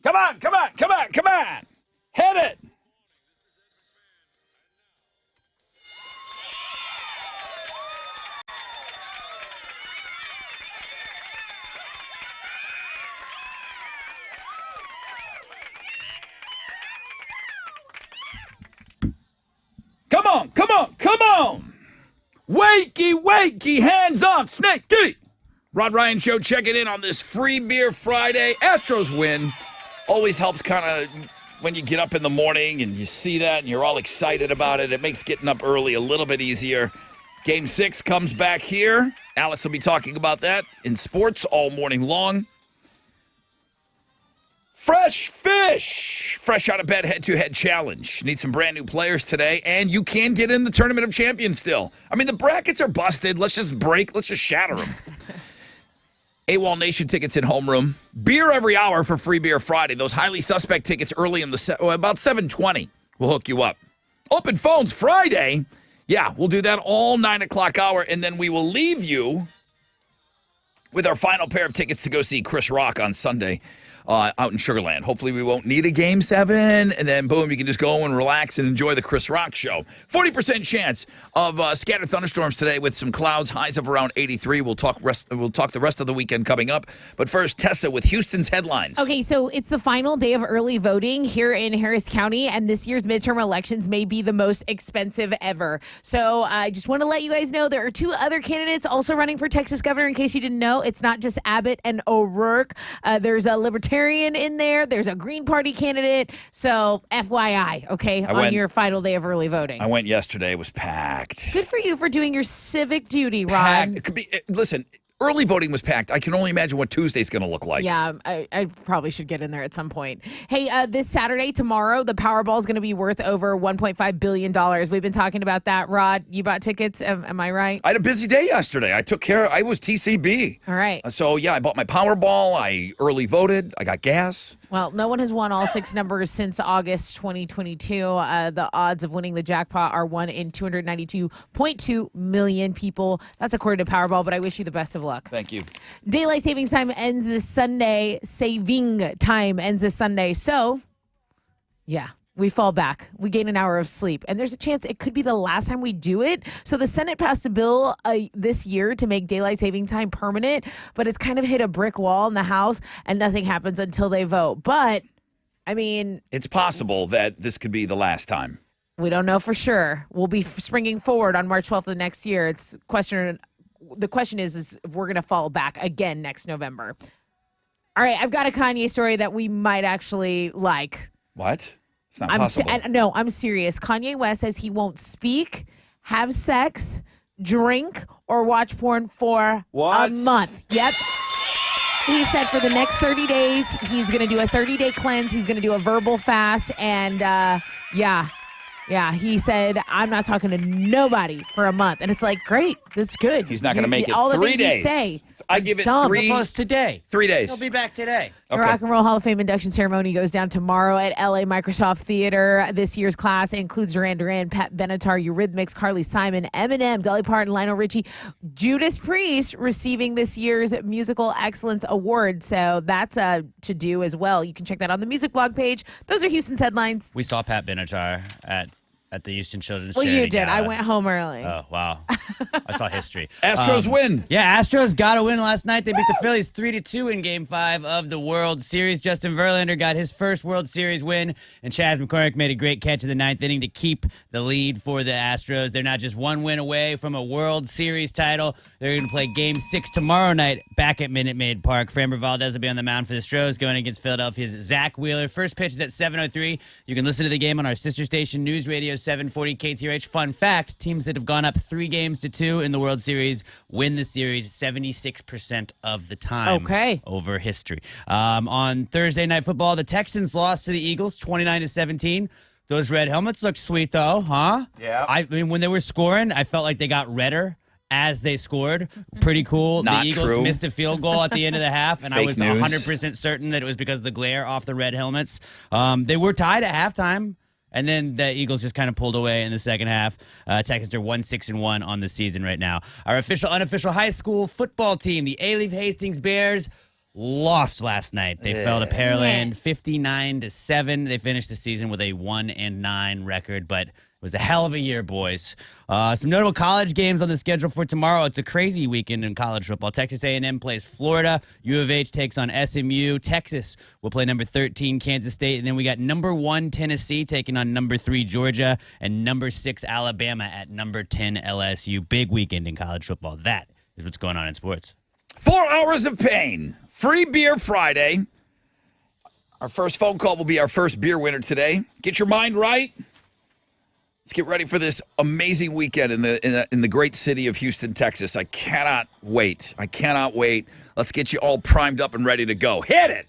Come on, come on, come on, come on. Hit it. Come on, come on, come on. Wakey, wakey, hands off, Snakey. Rod Ryan Show checking in on this Free Beer Friday. Astros win. Always helps kind of when you get up in the morning and you see that and you're all excited about it. It makes getting up early a little bit easier. Game 6 comes back here. Alex will be talking about that in sports all morning long. Fresh fish. Fresh out of bed head-to-head challenge. Need some brand new players today, and you can get in the Tournament of Champions still. I mean, the brackets are busted. Let's just shatter them. AWOL Nation tickets in homeroom. Beer every hour for Free Beer Friday. Those highly suspect tickets early in the about 7:20. We'll hook you up. Open phones Friday. Yeah, we'll do that all 9 o'clock hour, and then we will leave you with our final pair of tickets to go see Chris Rock on Sunday out in Sugar Land. Hopefully we won't need a Game 7, and then boom, you can just go and relax and enjoy the Chris Rock show. 40% chance of scattered thunderstorms today with some clouds, highs of around 83. We'll talk the rest of the weekend coming up. But first, Tessa with Houston's headlines. Okay, so it's the final day of early voting here in Harris County, and this year's midterm elections may be the most expensive ever. So I just want to let you guys know there are 2 other candidates also running for Texas governor. In case you didn't know, it's not just Abbott and O'Rourke. There's a libertarian in there. There's a Green Party candidate. So FYI, okay, on your final day of early voting. I went yesterday. It was packed. Good for you for doing your civic duty, Ron. Packed. It could be. Listen, early voting was packed. I can only imagine what Tuesday's going to look like. Yeah, I probably should get in there at some point. Hey, this Saturday, tomorrow, the Powerball is going to be worth over $1.5 billion. We've been talking about that. Rod, you bought tickets. Am I right? I had a busy day yesterday. I was TCB. All right. So, yeah, I bought my Powerball. I early voted. I got gas. Well, no one has won all 6 numbers since August 2022. The odds of winning the jackpot are 1 in 292.2 million people. That's according to Powerball, but I wish you the best of luck. Thank you. Daylight savings time ends this Sunday. Saving time ends this Sunday. So, yeah, we fall back. We gain an hour of sleep. And there's a chance it could be the last time we do it. So the Senate passed a bill this year to make daylight saving time permanent, but it's kind of hit a brick wall in the House, and nothing happens until they vote. But, I mean, it's possible that this could be the last time. We don't know for sure. We'll be springing forward on March 12th of next year. The question is if we're going to fall back again next November. All right, I've got a Kanye story that we might actually like. What? It's not possible. No, I'm serious. Kanye West says he won't speak, have sex, drink, or watch porn for a month. Yep. He said for the next 30 days, he's going to do a 30-day cleanse. He's going to do a verbal fast. And, yeah, he said, I'm not talking to nobody for a month. And it's like, great, that's good. He's not going to make it all 3 the things days. You say, I give it dumb. 3. Almost today. 3 days. He'll be back today. The Okay. Rock and Roll Hall of Fame induction ceremony goes down tomorrow at LA Microsoft Theater. This year's class includes Duran Duran, Pat Benatar, Eurythmics, Carly Simon, Eminem, Dolly Parton, Lionel Richie, Judas Priest receiving this year's Musical Excellence Award. So that's to do as well. You can check that on the music blog page. Those are Houston's headlines. We saw Pat Benatar at the Houston Children's Well, Charity you did. Gala. I went home early. Oh, wow. I saw history. Astros win. Yeah, Astros got a win last night. They beat the Phillies 3-2 in Game 5 of the World Series. Justin Verlander got his first World Series win, and Chaz McCormick made a great catch in the 9th inning to keep the lead for the Astros. They're not just one win away from a World Series title. They're going to play Game 6 tomorrow night back at Minute Maid Park. Framber Valdez will be on the mound for the Stros going against Philadelphia's Zach Wheeler. First pitch is at 7:03. You can listen to the game on our sister station, News Radio 740 KTRH. Fun fact, teams that have gone up 3 games to 2 in the World Series win the series 76% of the time over history. On Thursday Night Football, the Texans lost to the Eagles 29-17. Those red helmets look sweet, though, huh? Yeah. I mean, when they were scoring, I felt like they got redder as they scored. Pretty cool. Not the Eagles true. missed a field goal at the end of the half, and I Fake was news. 100% certain that it was because of the glare off the red helmets. They were tied at halftime. And then the Eagles just kind of pulled away in the second half. Texans are 1-6-1 on the season right now. Our official, unofficial high school football team, the Alief Hastings Bears, lost last night. They fell to Pearland Man. 59-7. They finished the season with a 1-9 record, but it was a hell of a year, boys. Some notable college games on the schedule for tomorrow. It's a crazy weekend in college football. Texas A&M plays Florida. U of H takes on SMU. Texas will play number 13 Kansas State, and then we got number 1 Tennessee taking on number 3 Georgia, and number 6 Alabama at number 10 LSU. Big weekend in college football. That is what's going on in sports. 4 hours of pain. Free beer Friday. Our first phone call will be our first beer winner today. Get your mind right. Let's get ready for this amazing weekend in the great city of Houston, Texas. I cannot wait. Let's get you all primed up and ready to go. Hit it.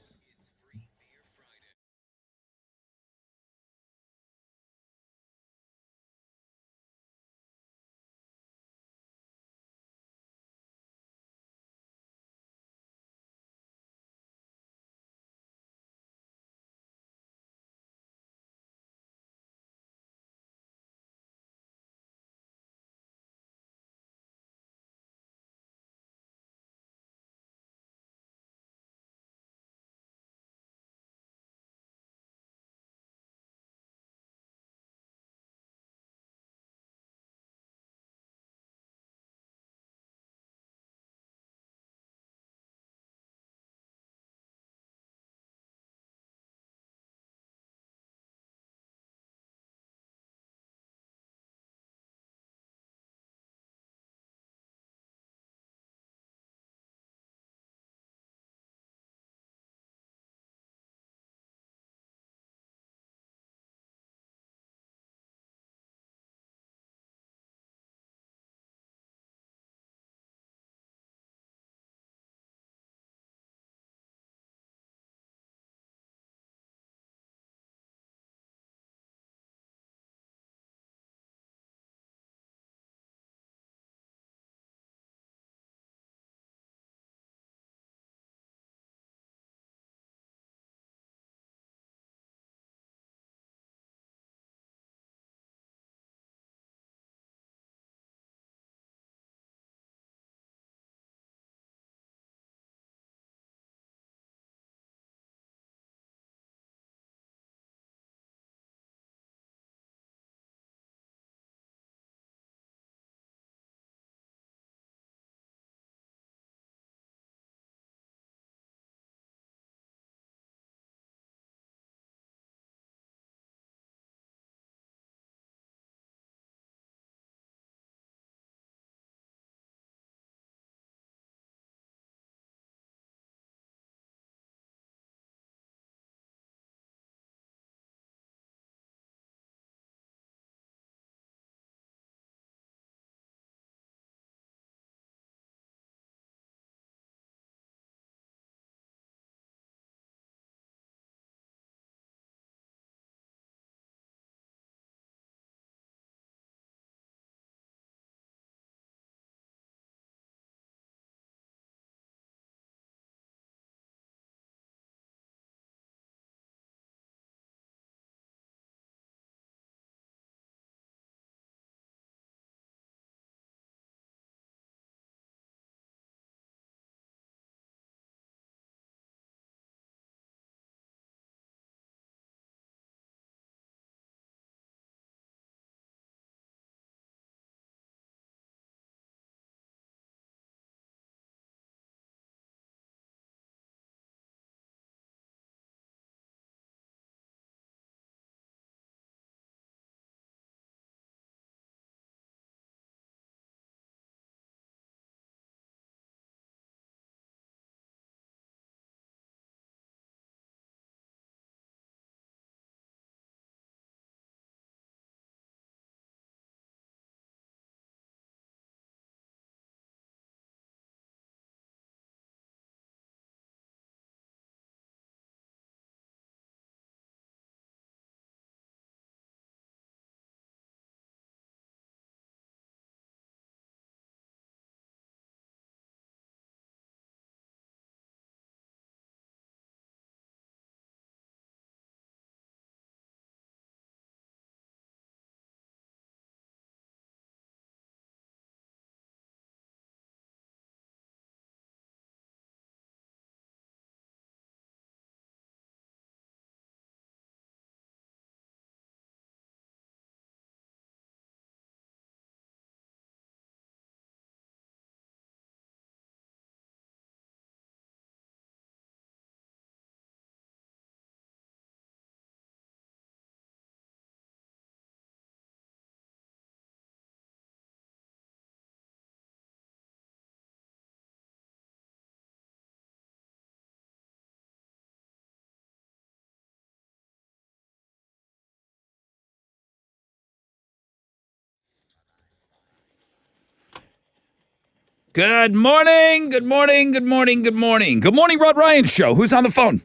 Good morning. Good morning. Good morning. Good morning. Good morning, Rod Ryan Show. Who's on the phone?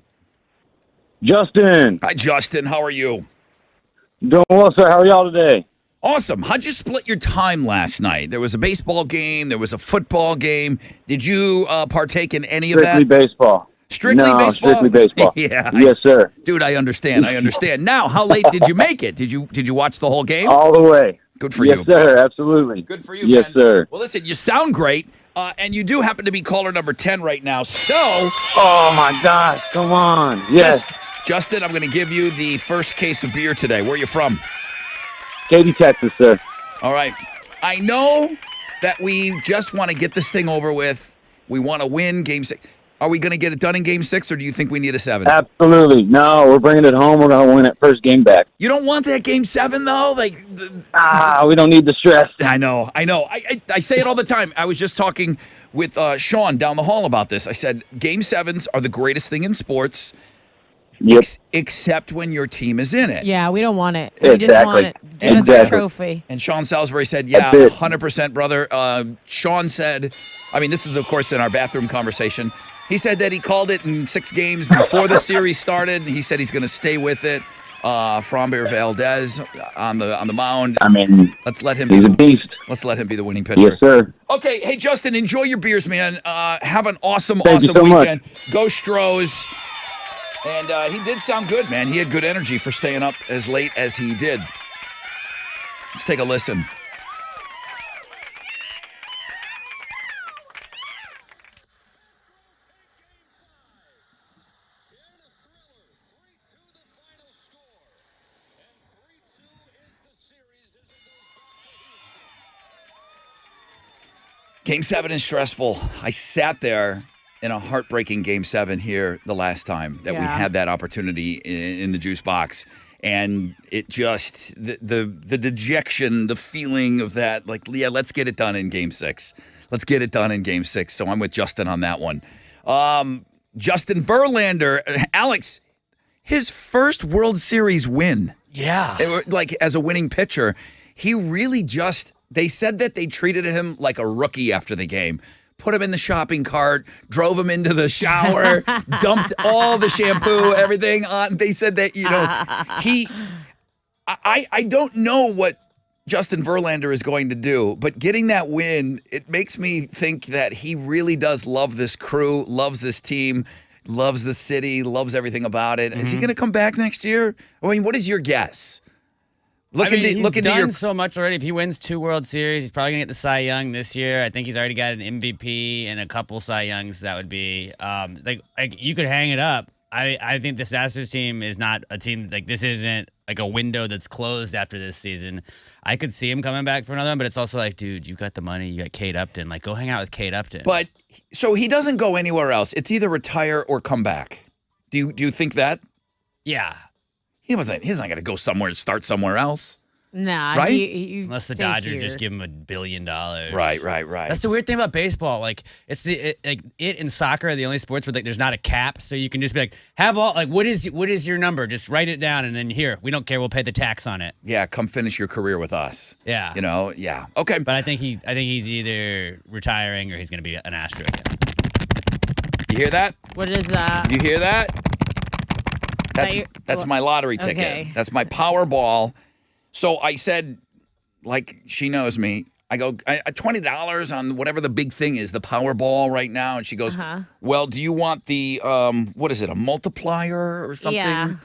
Justin. Hi, Justin. How are you? Doing well, sir. How are y'all today? Awesome. How'd you split your time last night? There was a baseball game. There was a football game. Did you partake in any of that? Strictly baseball. Strictly No, baseball? strictly baseball. Yeah. Yes, sir. Dude, I understand. Now, how late did you make it? Did you watch the whole game? All the way. Good for yes, you. sir. Absolutely. Good for you, Yes, man. sir. Well, listen, you sound great, and you do happen to be caller number 10 right now. So, Oh, my gosh. Come on. Yes. Justin, I'm going to give you the first case of beer today. Where are you from? Katy, Texas, sir. All right. I know that we just want to get this thing over with. We want to win Game 6. Are we going to get it done in Game 6, or do you think we need a 7? Absolutely. No, we're bringing it home. We're going to win that first game back. You don't want that Game 7, though? We don't need the stress. I know. I say it all the time. I was just talking with Sean down the hall about this. I said, Game 7s are the greatest thing in sports, Yep. except when your team is in it. Yeah, we don't want it. We just Exactly. want it. Give us Exactly. our trophy. And Sean Salisbury said, yeah, That's it. 100%, brother. Sean said, I mean, this is, of course, in our bathroom conversation. He said that he called it in 6 games before the series started. He said he's going to stay with it. Framber Valdez on the mound. I mean, Let's let him he's a be. beast. Let's let him be the winning pitcher. Yes, sir. Okay, hey Justin, enjoy your beers, man. Have an awesome Thank you so weekend. Go Stros. And he did sound good, man. He had good energy for staying up as late as he did. Let's take a listen. Game 7 is stressful. I sat there in a heartbreaking Game 7 here the last time that we Yeah. had that opportunity in the juice box. And it just, the dejection, the feeling of that, like, yeah, let's get it done in Game 6. Let's get it done in Game 6. So I'm with Justin on that one. Justin Verlander, Alex, his first World Series win. Yeah. Like, as a winning pitcher, he really just, they said that they treated him like a rookie after the game. Put him in the shopping cart, drove him into the shower, dumped all the shampoo, everything on. They said that, I don't know what Justin Verlander is going to do, but getting that win, it makes me think that he really does love this crew, loves this team, loves the city, loves everything about it. Is he going to come back next year? I mean, what is your guess? He's done so much already. If he wins 2 World Series, he's probably gonna get the Cy Young this year. I think he's already got an MVP and a couple Cy Youngs. That would be like you could hang it up. I think this Astros team is not a team like this. Isn't like a window that's closed after this season. I could see him coming back for another one, but it's also like, dude, you got the money. You got Kate Upton. Like, go hang out with Kate Upton. But so he doesn't go anywhere else. It's either retire or come back. Do you think that? yeah, He's not going to go somewhere and start somewhere else. Nah, Right? he unless the stay Dodgers here. just give him $1 billion. Right. That's the weird thing about baseball. Like it and soccer are the only sports where like there's not a cap, so you can just be like, have all like what is your number? Just write it down and then here we don't care. We'll pay the tax on it. Yeah, come finish your career with us. Yeah. Yeah. Okay. But I think he's either retiring or he's going to be an Astro again. You hear that? What is that? You hear that? your- That's my lottery ticket. Okay. That's my Powerball. So I said, like, she knows me. I go, $20 on whatever the big thing is, the Powerball right now. And she goes, well, do you want the, what is it, a multiplier or something? Yeah.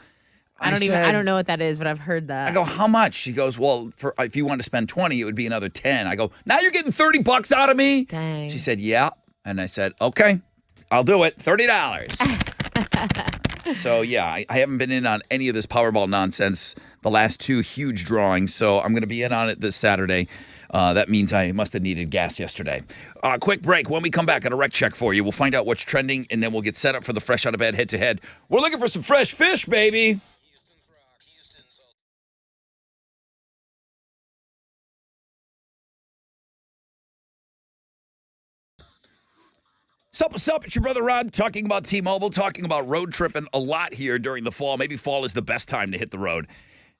I don't know what that is, but I've heard that. I go, how much? She goes, well, if you want to spend 20, it would be another 10. I go, now you're getting $30 out of me? Dang. She said, yeah. And I said, okay, I'll do it. $30. So, yeah, I haven't been in on any of this Powerball nonsense the last 2 huge drawings. So I'm going to be in on it this Saturday. That means I must have needed gas yesterday. Quick break. When we come back, got a rec check for you. We'll find out what's trending, and then we'll get set up for the Fresh Out of Bed head-to-head. We're looking for some fresh fish, baby. What's up? It's your brother Rod talking about T-Mobile, talking about road tripping a lot here during the fall. Maybe fall is the best time to hit the road.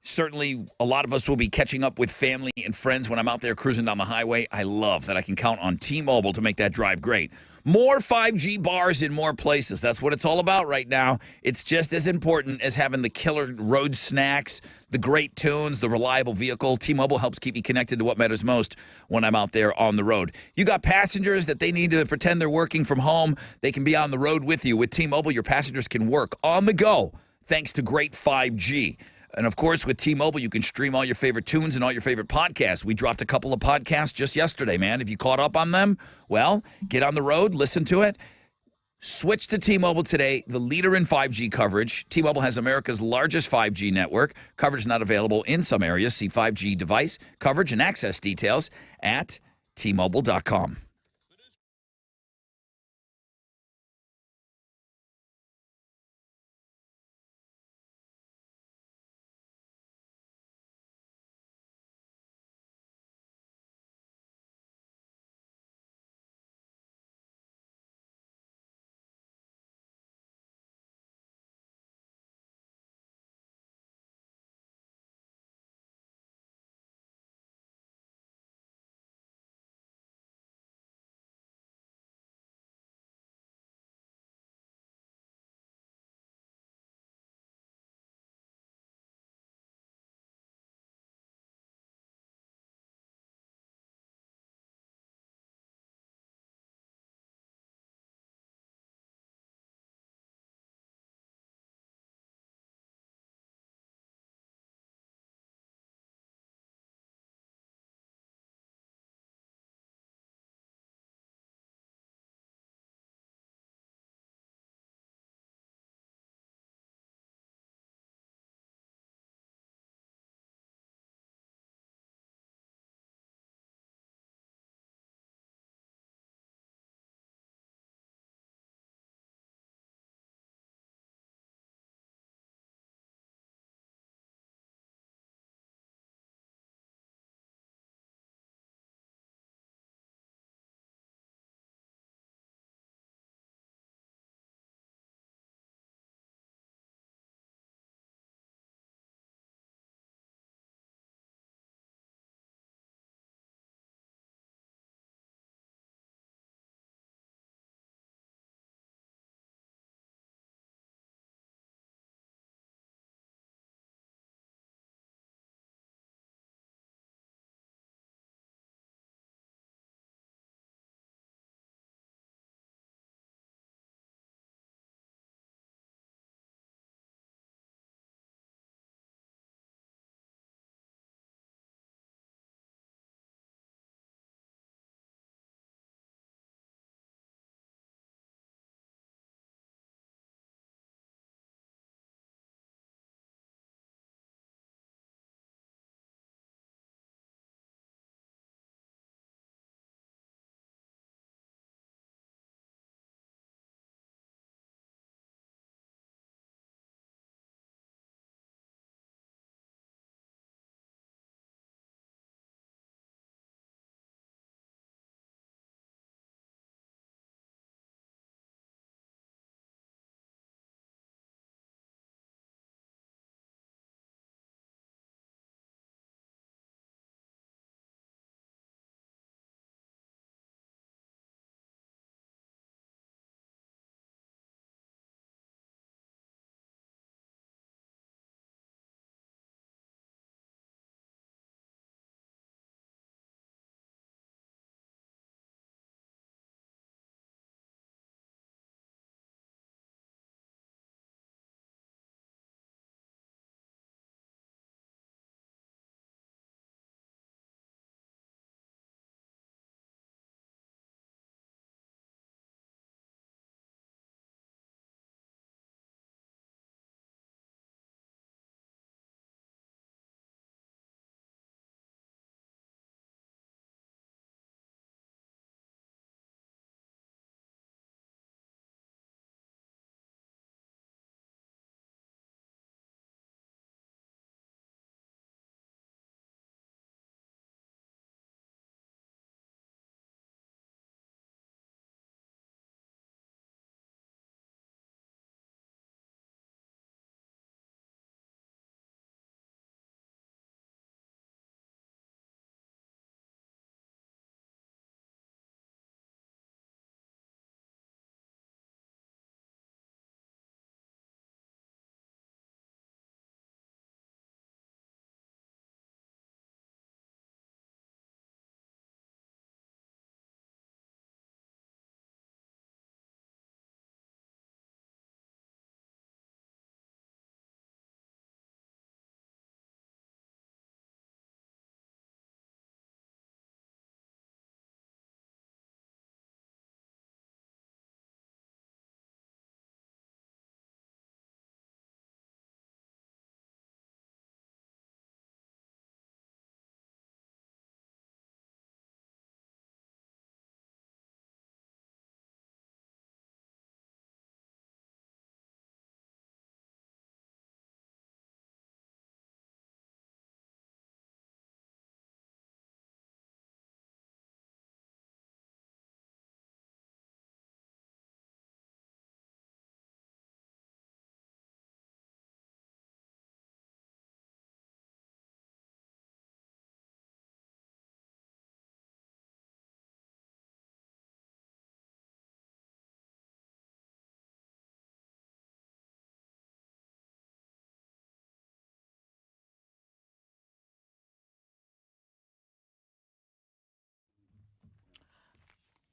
Certainly, a lot of us will be catching up with family and friends when I'm out there cruising down the highway. I love that I can count on T-Mobile to make that drive great. More 5G bars in more places. That's what it's all about right now. It's just as important as having the killer road snacks, the great tunes, the reliable vehicle. T-Mobile helps keep me connected to what matters most when I'm out there on the road. You got passengers that they need to pretend they're working from home. They can be on the road with you. With T-Mobile, your passengers can work on the go thanks to great 5G. And, of course, with T-Mobile, you can stream all your favorite tunes and all your favorite podcasts. We dropped a couple of podcasts just yesterday, man. Have you caught up on them? Well, get on the road, listen to it. Switch to T-Mobile today, the leader in 5G coverage. T-Mobile has America's largest 5G network. Coverage not available in some areas. See 5G device coverage and access details at T-Mobile.com.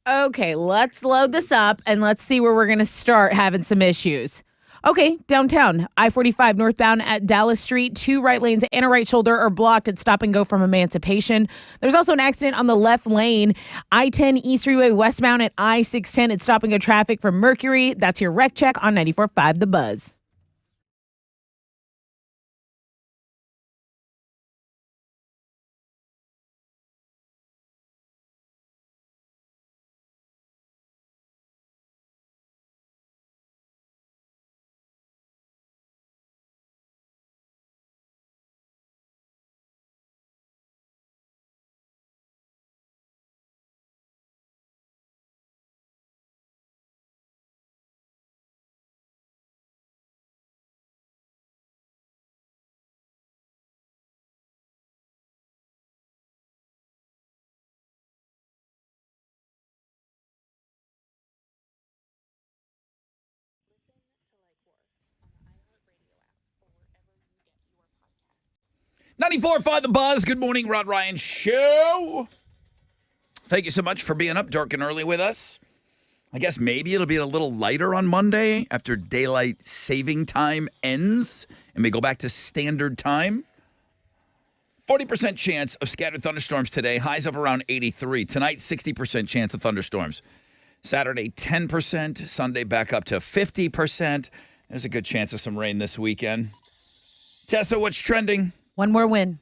Okay, let's load this up and let's see where we're going to start having some issues. Okay, downtown, I-45 northbound at Dallas Street. 2 right lanes and a right shoulder are blocked at stop and go from Emancipation. There's also an accident on the left lane. I-10 East Freeway westbound at I-610 at stop and go traffic from Mercury. That's your wreck check on 94.5 The Buzz. Ninety-four five The Buzz. Good morning, Rod Ryan Show. Thank you so much for being up dark and early with us. I guess maybe it'll be a little lighter on Monday after daylight saving time ends and we go back to standard time. 40% chance of scattered thunderstorms today. Highs of around 83. Tonight, 60% chance of thunderstorms. Saturday, 10%. Sunday, back up to 50%. There's a good chance of some rain this weekend. Tessa, what's trending? One more win.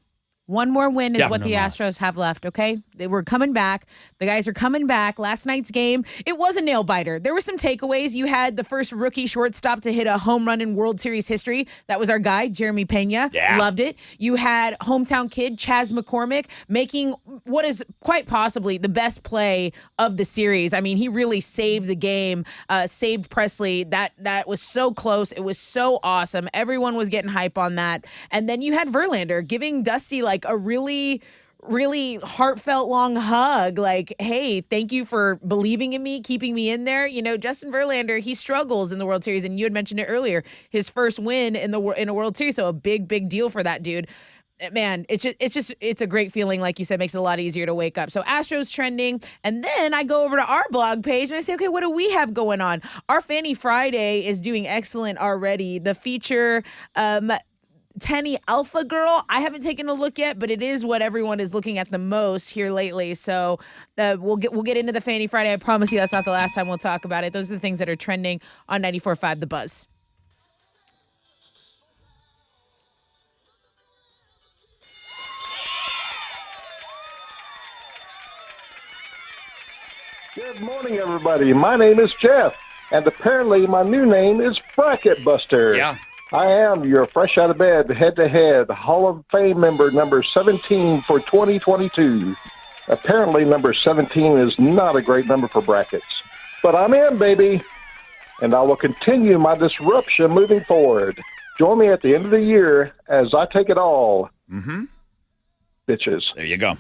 One more win is Yeah. what the No more. Astros have left, okay? They were coming back. The guys are coming back. Last night's game, it was a nail biter. There were some takeaways. You had the first rookie shortstop to hit a home run in World Series history. That was our guy, Jeremy Pena. Yeah. Loved it. You had hometown kid Chas McCormick making what is quite possibly the best play of the series. I mean, he really saved the game, saved Presley. That was so close. It was so awesome. Everyone was getting hype on that. And then you had Verlander giving Dusty like a really heartfelt long hug, like, hey, thank you for believing in me, keeping me in there. You know, Justin Verlander, he struggles in the World Series, and you had mentioned it earlier, his first win in a World Series, so a big deal for that dude. Man, it's a great feeling. Like you said, makes it a lot easier to wake up. So Astros trending. And then I go over to our blog page and I say, okay, what do we have going on? Our Fanny Friday is doing excellent already. The feature, Tenny Alpha Girl. I haven't taken a look yet, but it is what everyone is looking at the most here lately. So we'll get into the Fanny Friday. I promise you that's not the last time we'll talk about it. Those are the things that are trending on 94.5 The Buzz. Good morning, everybody. My name is Jeff, and apparently my new name is Bracket Buster. Yeah. I am your fresh out of bed, head-to-head Hall of Fame member number 17 for 2022. Apparently, number 17 is not a great number for brackets. But I'm in, baby, and I will continue my disruption moving forward. Join me at the end of the year as I take it all. Mm-hmm. Bitches. There you go.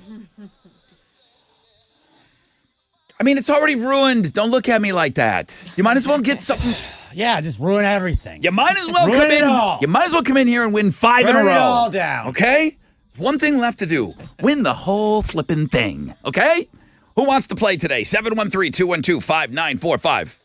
I mean, it's already ruined. Don't look at me like that. You might as well get something. Yeah, just ruin everything. You might as well Ruin come it in. all. You might as well come in here and win 5 in a Burn row. it all down. Okay? One thing left to do. Win the whole flipping thing. Okay? Who wants to play today? 713-212-5945.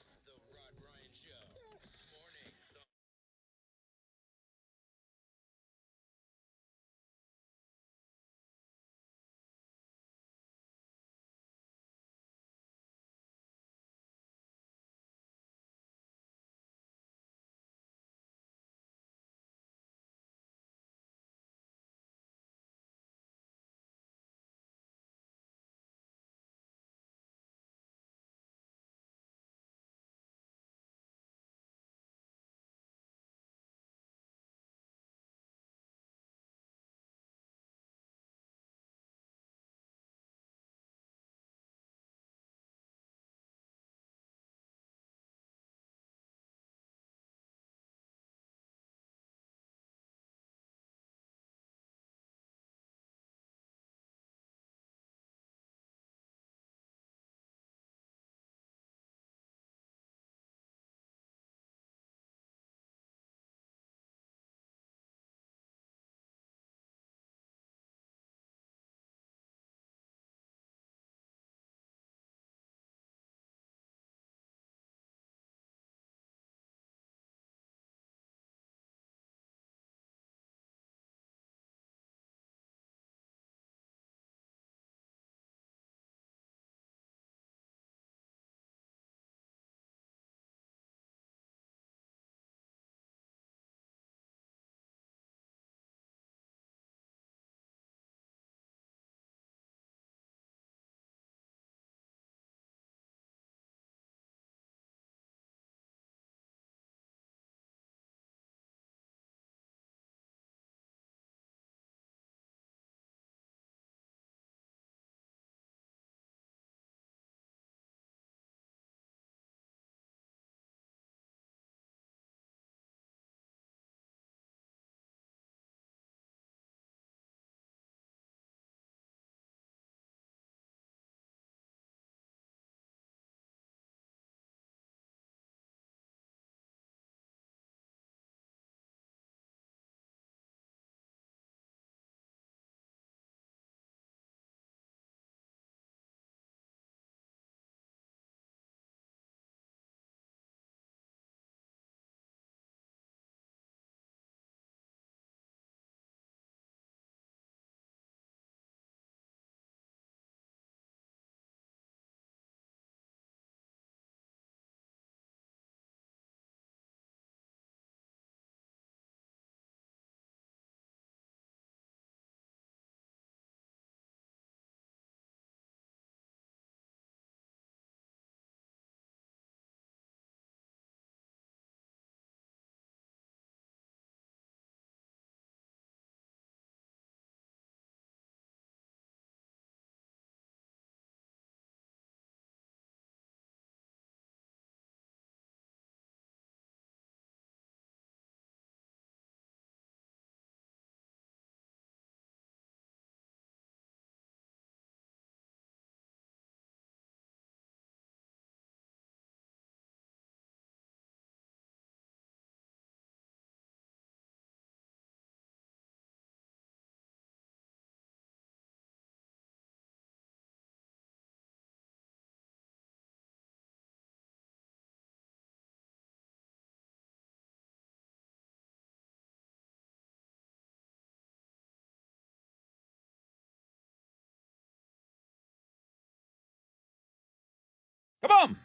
Come on.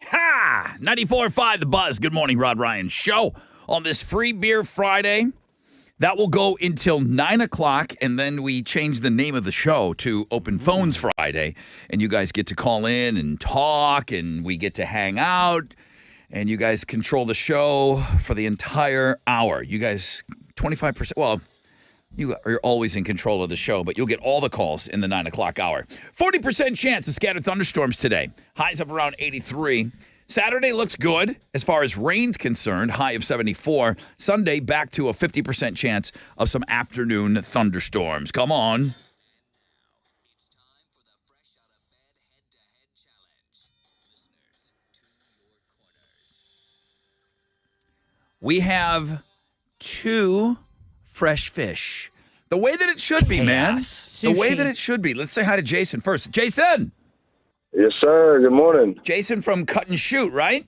Ha! 94.5 The Buzz. Good morning, Rod Ryan Show on this Free Beer Friday. That will go until 9 o'clock, and then we change the name of the show to Open Phones Friday, and you guys get to call in and talk, and we get to hang out, and you guys control the show for the entire hour. You guys, 25%, well, you are always in control of the show, but you'll get all the calls in the 9 o'clock hour. 40% chance of scattered thunderstorms today. Highs of around 83. Saturday looks good as far as rain's concerned, high of 74. Sunday, back to a 50% chance of some afternoon thunderstorms. Come on. We have 2 fresh fish. The way that it should be, man. The way that it should be. Let's say hi to Jason first. Jason! Yes, sir. Good morning. Jason from Cut and Shoot, right?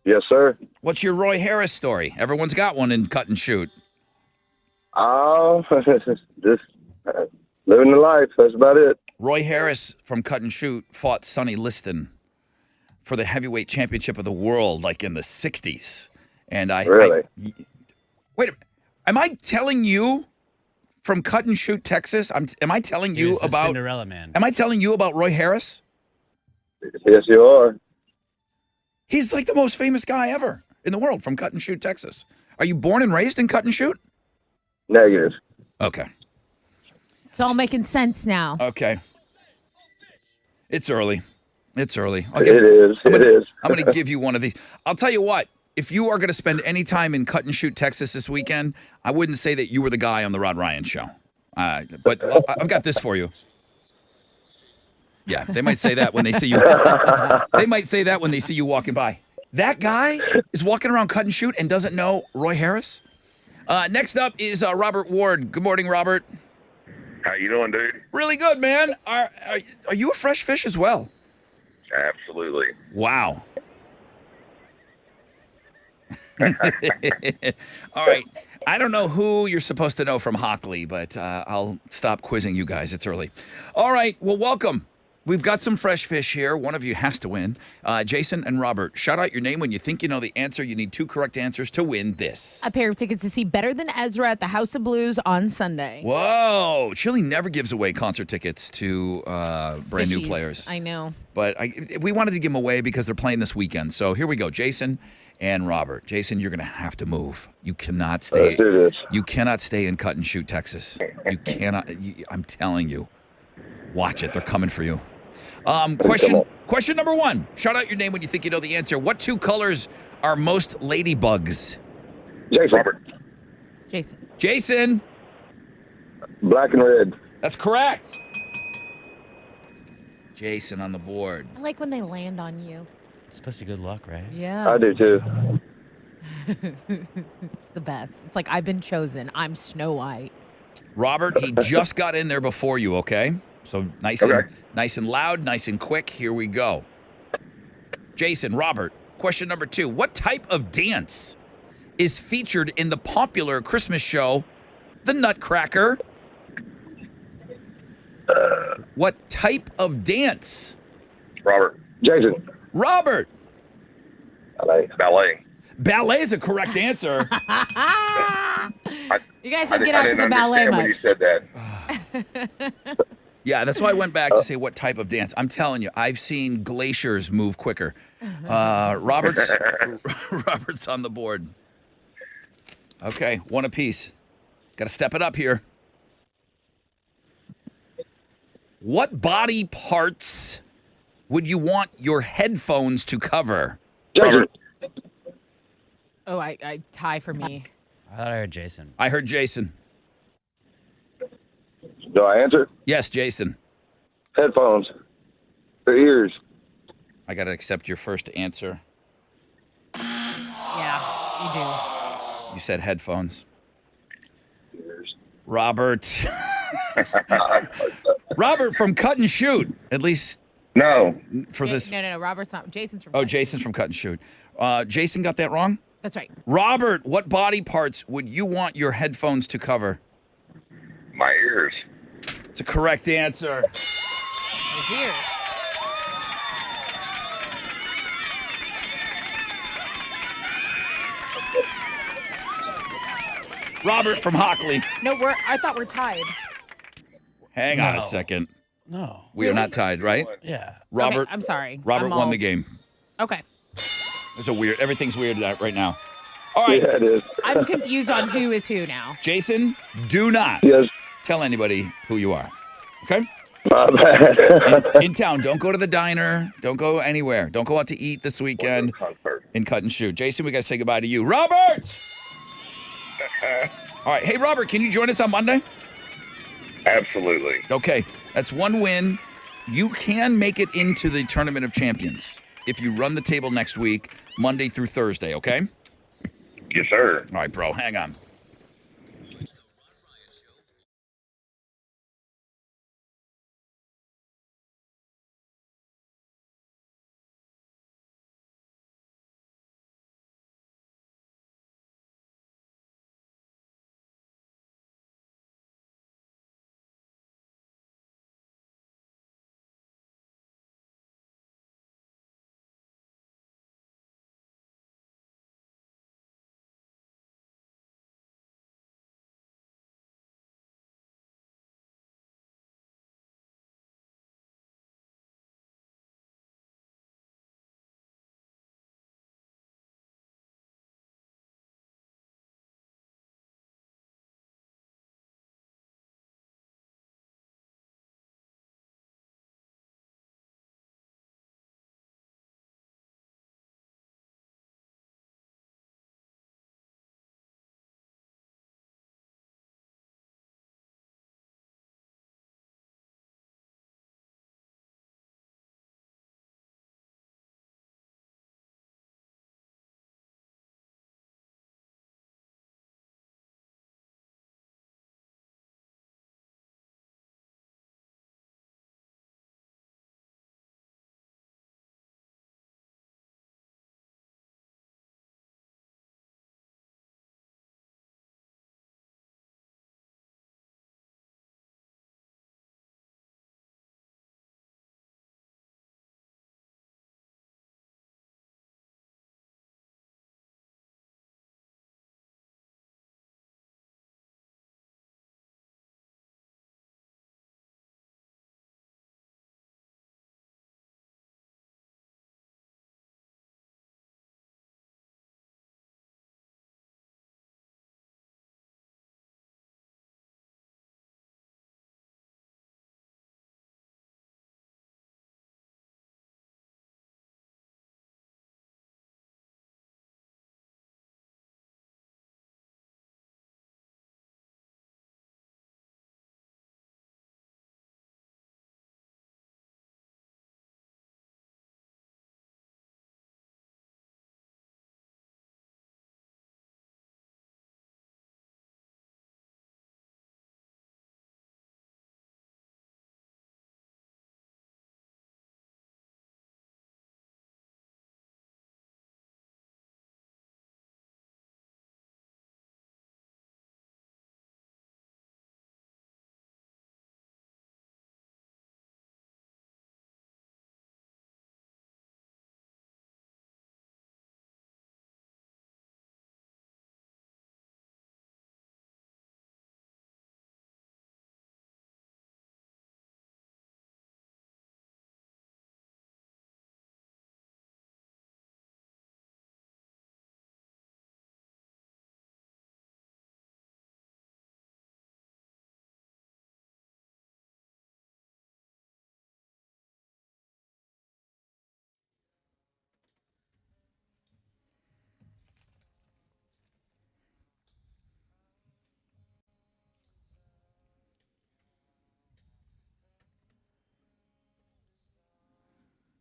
Yes, sir. What's your Roy Harris story? Everyone's got one in Cut and Shoot. Oh, just living the life. That's about it. Roy Harris from Cut and Shoot fought Sonny Liston for the heavyweight championship of the world, like in the 60s. And Really? Wait a minute. Am I telling you from Cut and Shoot, Texas? Am I telling He you was the about Cinderella Man. Am I telling you about Roy Harris? Yes, you are. He's like the most famous guy ever in the world from Cut and Shoot, Texas. Are you born and raised in Cut and Shoot? Negative. Okay. It's all making sense now. Okay. It's early. It is. I'm going to give you one of these. I'll tell you what. If you are going to spend any time in Cut and Shoot, Texas this weekend, I wouldn't say that you were the guy on the Rod Ryan Show. But I've got this for you. Yeah, they might say that when they see you. They might say that when they see you walking by. That guy is walking around Cut and Shoot and doesn't know Roy Harris. Next up is Robert Ward. Good morning, Robert. How you doing, dude? Really good, man. Are you a fresh fish as well? Absolutely. Wow. All right. I don't know who you're supposed to know from Hockley, but I'll stop quizzing you guys. It's early. All right. Well, welcome. We've got some fresh fish here. One of you has to win. Jason and Robert, shout out your name when you think you know the answer. You need 2 correct answers to win this. A pair of tickets to see Better Than Ezra at the House of Blues on Sunday. Whoa. Chili never gives away concert tickets to brand new Fishies. players. I know. But we wanted to give them away because they're playing this weekend. So here we go. Jason and Robert. Jason, you're going to have to move. You cannot stay. Let's do this. You cannot stay in Cut and Shoot, Texas. You cannot. I'm telling you. Watch it. They're coming for you. Question number 1. Shout out your name when you think you know the answer. What 2 colors are most ladybugs? Jason. Robert. Jason. Jason. Black and red. That's correct. Jason on the board. I like when they land on you. It's supposed to be good luck, right? Yeah. I do too. It's the best. It's like I've been chosen. I'm Snow White. Robert, he just got in there before you, okay? So nice and loud, nice and quick. Here we go. Jason, Robert, question number 2. What type of dance is featured in the popular Christmas show, The Nutcracker? What type of dance? Robert. Jason. Robert. Ballet. Ballet is a correct answer. You guys don't get out to the ballet when you much. said that. Yeah, that's why I went back to say what type of dance. I'm telling you, I've seen glaciers move quicker. Robert's on the board. Okay, 1 apiece. Got to step it up here. What body parts would you want your headphones to cover? Jason. Oh, I tie for me. I thought I heard Jason. I heard Jason. Do I answer? Yes, Jason. Headphones. The ears. I got to accept your first answer. Yeah, you You said headphones. Ears. Robert. Robert from Cut and Shoot, at least No. for do. this. No. Robert's not. Jason's from. Oh, Cut. Jason's from Cut and Shoot. Jason got that wrong? That's right. Robert, what body parts would you want your headphones to cover? My ears. It's a correct answer. His ears. Robert from Hockley. No, I thought we're tied. Hang on No. a second. No. We are not tied, right? Yeah. Robert. Okay, I'm sorry. Robert I'm won all- the game. Okay. It's a weird. Everything's weird right now. All right, Yeah, it is. I'm confused on who is who now. Jason. Do not Yes, tell anybody who you are. Okay. my bad. In town. Don't go to the diner. Don't go anywhere. Don't go out to eat this weekend and cut and shoot. Jason, we got to say goodbye to you. Robert! All right. Hey, Robert, can you join us on Monday? Absolutely. Okay. That's one win. You can make it into the Tournament of Champions if you run the table next week, Monday through Thursday, okay? Yes, sir. All right, bro. Hang on.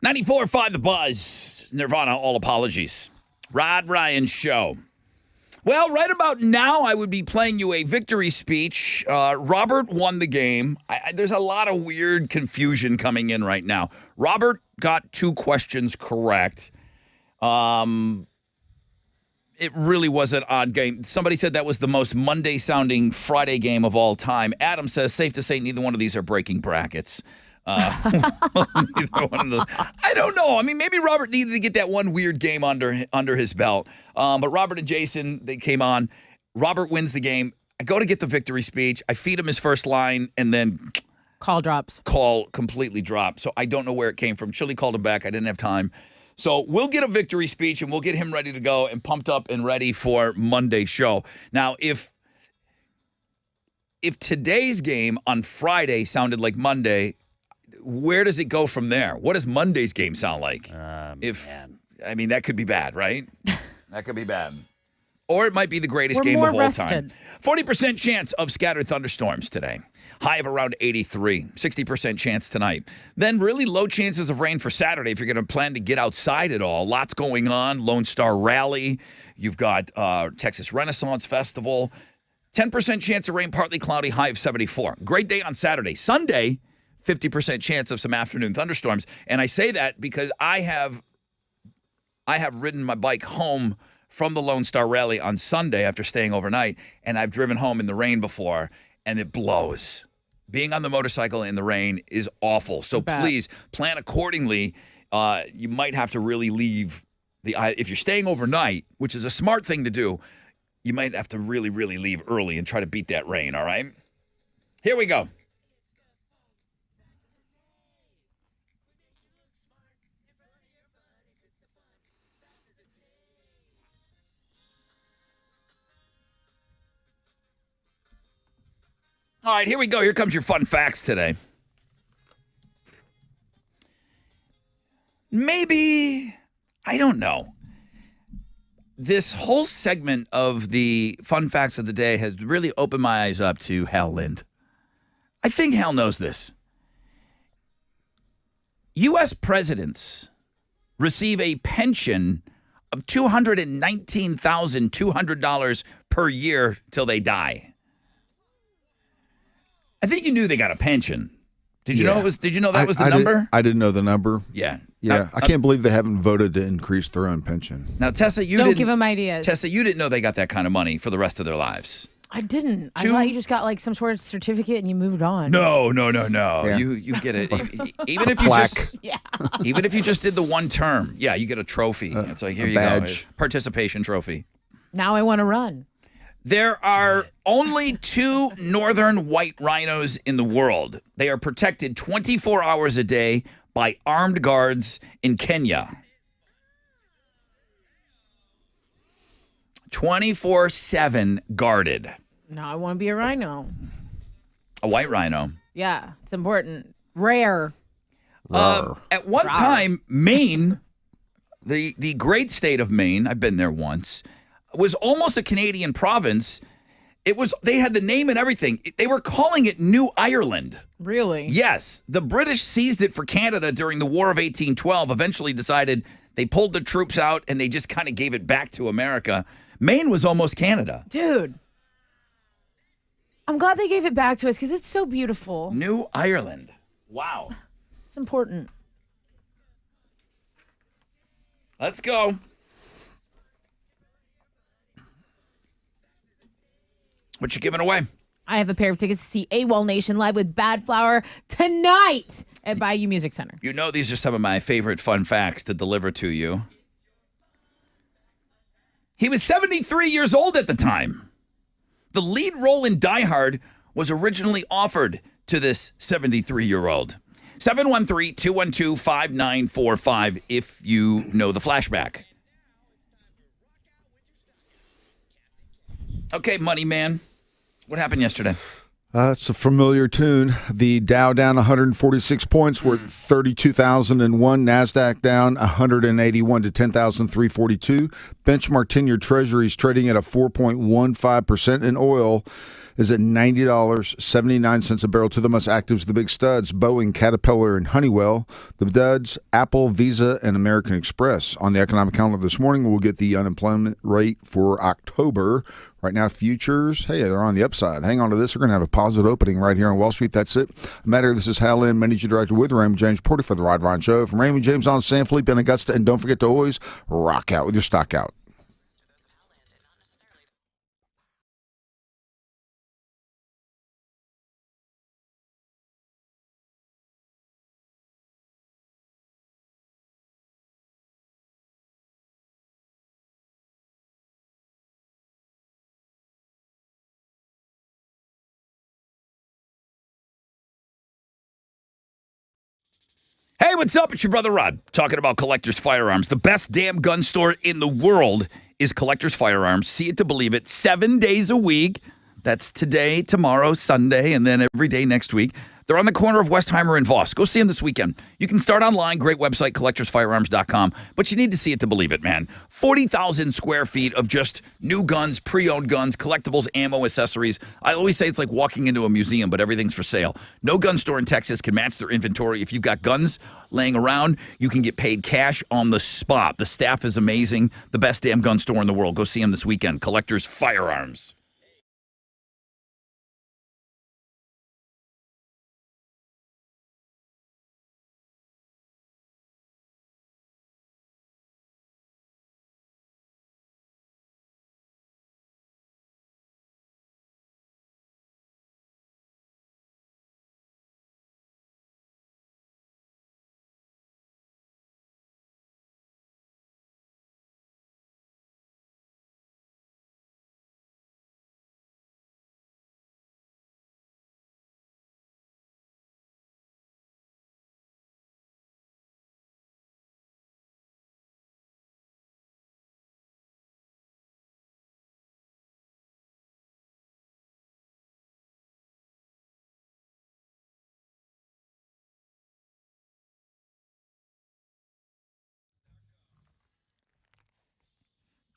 .94.5 The Buzz. Nirvana, all apologies. Rod Ryan Show. Well, right about now, I would be playing you a victory speech. Robert won the game. There's a lot of weird confusion coming in right now. Robert got 2 questions correct. It really was an odd game. Somebody said that was the most Monday-sounding Friday game of all time. Adam says, safe to say neither one of these are breaking brackets. Neither one of those. I don't know. I mean, maybe Robert needed to get that one weird game under his belt. But Robert and Jason, they came on. Robert wins the game. I go to get the victory speech. I feed him his first line, and then Call drops. call completely dropped. So I don't know where it came from. Chili called him back. I didn't have time. So we'll get a victory speech, and we'll get him ready to go and pumped up and ready for Monday's show. Now, if today's game on Friday sounded like Monday, where does it go from there? What does Monday's game sound like? That could be bad, right? That could be bad. Or it might be the greatest game of all time. 40% chance of scattered thunderstorms today. High of around 83. 60% chance tonight. Then really low chances of rain for Saturday if you're going to plan to get outside at all. Lots going on. Lone Star Rally. You've got Texas Renaissance Festival. 10% chance of rain, partly cloudy, high of 74. Great day on Saturday. Sunday, 50% chance of some afternoon thunderstorms. And I say that because I have ridden my bike home from the Lone Star Rally on Sunday after staying overnight, and I've driven home in the rain before, and it blows. Being on the motorcycle in the rain is awful. So please plan accordingly. You might have to really leave if you're staying overnight, which is a smart thing to do, you might have to really, really leave early and try to beat that rain, all right? Here we go. All right, here we go. Here comes your fun facts today. Maybe, I don't know. This whole segment of the fun facts of the day has really opened my eyes up to Hal Lind. I think Hal knows this. U.S. presidents receive a pension of $219,200 per year till they die. I think you knew they got a pension. Did you know that was the number? I didn't know the number. Yeah. Yeah. I can't believe they haven't voted to increase their own pension. Now, Tessa, Don't give them ideas. Tessa, you didn't know they got that kind of money for the rest of their lives. I didn't. I thought you just got like some sort of certificate and you moved on. No. Yeah. You get it. Even if you even if you just did the one term, you get a trophy. It's like, here you badge. go. Participation trophy. Now I want to run. There are only 2 northern white rhinos in the world. They are protected 24 hours a day by armed guards in Kenya. 24/7 guarded. Now I want to be a rhino. A white rhino. Yeah, it's important. Rare. At one time, Maine, the great state of Maine, I've been there once, was almost a Canadian province. They had the name and everything. They were calling it New Ireland. Really? Yes. The British seized it for Canada during the War of 1812, eventually decided they pulled the troops out and they just kind of gave it back to America. Maine was almost Canada. Dude. I'm glad they gave it back to us because it's so beautiful. New Ireland. Wow. It's important. Let's go. What you giving away? I have a pair of tickets to see AWOL Nation live with Bad Flower tonight at Bayou Music Center. You know these are some of my favorite fun facts to deliver to you. He was 73 years old at the time. The lead role in Die Hard was originally offered to this 73-year-old. 713-212-5945 if you know the flashback. Okay, Money Man. What happened yesterday? It's a familiar tune. The Dow down 146 points. We're at 32,001. NASDAQ down 181 to 10,342. Benchmark 10-year treasuries trading at a 4.15%. And oil is at $90.79 a barrel. To the most actives, the big studs, Boeing, Caterpillar, and Honeywell. The duds, Apple, Visa, and American Express. On the economic calendar this morning, we'll get the unemployment rate for October. Right now, futures, hey, they're on the upside. Hang on to this. We're going to have a positive opening right here on Wall Street. That's it. Matter, this is Hal Lind, Manager Director with Raymond James, Porter for the Rod Ryan Show. From Raymond James on San Felipe and Augusta. And don't forget to always rock out with your stock out. Hey, what's up? It's your brother Rod talking about Collector's Firearms. The best damn gun store in the world is Collector's Firearms. See it to believe it. 7 days a week. That's today, tomorrow, Sunday, and then every day next week. They're on the corner of Westheimer and Voss. Go see them this weekend. You can start online. Great website, collectorsfirearms.com. But you need to see it to believe it, man. 40,000 square feet of just new guns, pre-owned guns, collectibles, ammo, accessories. I always say it's like walking into a museum, but everything's for sale. No gun store in Texas can match their inventory. If you've got guns laying around, you can get paid cash on the spot. The staff is amazing. The best damn gun store in the world. Go see them this weekend. Collectors Firearms.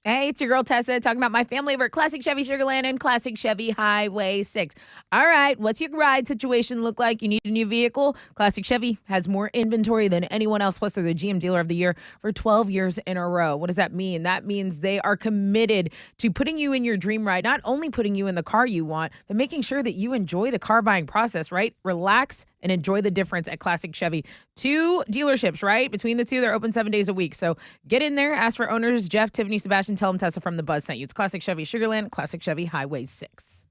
Hey, it's your girl Tessa talking about my family over at Classic Chevy Sugarland and Classic Chevy Highway 6. All right, what's your ride situation look like? You need a new vehicle? Classic Chevy has more inventory than anyone else, plus they're the GM Dealer of the Year for 12 years in a row. What does that mean? That means they are committed to putting you in your dream ride, not only putting you in the car you want, but making sure that you enjoy the car buying process, right? Relax and enjoy the difference at Classic Chevy. 2 dealerships, right? Between the two, they're open 7 days a week. So get in there, ask for owners, Jeff, Tiffany, Sebastian, tell them Tessa from the Buzz sent you. It's Classic Chevy Sugarland, Classic Chevy Highway 6.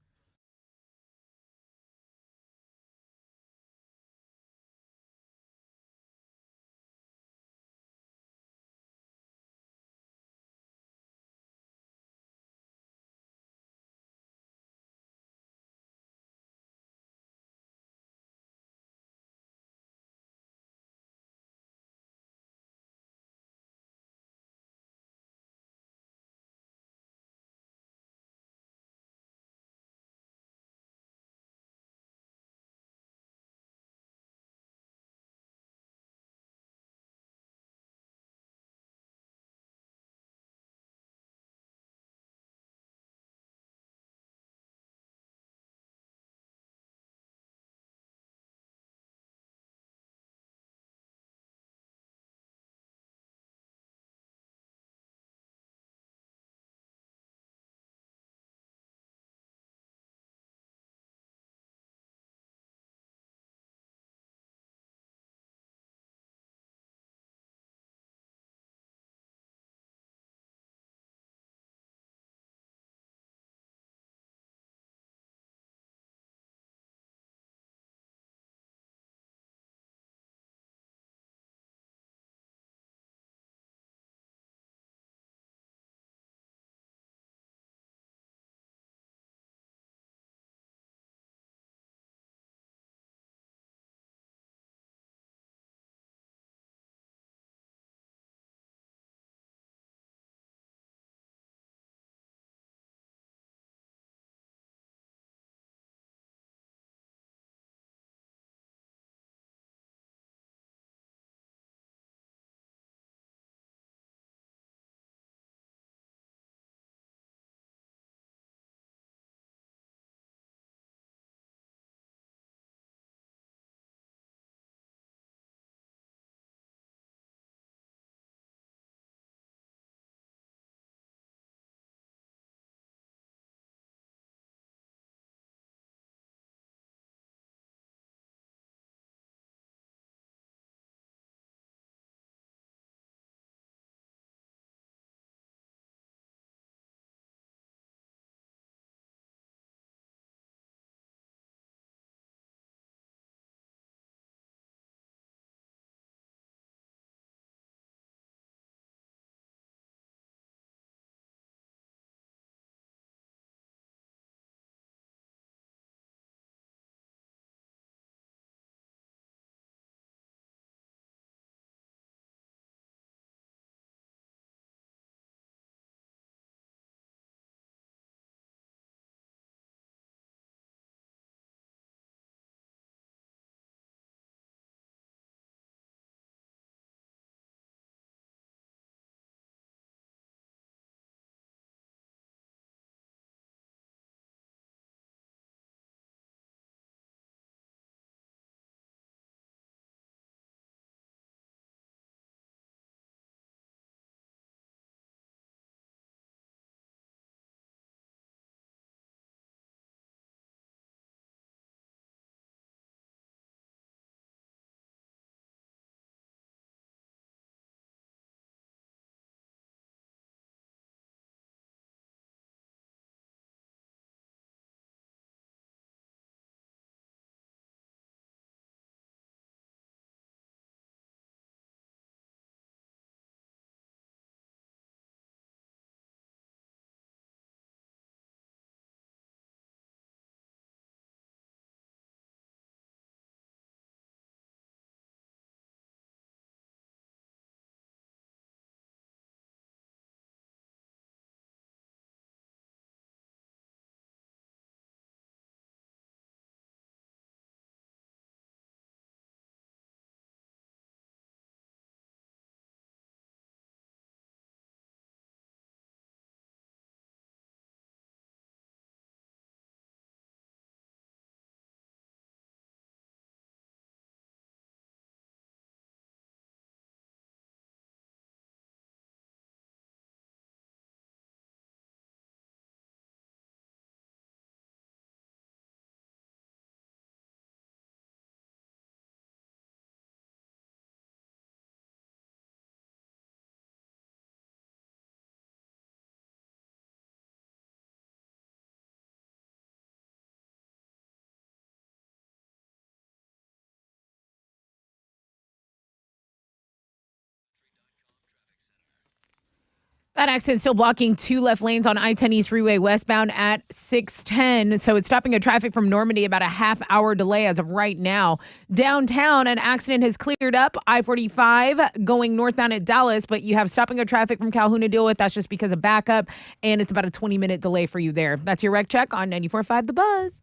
That accident still blocking 2 left lanes on I-10 East Freeway westbound at 610. So it's stopping a traffic from Normandy, about a half-hour delay as of right now. Downtown, an accident has cleared up. I-45 going northbound at Dallas, but you have stopping of traffic from Calhoun to deal with. That's just because of backup, and it's about a 20-minute delay for you there. That's your Rec Check on 94.5 The Buzz.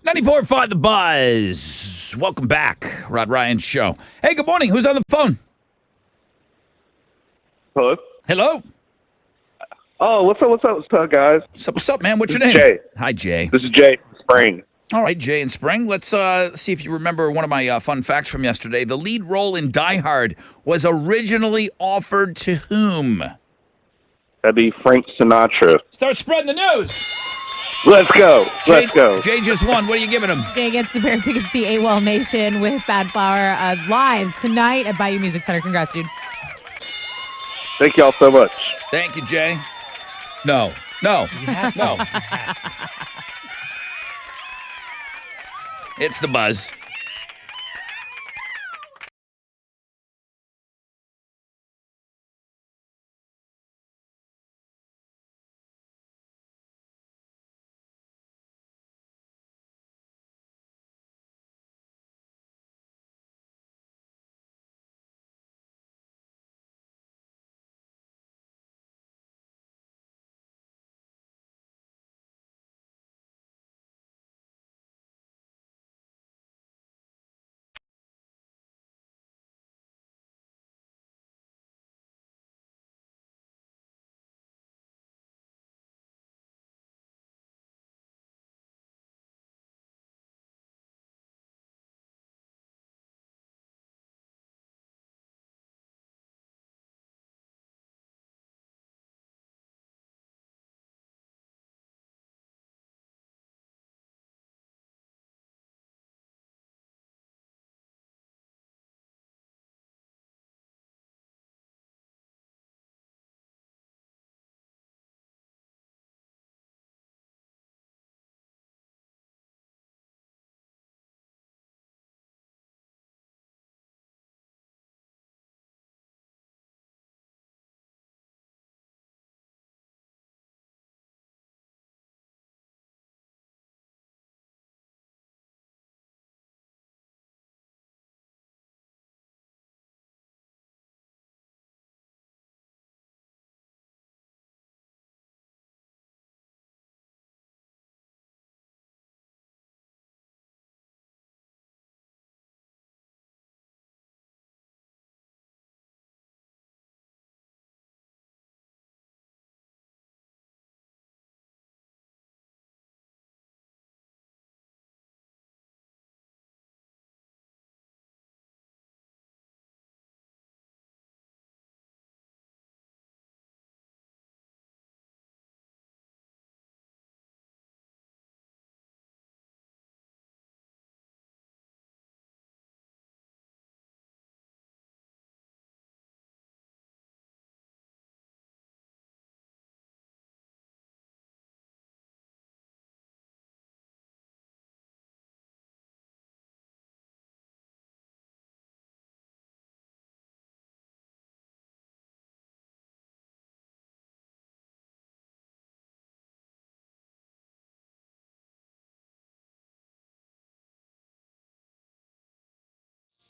Now, 94.5 The Buzz. Welcome back, Rod Ryan Show. Hey, good morning. Who's on the phone? Hello? Hello? Oh, what's up, guys? What's up, man? What's your name? Jay. Hi, Jay. This is Jay from Spring. All right, Jay and Spring. Let's see if you remember one of my fun facts from yesterday. The lead role in Die Hard was originally offered to whom? That'd be Frank Sinatra. Start spreading the news. Let's go. Let's go. Jay just won. What are you giving him? Jay gets the pair of tickets to see AWOL Nation with Bad Flower live tonight at Bayou Music Center. Congrats, dude. Thank y'all so much. Thank you, Jay. No. No. No. It's The Buzz.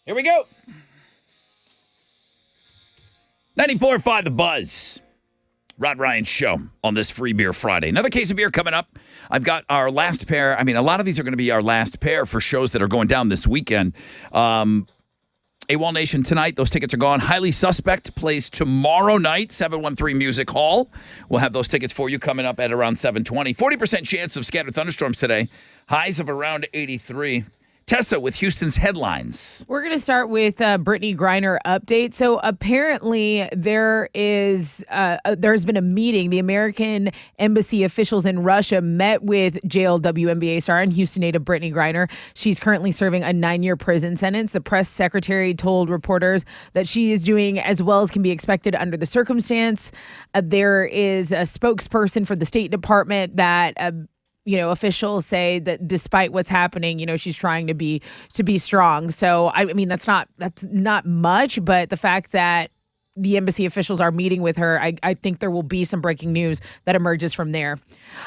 Here we go. 94.5 The Buzz. Rod Ryan Show on this Free Beer Friday. Another case of beer coming up. I've got our last pair. I mean, a lot of these are going to be our last pair for shows that are going down this weekend. AWOL Nation tonight. Those tickets are gone. Highly Suspect plays tomorrow night, 713 Music Hall. We'll have those tickets for you coming up at around 7:20. 40% chance of scattered thunderstorms today. Highs of around 83. Tessa with Houston's headlines. We're going to start with Brittany Griner update. So apparently there's been a meeting. The American embassy officials in Russia met with jailed WNBA star and Houston native Brittany Griner. She's currently serving a 9-year prison sentence. The press secretary told reporters that she is doing as well as can be expected under the circumstance. There is a spokesperson for the State Department that officials say that despite what's happening, she's trying to be strong. So I mean, that's not much, but the fact that the embassy officials are meeting with her, I think there will be some breaking news that emerges from there.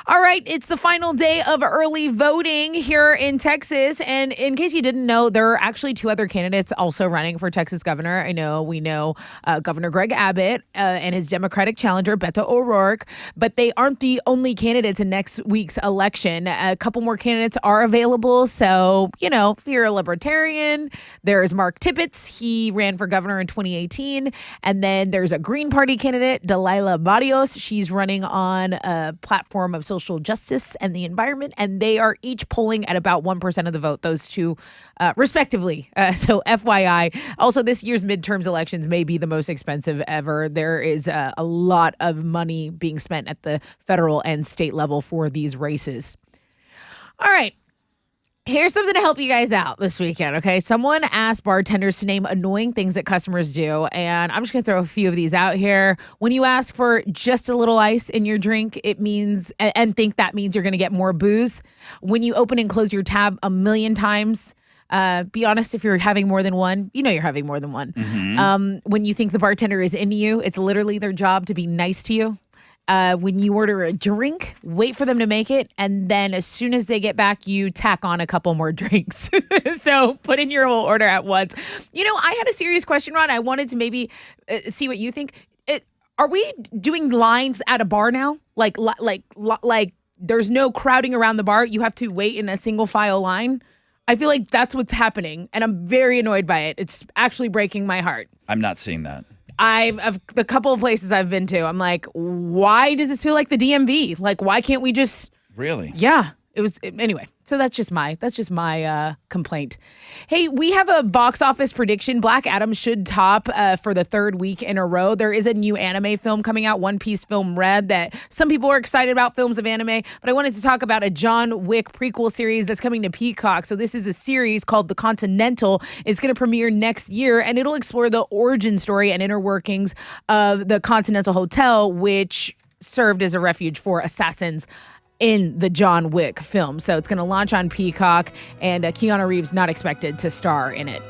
All right, it's the final day of early voting here in Texas. And in case you didn't know, there are actually 2 other candidates also running for Texas governor. We know Governor Greg Abbott and his Democratic challenger, Beto O'Rourke, but they aren't the only candidates in next week's election. A couple more candidates are available. So, if you're a libertarian, there's Mark Tippett. He ran for governor in 2018. And then there's a Green Party candidate, Delilah Barrios. She's running on a platform of social justice and the environment, and they are each polling at about 1% of the vote, those two respectively. So FYI. Also, this year's midterms elections may be the most expensive ever. There is a lot of money being spent at the federal and state level for these races. All right. Here's something to help you guys out this weekend, okay? Someone asked bartenders to name annoying things that customers do, and I'm just going to throw a few of these out here. When you ask for just a little ice in your drink, it means, and think that means you're going to get more booze. When you open and close your tab a million times, be honest, if you're having more than one, you're having more than one. Mm-hmm. When you think the bartender is into you, it's literally their job to be nice to you. When you order a drink, wait for them to make it, and then as soon as they get back, you tack on a couple more drinks. So put in your whole order at once. I had a serious question, Ron. I wanted to maybe see what you think. Are we doing lines at a bar now? Like there's no crowding around the bar. You have to wait in a single file line. I feel like that's what's happening, and I'm very annoyed by it. It's actually breaking my heart. I'm not seeing that. I've the couple of places I've been to, I'm like, why does this feel like the DMV? Like, why can't we just? Really? Yeah. Anyway. So that's just my complaint. Hey, we have a box office prediction. Black Adam should top for the 3rd week in a row. There is a new anime film coming out, One Piece Film Red, that some people are excited about films of anime, but I wanted to talk about a John Wick prequel series that's coming to Peacock. So this is a series called The Continental. It's going to premiere next year, and it'll explore the origin story and inner workings of the Continental Hotel, which served as a refuge for assassins in the John Wick film. So it's going to launch on Peacock, and Keanu Reeves not expected to star in it.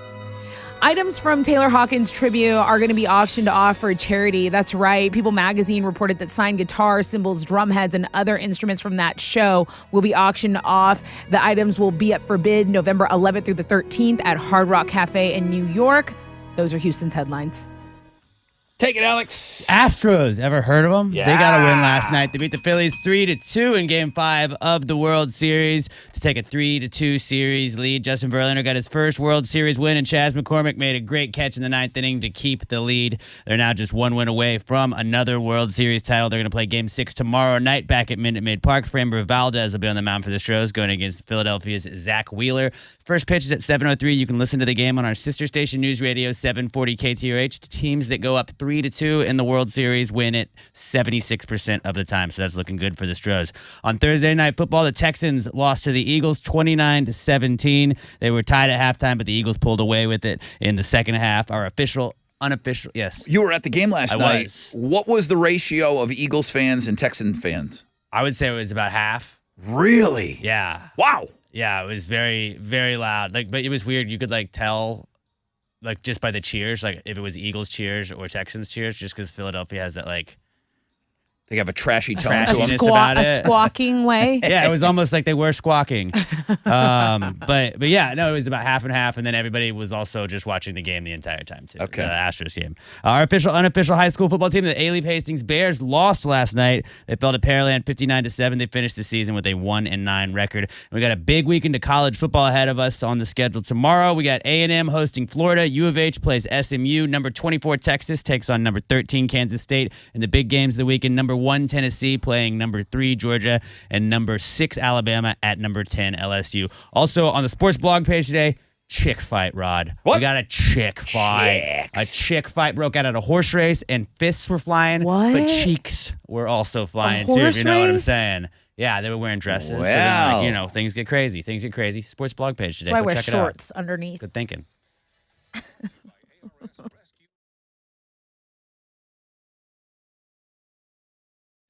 Items from Taylor Hawkins Tribute are going to be auctioned off for charity. That's right. People Magazine reported that signed guitars, cymbals, drum heads, and other instruments from that show will be auctioned off. The items will be up for bid November 11th through the 13th at Hard Rock Cafe in New York. Those are Houston's headlines. Take it, Alex. Astros, ever heard of them? Yeah. They got a win last night. They beat the Phillies 3-2 in Game 5 of the World Series to take a 3-2 series lead. Justin Verlander got his first World Series win, and Chas McCormick made a great catch in the 9th inning to keep the lead. They're now just one win away from another World Series title. They're going to play Game 6 tomorrow night back at Minute Maid Park. Framber Valdez will be on the mound for the Astros, going against Philadelphia's Zach Wheeler. First pitch is at 7:03. You can listen to the game on our sister station News Radio 740 KTRH. Teams that go up 3-2 in the World Series win it 76% of the time, so that's looking good for the Stros. On Thursday Night Football, the Texans lost to the Eagles 29-17. They were tied at halftime, but the Eagles pulled away with it in the second half. Our unofficial, yes. You were at the game last night. Was. What was the ratio of Eagles fans and Texan fans? I would say it was about half. Really? Yeah. Wow. Yeah, it was very, very loud. But it was weird. You could tell, just by the cheers, if it was Eagles cheers or Texans cheers, just because Philadelphia has that They have a trashy tone Trashiness to them. about A it. squawking way. Yeah, it was almost like they were squawking. But yeah, no, it was about half and half, and then everybody was also just watching the game the entire time too. Okay. The Astros game. Our unofficial high school football team, the A-Leaf Hastings Bears, lost last night. They fell to Pearland 59-7. They finished the season with a 1-9 record. We got a big weekend of college football ahead of us on the schedule tomorrow. We got A&M hosting Florida. U of H plays SMU. Number 24 Texas takes on number 13 Kansas State. And the big games of the weekend, number number 1 Tennessee playing number 3 Georgia, and number 6 Alabama at number 10 LSU. Also on the sports blog page today, chick fight, Rod. What? We got a chick fight. Chicks. A chick fight broke out at a horse race, and fists were flying, What? but cheeks were also flying too, if horse you know what I'm race? saying. Yeah, they were wearing dresses. So then, Wow. like, you know, things get crazy. Things get crazy. Sports blog page today. That's why I Go wear check shorts underneath. it out. Good thinking.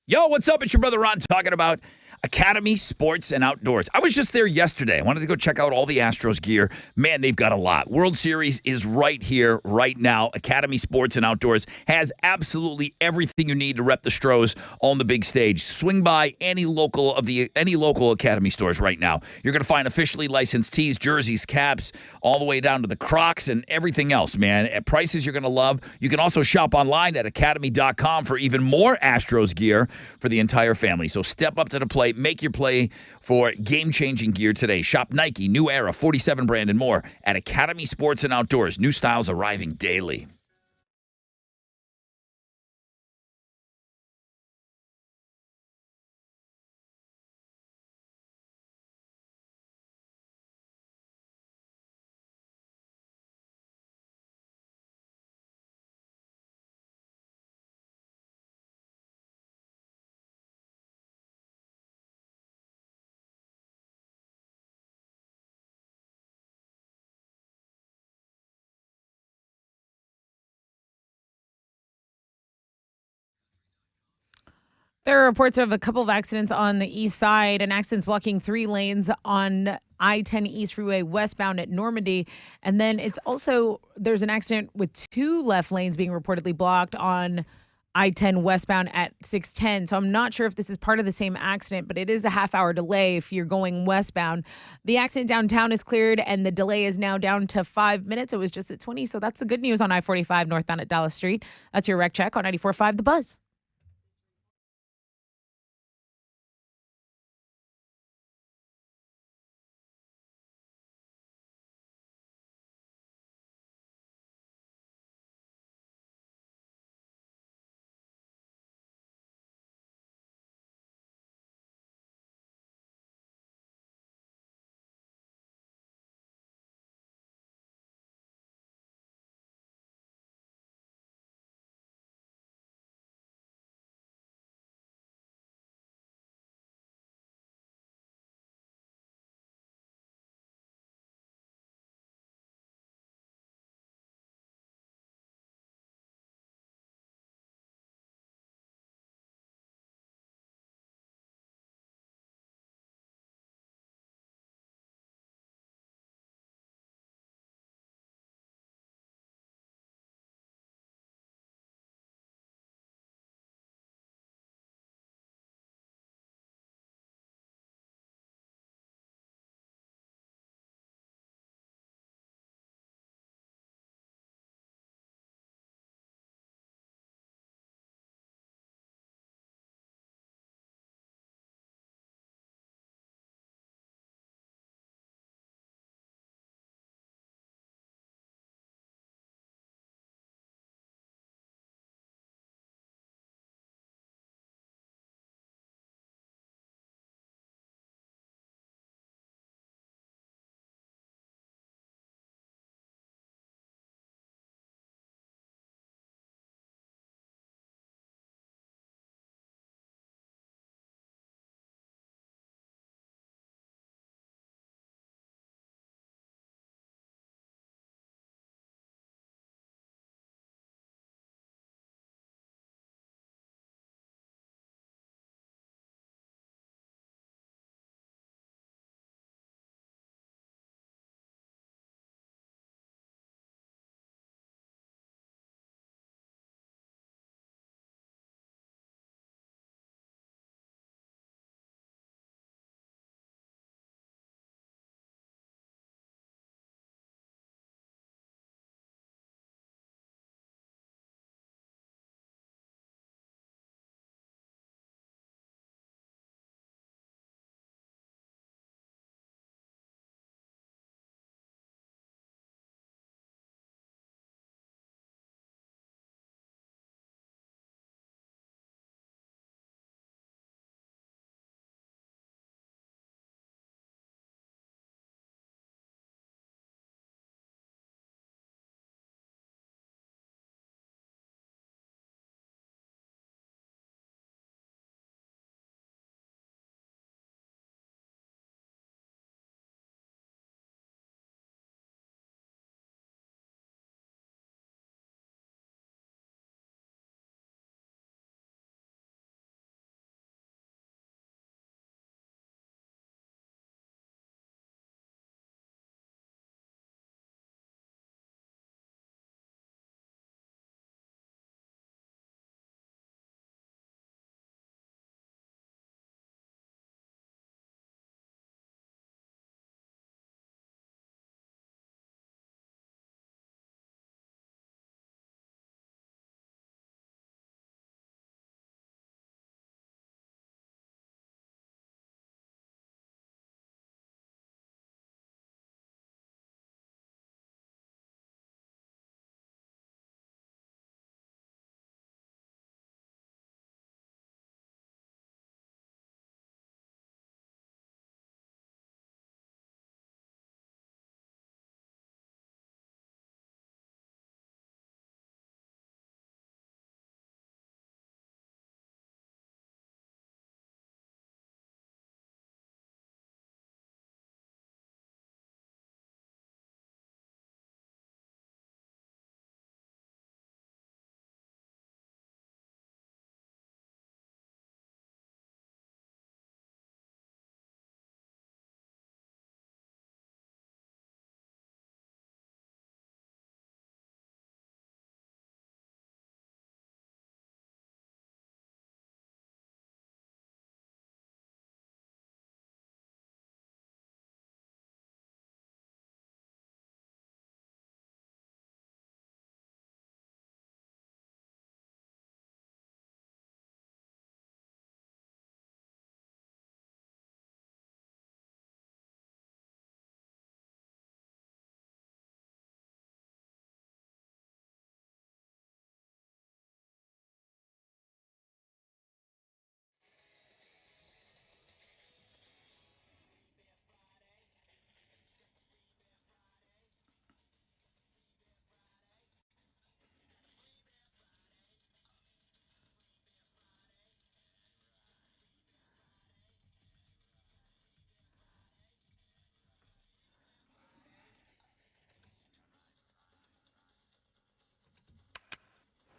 Yo, what's up? It's your brother Ron talking about Academy Sports and Outdoors. I was just there yesterday. I wanted to go check out all the Astros gear. Man, they've got a lot. World Series is right here, right now. Academy Sports and Outdoors has absolutely everything you need to rep the Stros on the big stage. Swing by any local Academy stores right now. You're going to find officially licensed tees, jerseys, caps, all the way down to the Crocs and everything else, man. At prices you're going to love. You can also shop online at academy.com for even more Astros gear for the entire family. So step up to the plate. Make your play for game-changing gear today. Shop Nike, New Era, 47 brand, and more at Academy Sports and Outdoors. New styles arriving daily. There are reports of a couple of accidents on the east side, and accidents blocking 3 lanes on I-10 East Freeway westbound at Normandy. And then there's an accident with 2 left lanes being reportedly blocked on I-10 westbound at 610. So I'm not sure if this is part of the same accident, but it is a half-hour delay if you're going westbound. The accident downtown is cleared, and the delay is now down to 5 minutes. It was just at 20, so that's the good news on I-45 northbound at Dallas Street. That's your Rec Check on 94.5 The Buzz.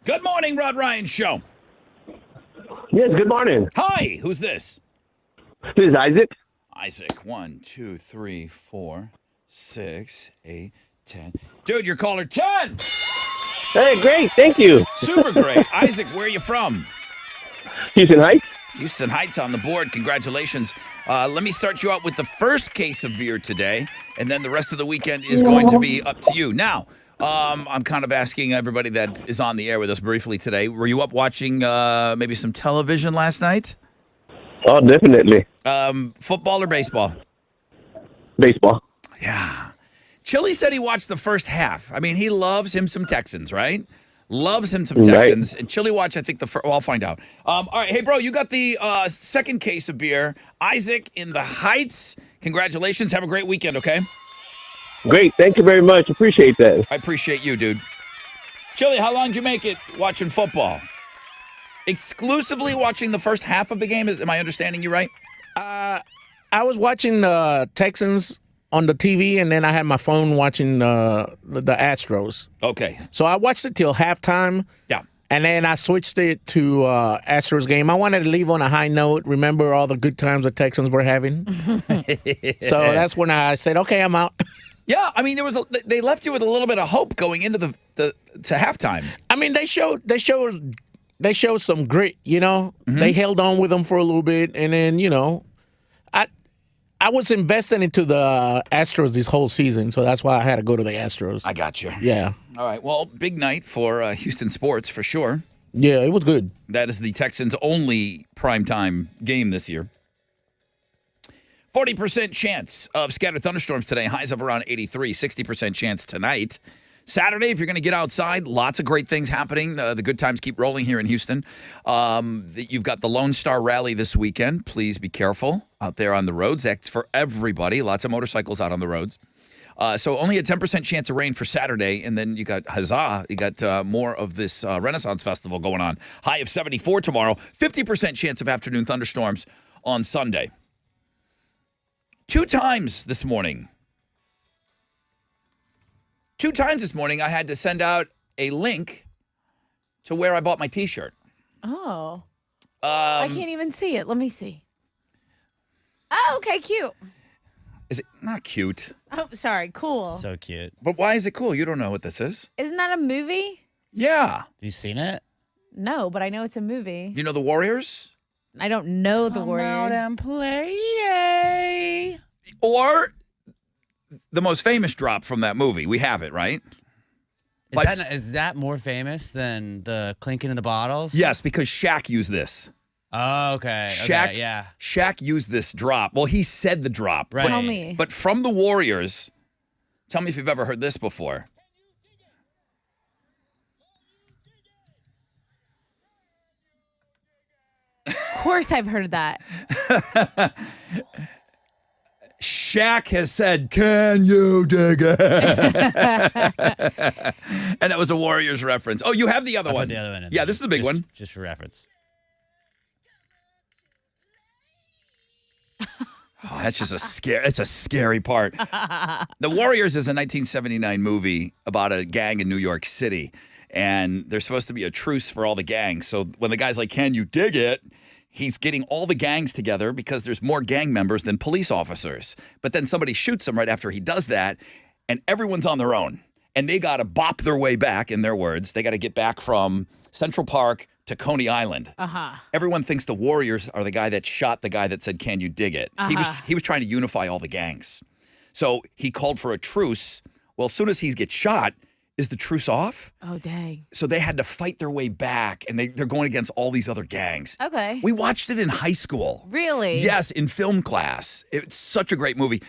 Good morning, Rod Ryan Show. Yes, good morning. Hi, who's this? This is Isaac. Isaac. 1, 2, 3, 4, 6, 8, 10. Dude, you're caller 10. Hey, great. Thank you. Super great. Isaac, where are you from? Houston Heights. Houston Heights on the board. Congratulations. Let me start you out with the first case of beer today, and then the rest of the weekend is going to be up to you. Now, I'm kind of asking everybody that is on the air with us briefly today, were you up watching maybe some television last night? Oh, definitely. Football or baseball? Baseball. Yeah. Chili said he watched the first half. I mean, he loves him some Texans, right? Loves him some Texans. Right. And Chili watched, I think, the first. Well, I'll find out. All right. Hey, bro, you got the second case of beer. Isaac in the Heights. Congratulations. Have a great weekend, okay? Great. Thank you very much. Appreciate that. I appreciate you, dude. Chili, how long did you make it watching football? Exclusively watching the first half of the game? Am I understanding you right? I was watching the Texans on the TV, and then I had my phone watching the Astros. Okay. So I watched it till halftime. Yeah. And then I switched it to Astros game. I wanted to leave on a high note. Remember all the good times the Texans were having. So that's when I said, "Okay, I'm out." Yeah, I mean, they left you with a little bit of hope going into to halftime. I mean, they showed some grit. You know, they held on with them for a little bit, and then I was investing into the Astros this whole season, so that's why I had to go to the Astros. I got you. Yeah. All right. Well, big night for Houston sports for sure. Yeah, it was good. That is the Texans' only primetime game this year. 40% chance of scattered thunderstorms today. Highs of around 83. 60% chance tonight. Saturday, if you're going to get outside, lots of great things happening. The good times keep rolling here in Houston. You've got the Lone Star Rally this weekend. Please be careful out there on the roads. That's for everybody. Lots of motorcycles out on the roads. So only a 10% chance of rain for Saturday. And then you got Huzzah. You got more of this Renaissance Festival going on. High of 74 tomorrow. 50% chance of afternoon thunderstorms on Sunday. 2 times this morning, I had to send out a link to where I bought my T-shirt. Oh. I can't even see it. Let me see. Oh, okay, cute. Is it not cute? Oh, sorry, cool. So cute. But why is it cool? You don't know what this is. Isn't that a movie? Yeah. Have you seen it? No, but I know it's a movie. You know the Warriors? I don't know the Warriors. Come out and play. Or the most famous drop from that movie. We have it, right? Is that more famous than the clinking in the bottles? Yes, because Shaq used this. Oh, okay. Shaq, Okay, yeah. Shaq used this drop. Well, he said the drop. Right. Tell me. But from the Warriors, tell me if you've ever heard this before. Of course I've heard that. Shaq has said, "Can you dig it?" And that was a Warriors reference. Oh, you have the other I put one. the other one in Yeah, there. this is the big one. Just for reference. Oh, that's just it's a scary part. The Warriors is a 1979 movie about a gang in New York City, and there's supposed to be a truce for all the gangs. So when the guy's like, "Can you dig it?" he's getting all the gangs together because there's more gang members than police officers. But then somebody shoots him right after he does that, and everyone's on their own. And they got to bop their way back, in their words. They got to get back from Central Park to Coney Island. Everyone thinks the Warriors are the guy that shot the guy that said, "Can you dig it?" He was trying to unify all the gangs. So he called for a truce. Well, as soon as he gets shot, is the truce off? Oh, dang. So they had to fight their way back, and they're going against all these other gangs. Okay. We watched it in high school. Really? Yes, in film class. It's such a great movie.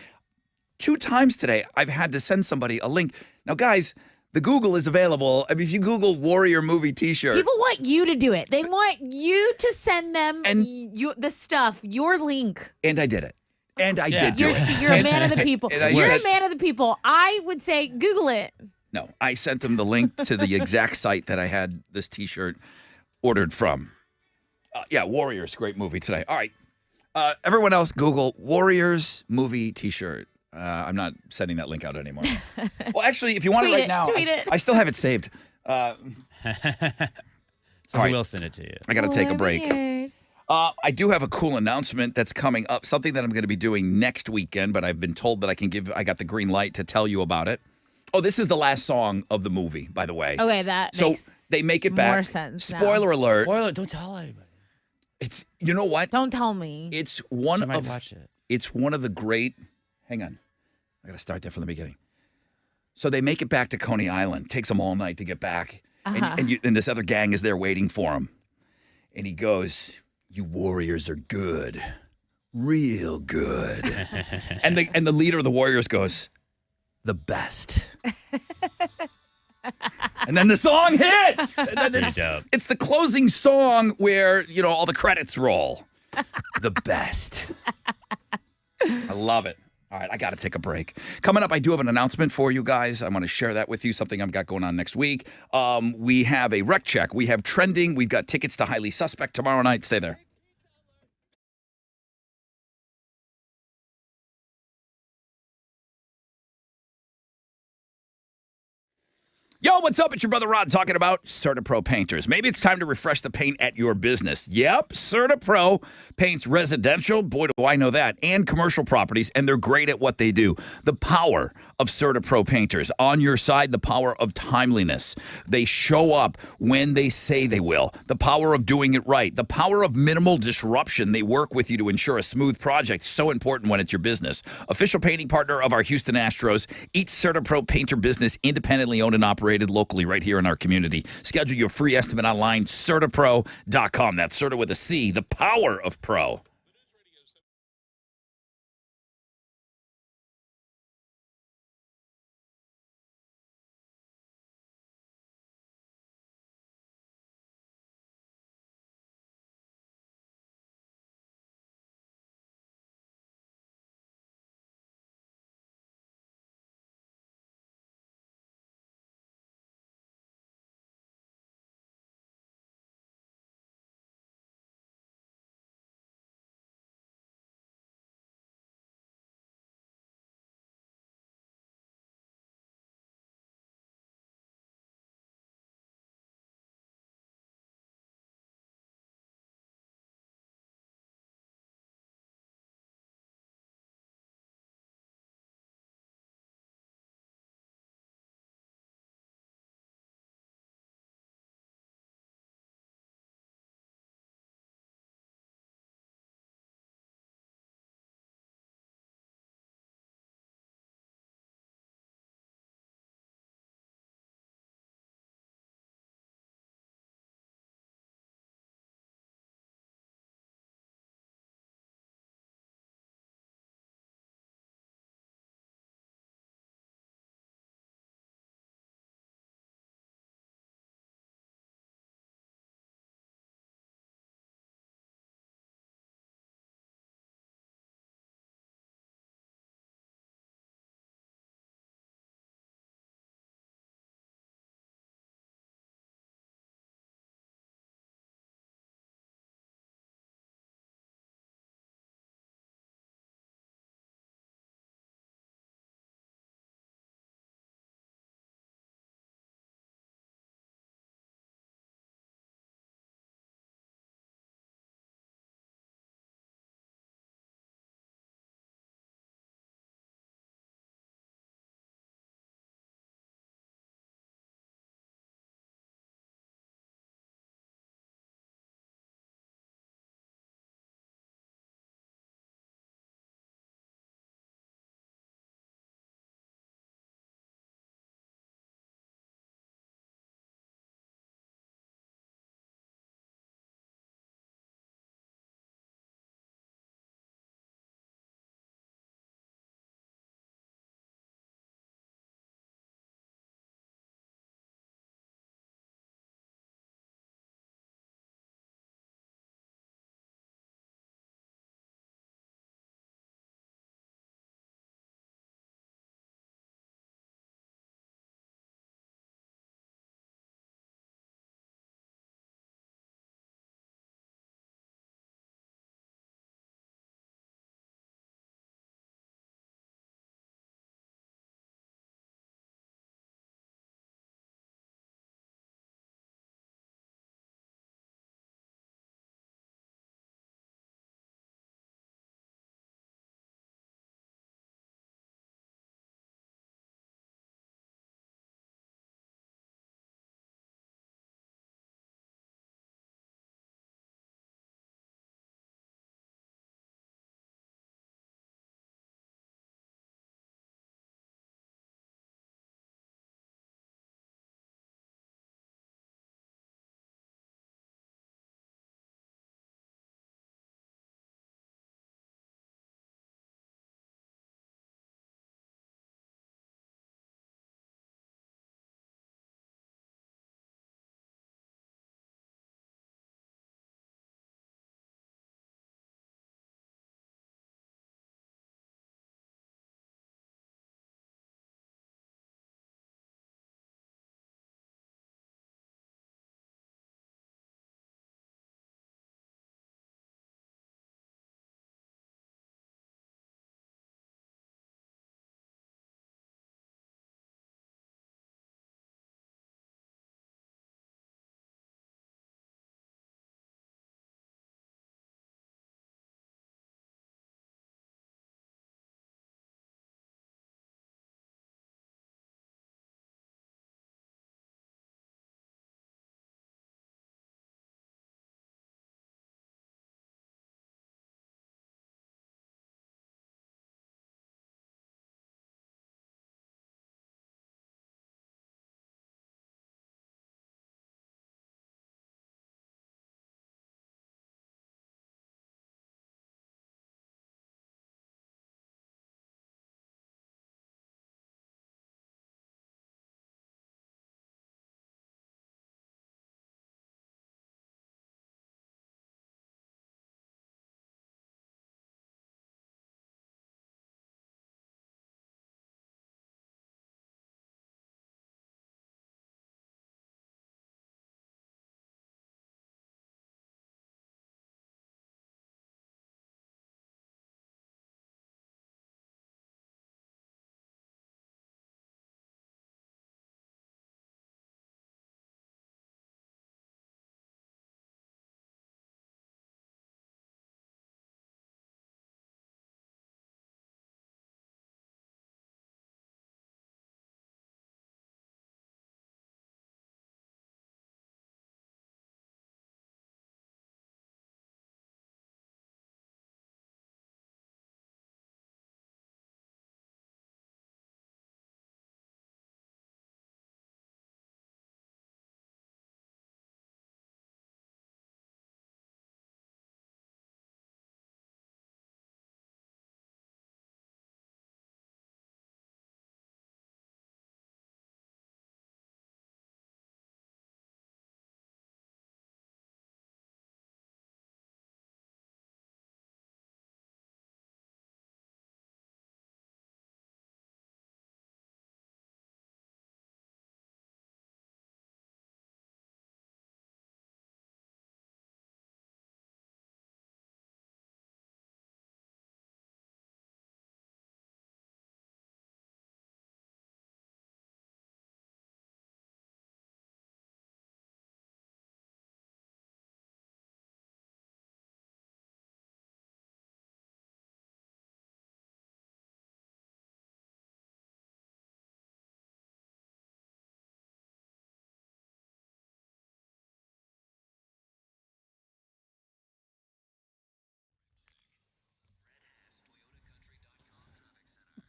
2 times today, I've had to send somebody a link. Now, guys, the Google is available. I mean, if you Google Warrior movie T-shirt. People want you to do it. They want you to send them the stuff, your link. And I did it. And I did do it. You're a man of the people. And I You're said- a man of the people. I would say Google it. No, I sent them the link to the exact site that I had this T-shirt ordered from. Yeah, Warriors, great movie today. All right. Everyone else, Google Warriors movie T-shirt. I'm not sending that link out anymore. Well, actually, if you want it right now, tweet it. I still have it saved. So All he right. will send it to you. I got to take a break. Years. I do have a cool announcement that's coming up, something that I'm going to be doing next weekend, but I've been told that I got the green light to tell you about it. Oh, this is the last song of the movie, by the way. Okay, that So makes they make it back. more sense now. Spoiler alert. Spoiler, don't tell anybody. It's, you know what? Don't tell me. It's one She might of watch it. It's one of the great. Hang on, I got to start there from the beginning. So they make it back to Coney Island. Takes them all night to get back, and this other gang is there waiting for him. And he goes, "You warriors are good, real good." and the leader of the warriors goes, "The best." And then the song hits. And then it's the closing song where, all the credits roll. The best. I love it. All right, I got to take a break. Coming up, I do have an announcement for you guys. I want to share that with you, something I've got going on next week. We have a rec check. We have trending. We've got tickets to Highly Suspect tomorrow night. Stay there. Yo, what's up? It's your brother Rod talking about CertaPro Painters. Maybe it's time to refresh the paint at your business. Yep, CertaPro paints residential, boy do I know that, and commercial properties, and they're great at what they do. The power of CertaPro Painters. On your side, the power of timeliness. They show up when they say they will. The power of doing it right. The power of minimal disruption. They work with you to ensure a smooth project. So important when it's your business. Official painting partner of our Houston Astros. Each CertaPro Painter business independently owned and operated locally right here in our community. Schedule your free estimate online, CertaPro.com. That's Certa with a C, the power of pro.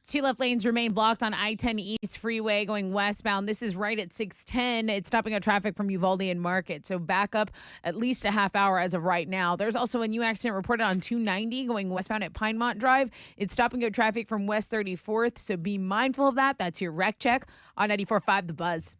Two left lanes remain blocked on I-10 East Freeway going westbound. This is right at 610. It's stopping up traffic from Uvalde and Market. So back up at least a half hour as of right now. There's also a new accident reported on 290 going westbound at Pinemont Drive. It's stopping up traffic from West 34th. So be mindful of that. That's your wreck check on 94.5 The Buzz.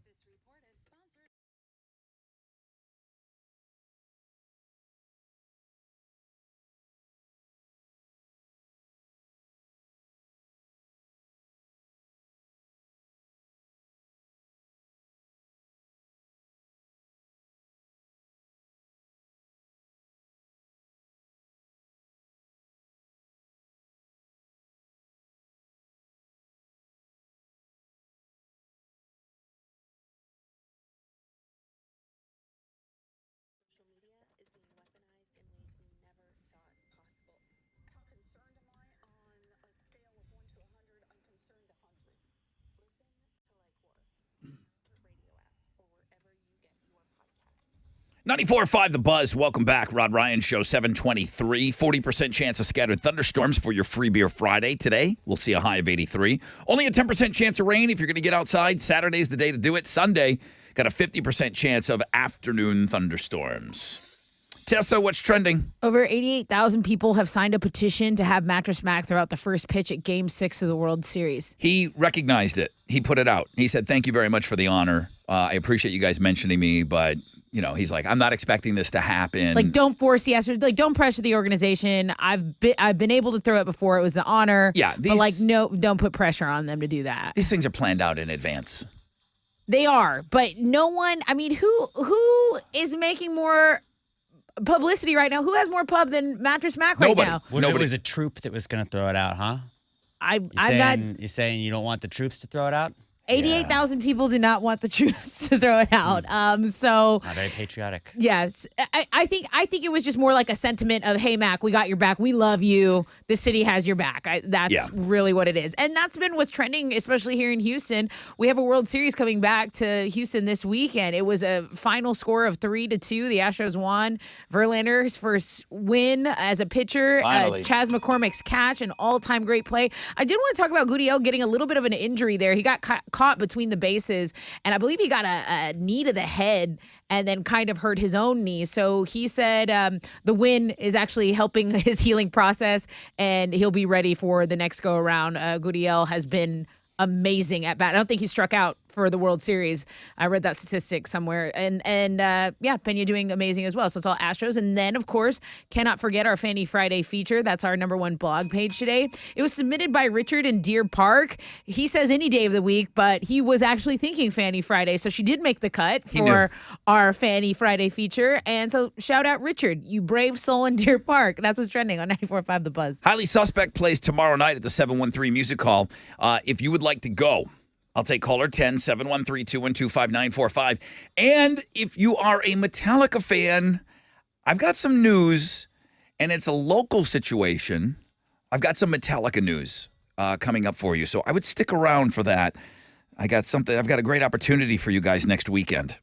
.94.5 The Buzz. Welcome back. Rod Ryan Show, 723. 40% chance of scattered thunderstorms for your Free Beer Friday. Today, we'll see a high of 83. Only a 10% chance of rain if you're going to get outside. Saturday's the day to do it. Sunday, got a 50% chance of afternoon thunderstorms. Tessa, what's trending? Over 88,000 people have signed a petition to have Mattress Mac throughout the first pitch at Game 6 of the World Series. He recognized it. He put it out. He said, thank you very much for the honor. I appreciate you guys mentioning me, but... You know, he's like, I'm not expecting this to happen. Like, don't force the Astros. Like, don't pressure the organization. I've been able to throw it before. It was an honor. Yeah, but like, no, don't put pressure on them to do that. These things are planned out in advance. They are, but no one. I mean, who is making more publicity right now? Who has more pub than Mattress Mac right Nobody. now? What if it was a troop that was going to throw it out, huh? I'm not. You're saying you don't want the troops to throw it out? 88,000 people do not want the troops to throw it out. So Not very patriotic. yes, I think it was just more like a sentiment of, hey, Mac, we got your back. We love you. The city has your back. That's really what it is. And that's been what's trending, especially here in Houston. We have a World Series coming back to Houston this weekend. It was a final score of 3-2. The Astros won. Verlander's first win as a pitcher. Chas McCormick's catch, an all-time great play. I did want to talk about Gurriel getting a little bit of an injury there. He got caught between the bases, and I believe he got a knee to the head and then kind of hurt his own knee. So he said the win is actually helping his healing process, and he'll be ready for the next go around. Gurriel has been amazing at bat. I don't think he struck out for the World Series. I read that statistic somewhere. And Pena doing amazing as well. So it's all Astros. And then, of course, cannot forget our Fanny Friday feature. That's our #1 blog page today. It was submitted by Richard in Deer Park. He says any day of the week, but he was actually thinking Fanny Friday. So she did make the cut for our Fanny Friday feature. And so shout out Richard, you brave soul in Deer Park. That's what's trending on 94.5 The Buzz. Highly Suspect plays tomorrow night at the 713 Music Hall. If you would like to go, I'll take caller 10, 713-212-5945. And if you are a Metallica fan, I've got some news, and it's a local situation. I've got some Metallica news coming up for you, so I would stick around for that. I've got a great opportunity for you guys next weekend.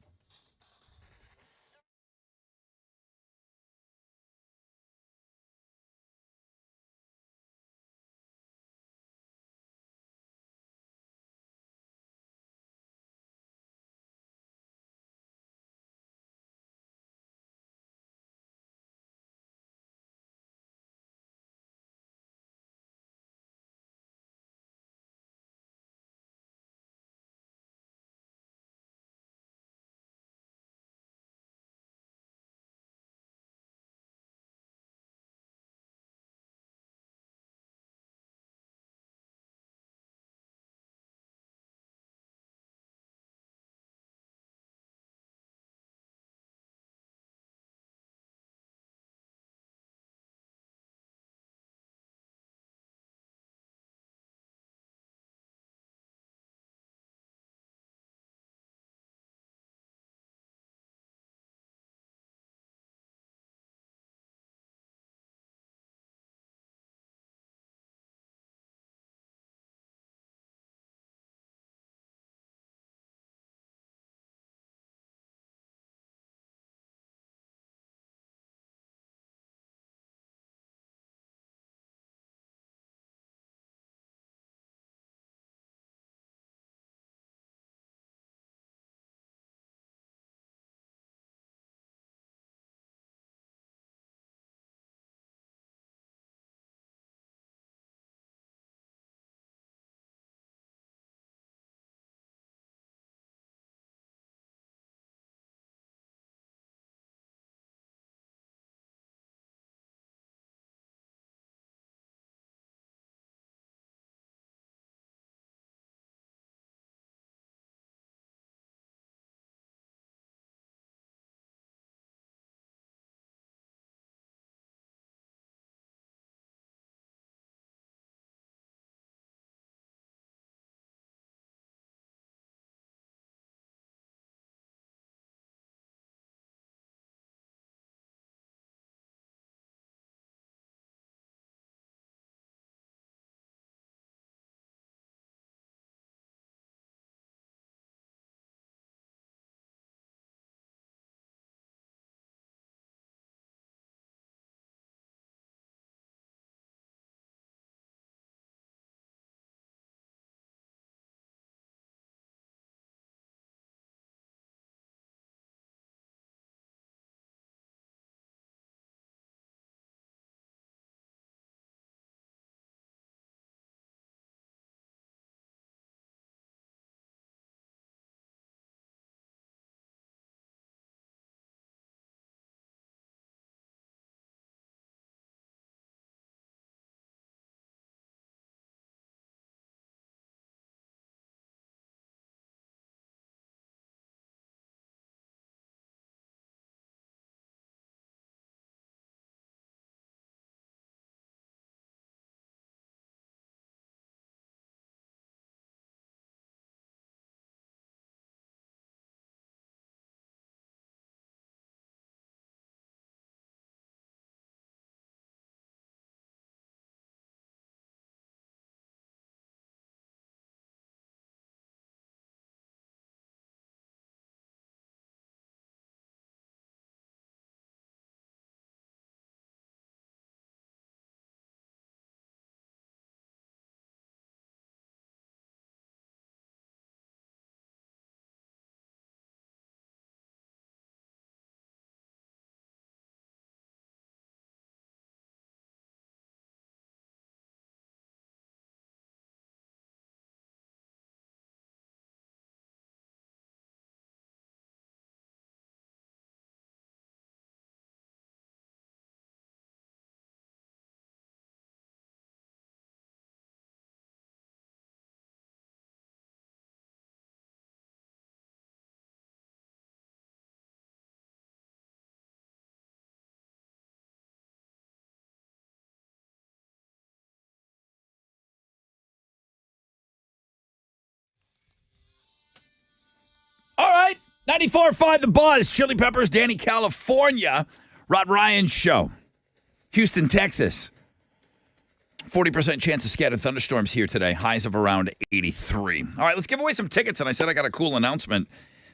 94.5 The Buzz, Chili Peppers, Danny, California. Rod Ryan Show. Houston, Texas. 40% chance of scattered thunderstorms here today. Highs of around 83. All right, let's give away some tickets. And I said I got a cool announcement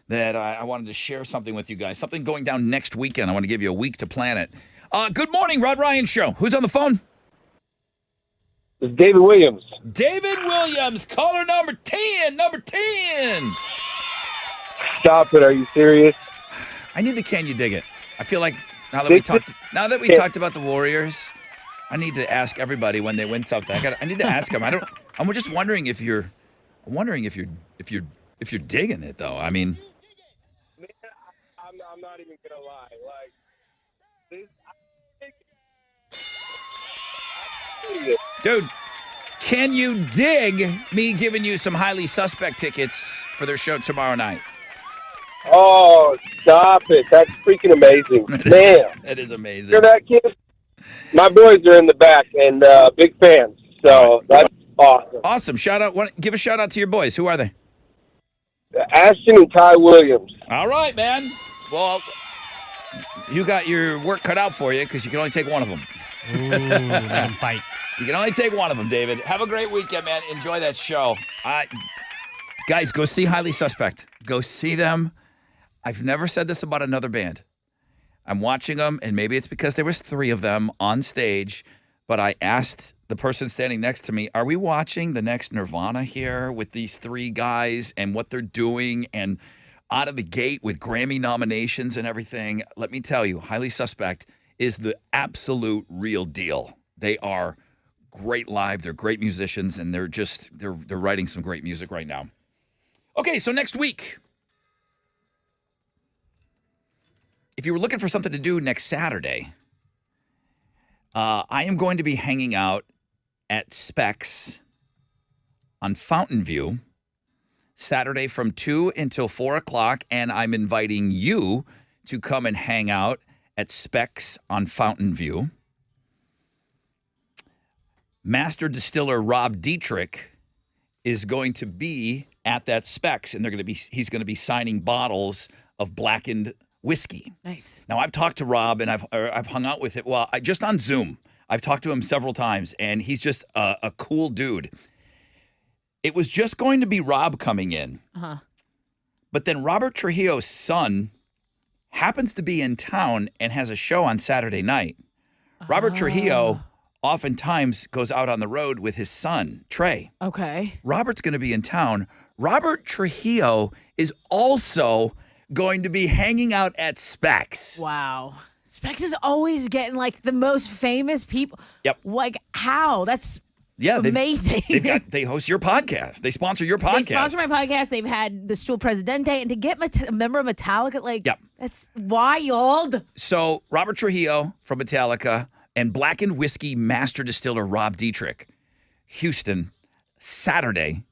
that I wanted to share something with you guys. Something going down next weekend. I want to give you a week to plan it. Good morning, Rod Ryan Show. Who's on the phone? It's David Williams. David Williams, caller number 10. Number 10. Stop it. Are you serious? I need the Can You Dig It? I feel like now that we talked about the Warriors, I need to ask everybody when they win something. I need to ask them. I'm just wondering if you're digging it though. I mean, Man, I'm not even gonna lie. Like this, dude, can you dig me giving you some Highly Suspect tickets for their show tomorrow night? Oh, stop it. That's freaking amazing. Man. That is amazing. Hear that, kid? My boys are in the back and big fans. So that's awesome. Awesome. Give a shout out to your boys. Who are they? Ashton and Ty Williams. All right, man. Well, you got your work cut out for you because you can only take one of them. Ooh, let them fight. You can only take one of them, David. Have a great weekend, man. Enjoy that show. Guys, go see Highly Suspect. Go see them. I've never said this about another band. I'm watching them, and maybe it's because there was 3 of them on stage, but I asked the person standing next to me, are we watching the next Nirvana here with these 3 guys and what they're doing and out of the gate with Grammy nominations and everything? Let me tell you, Highly Suspect is the absolute real deal. They are great live. They're great musicians, and they're writing some great music right now. Okay, so next week, if you were looking for something to do next Saturday, I am going to be hanging out at Specs on Fountain View Saturday from 2 until 4 o'clock, and I'm inviting you to come and hang out at Specs on Fountain View. Master Distiller Rob Dietrich is going to be at that Specs, and he's going to be signing bottles of blackened whiskey. Nice. Now, I've talked to Rob, and I've hung out with him. Well, just on Zoom. I've talked to him several times, and he's just a cool dude. It was just going to be Rob coming in. Uh-huh. But then Robert Trujillo's son happens to be in town and has a show on Saturday night. Robert Trujillo oftentimes goes out on the road with his son, Trey. Okay. Robert's going to be in town. Robert Trujillo is also going to be hanging out at Specs. Wow. Specs is always getting like the most famous people. Yep. Like how? That's amazing. They host your podcast. They sponsor your podcast. They sponsor my podcast. They've had the Stool Presidente, and to get a member of Metallica, that's wild. So Robert Trujillo from Metallica and blackened whiskey master distiller Rob Dietrich, Houston, Saturday.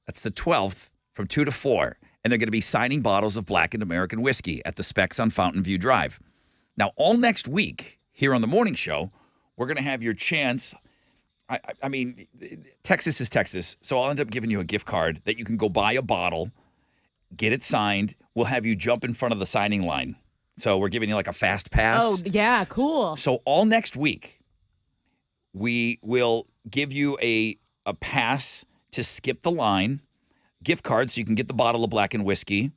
That's the 12th from 2 to 4. And they're going to be signing bottles of blackened American whiskey at the Specs on Fountain View Drive. Now, all next week here on the morning show, we're going to have your chance. I mean, Texas is Texas, so I'll end up giving you a gift card that you can go buy a bottle, get it signed. We'll have you jump in front of the signing line. So we're giving you like a fast pass. Oh, yeah, cool. So all next week, we will give you a pass to skip the line, gift card so you can get the bottle of blackened whiskey.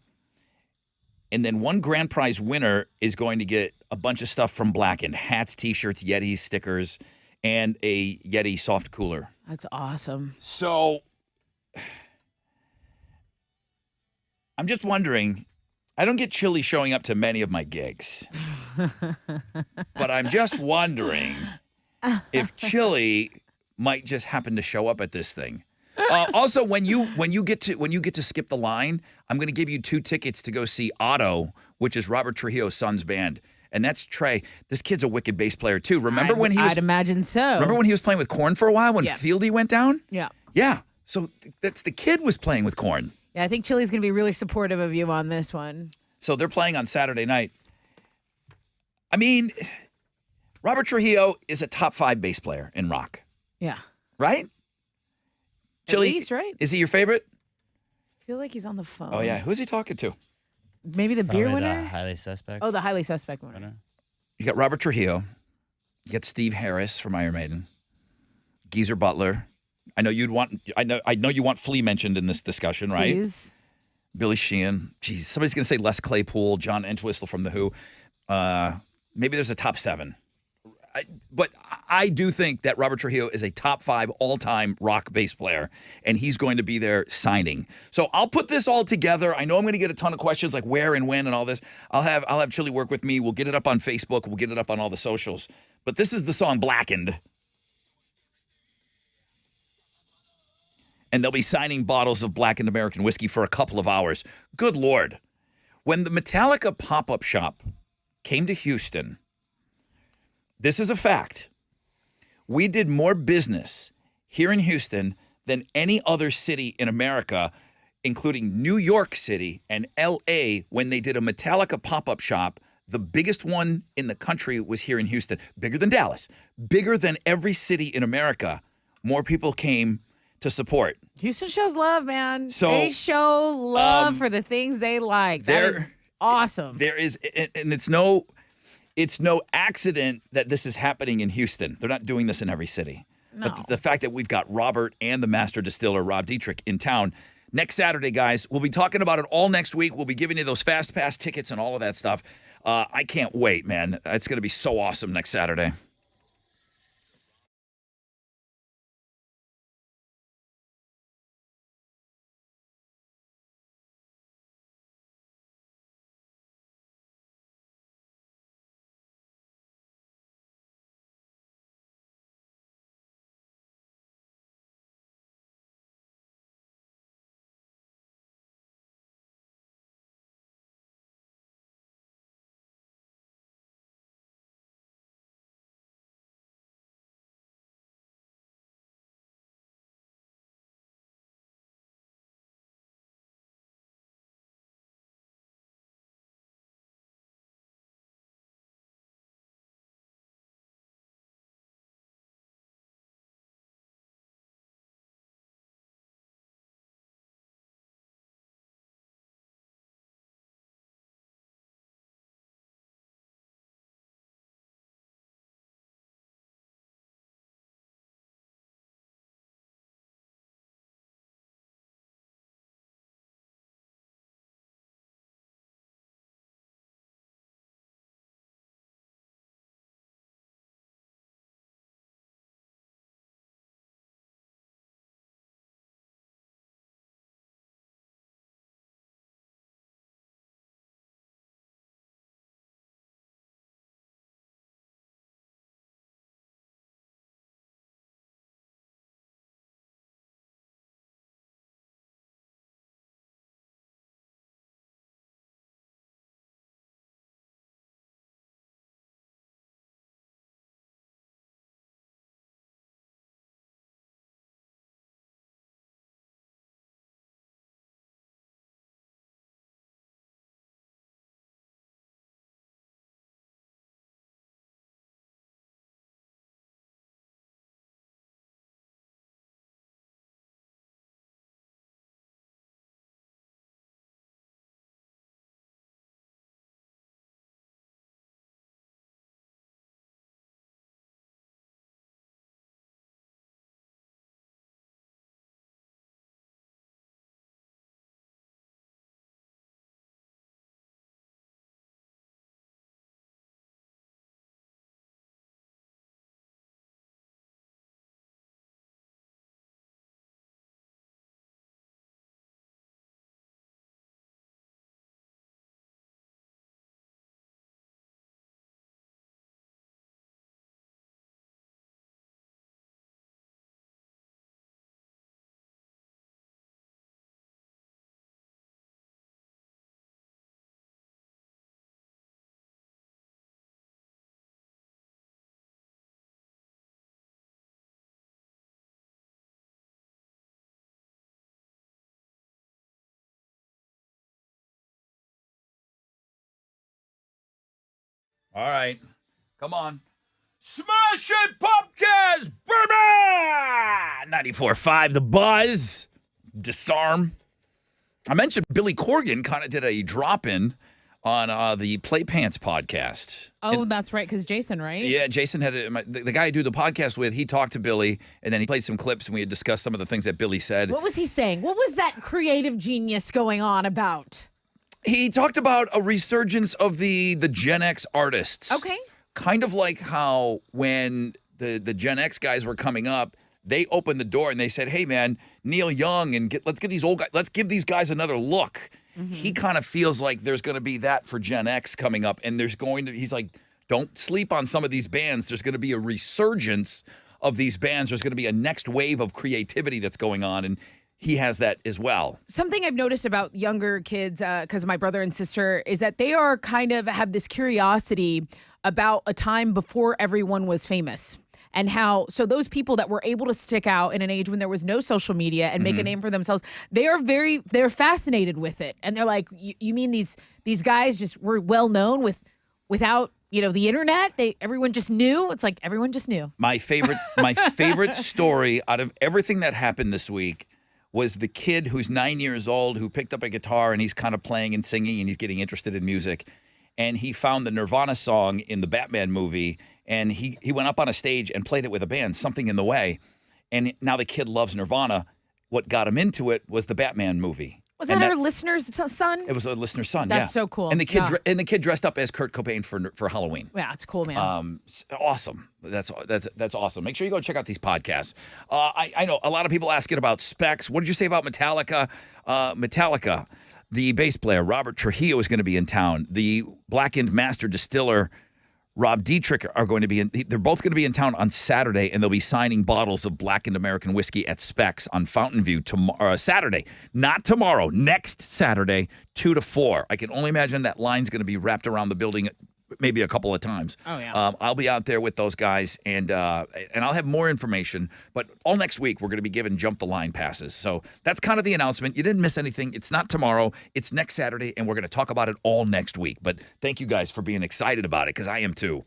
And then one grand prize winner is going to get a bunch of stuff from Blackened: hats, T-shirts, Yetis, stickers, and a Yeti soft cooler. That's awesome. So I'm just wondering, I don't get Chili showing up to many of my gigs, but I'm just wondering if Chili might just happen to show up at this thing. Also, when you get to skip the line, I'm going to give you 2 tickets to go see Otto, which is Robert Trujillo's son's band. And that's Trey. This kid's a wicked bass player, too. Remember when he was... I'd imagine so. Remember when he was playing with Korn for a while when Fieldy went down? Yeah. Yeah. So that's the kid was playing with Korn. Yeah, I think Chili's going to be really supportive of you on this one. So they're playing on Saturday night. I mean, Robert Trujillo is a top 5 bass player in rock. Yeah. Right? At least, right? Is he your favorite? I feel like he's on the phone. Oh, yeah. Who's he talking to? Maybe the beer Probably the winner? highly suspect. Oh, the highly suspect winner. You got Robert Trujillo. You got Steve Harris from Iron Maiden. Geezer Butler. I know you want Flea mentioned in this discussion, right? Please. Billy Sheehan. Geez, somebody's going to say Les Claypool, John Entwistle from The Who. Maybe there's a top 7. But I do think that Robert Trujillo is a top 5 all-time rock bass player, and he's going to be there signing. So I'll put this all together. I know I'm going to get a ton of questions like where and when and all this. I'll have Chili work with me. We'll get it up on Facebook. We'll get it up on all the socials. But this is the song Blackened. And they'll be signing bottles of blackened American whiskey for a couple of hours. Good Lord. When the Metallica pop-up shop came to Houston, this is a fact. We did more business here in Houston than any other city in America, including New York City and L.A. when they did a Metallica pop-up shop. The biggest one in the country was here in Houston. Bigger than Dallas. Bigger than every city in America. More people came to support. Houston shows love, man. So, they show love for the things they like. That is awesome. There is, and it's no accident that this is happening in Houston. They're not doing this in every city. No. But the fact that we've got Robert and the master distiller, Rob Dietrich, in town next Saturday, guys. We'll be talking about it all next week. We'll be giving you those Fast Pass tickets and all of that stuff. I can't wait, man. It's going to be so awesome next Saturday. All right. Come on. Smash it, Pumpkins, baby! 94.5, The Buzz. Disarm. I mentioned Billy Corgan kind of did a drop-in on the Play Pants podcast. Oh, that's right, because Jason, right? Yeah, Jason had the guy I do the podcast with. He talked to Billy, and then he played some clips, and we had discussed some of the things that Billy said. What was he saying? What was that creative genius going on about? He talked about a resurgence of the Gen X artists. Okay. Kind of like how when the Gen X guys were coming up, they opened the door and they said, "Hey, man, Neil Young, and let's get these old guys. Let's give these guys another look." He kind of feels like there's going to be that for Gen X coming up, and he's like, don't sleep on some of these bands. There's going to be a resurgence of these bands. There's going to be a next wave of creativity that's going on, and he has that as well. Something I've noticed about younger kids, because my brother and sister, is that they are kind of have this curiosity about a time before everyone was famous. And so those people that were able to stick out in an age when there was no social media and make a name for themselves, they're fascinated with it. And they're like, you mean these guys just were well known without, the internet? Everyone just knew. It's like everyone just knew. My favorite story out of everything that happened this week was the kid who's 9 years old who picked up a guitar and he's kind of playing and singing and he's getting interested in music. And he found the Nirvana song in the Batman movie, and he went up on a stage and played it with a band, Something in the Way. And now the kid loves Nirvana. What got him into it was the Batman movie. Was that our listener's son? It was a listener's son. That's so cool. And the kid dressed up as Kurt Cobain for Halloween. Yeah, it's cool, man. Awesome. That's awesome. Make sure you go check out these podcasts. I know a lot of people asking about specs. What did you say about Metallica? Metallica. The bass player, Robert Trujillo, is going to be in town. The Blackened Master Distiller, Rob Dietrich, are going to be in. They're both going to be in town on Saturday, and they'll be signing bottles of Blackened American whiskey at Specs on Fountain View Saturday. Not tomorrow, next Saturday, 2 to 4. I can only imagine that line's going to be wrapped around the building maybe a couple of times. Oh, yeah. I'll be out there with those guys, and I'll have more information. But all next week, we're going to be giving Jump the Line passes. So that's kind of the announcement. You didn't miss anything. It's not tomorrow. It's next Saturday, and we're going to talk about it all next week. But thank you guys for being excited about it, because I am too.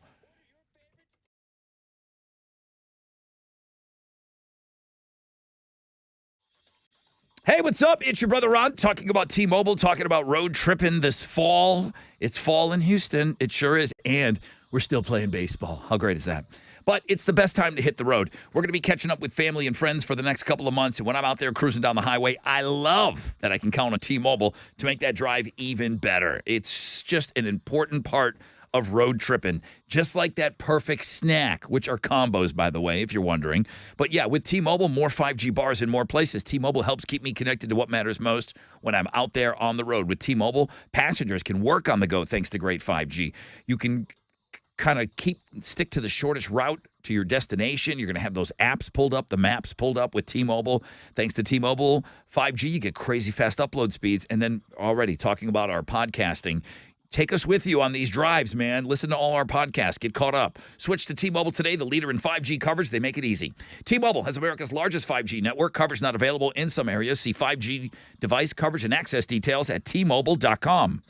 Hey, what's up? It's your brother Ron talking about T-Mobile, talking about road tripping this fall. It's fall in Houston. It sure is. And we're still playing baseball. How great is that? But it's the best time to hit the road. We're going to be catching up with family and friends for the next couple of months. And when I'm out there cruising down the highway, I love that I can count on T-Mobile to make that drive even better. It's just an important part of road tripping, just like that perfect snack, which are combos, by the way, if you're wondering. But yeah, with T-Mobile, more 5G bars in more places. T-Mobile helps keep me connected to what matters most when I'm out there on the road. With T-Mobile, passengers can work on the go thanks to great 5G. You can kind of stick to the shortest route to your destination. You're going to have those apps pulled up, the maps pulled up with T-Mobile. Thanks to T-Mobile 5G, you get crazy fast upload speeds. And then already talking about our podcasting, take us with you on these drives, man. Listen to all our podcasts. Get caught up. Switch to T-Mobile today, the leader in 5G coverage. They make it easy. T-Mobile has America's largest 5G network. Coverage not available in some areas. See 5G device coverage and access details at T-Mobile.com.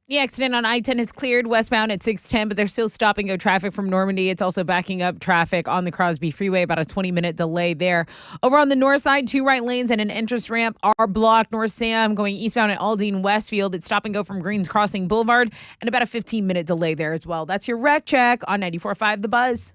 The accident on I-10 is cleared westbound at 610, but there's still stop and go traffic from Normandy. It's also backing up traffic on the Crosby Freeway, about a 20-minute delay there. Over on the north side, 2 right lanes and an entrance ramp are blocked. North Sam going eastbound at Aldine Westfield. It's stop and go from Greens Crossing Boulevard, and about a 15-minute delay there as well. That's your wreck check on 94.5 The Buzz.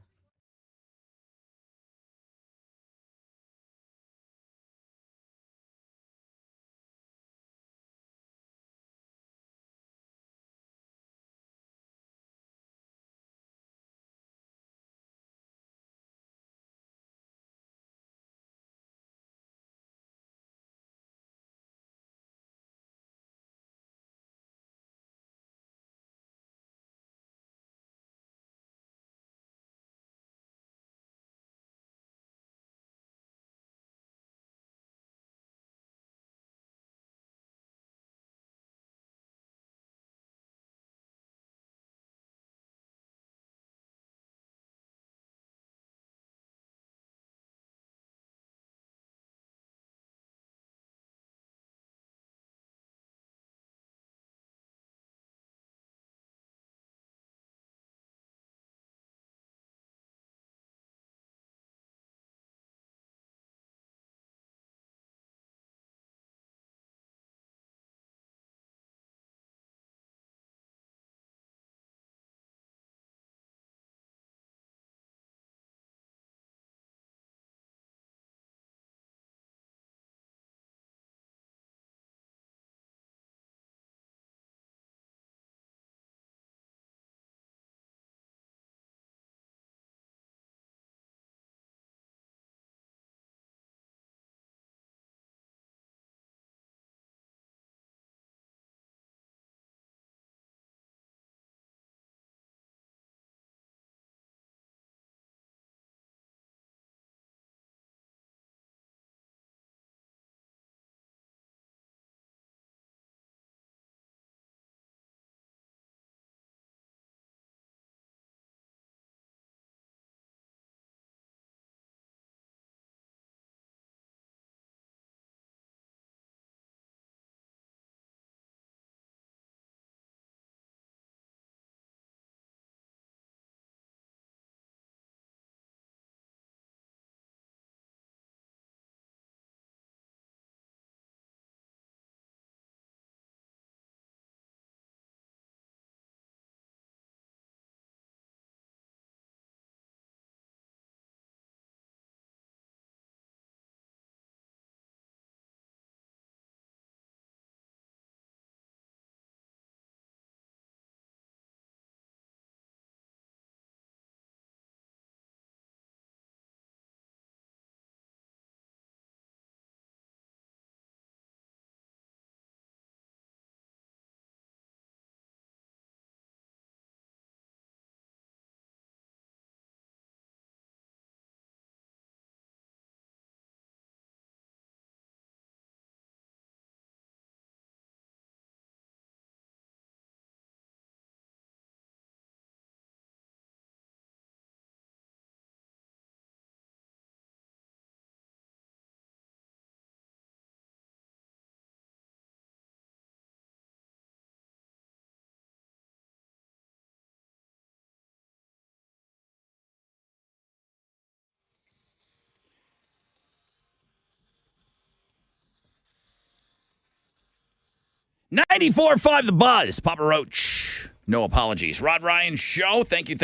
.94.5 The Buzz. Papa Roach. No apologies. Rod Ryan Show. Thank you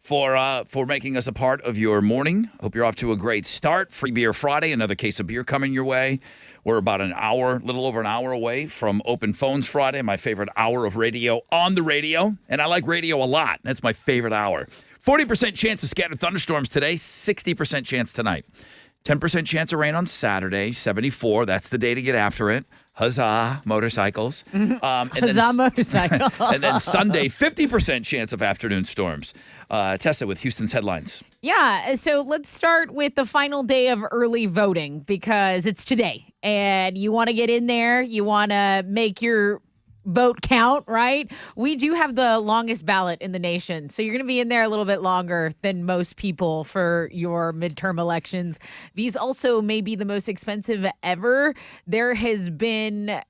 for making us a part of your morning. Hope you're off to a great start. Free Beer Friday. Another case of beer coming your way. We're about little over an hour away from Open Phones Friday, my favorite hour of radio on the radio. And I like radio a lot. That's my favorite hour. 40% chance of scattered thunderstorms today, 60% chance tonight. 10% chance of rain on Saturday, 74. That's the day to get after it. Huzzah, motorcycles. Huzzah, motorcycle. And then Sunday, 50% chance of afternoon storms. Tessa with Houston's headlines. Yeah, so let's start with the final day of early voting because it's today. And you want to get in there. You want to make your vote count, right? We do have the longest ballot in the nation. So you're going to be in there a little bit longer than most people for your midterm elections. These also may be the most expensive ever. There has been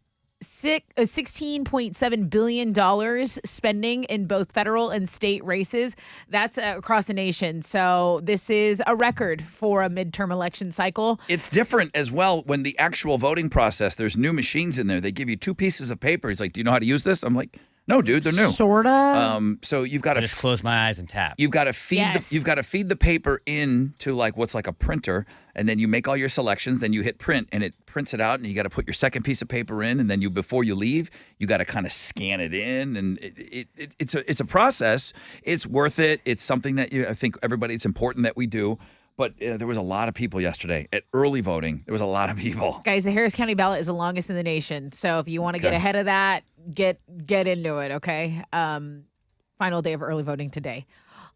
$16.7 billion spending in both federal and state races. That's across the nation. So this is a record for a midterm election cycle. It's different as well when the actual voting process, there's new machines in there. They give you 2 pieces of paper. He's like, do you know how to use this? I'm like, no, dude, they're new. Sorta. So you've got to Just close my eyes and tap. You've got to feed Yes. you've got to feed the paper into like what's like a printer, and then you make all your selections. Then you hit print, and it prints it out. And you got to put your second piece of paper in, and then before you leave, you got to kind of scan it in. And it's a process. It's worth it. It's something that I think it's important that we do. But there was a lot of people yesterday at early voting. There was a lot of people. Guys, the Harris County ballot is the longest in the nation. So if you want to get ahead of that, get into it, okay? Final day of early voting today.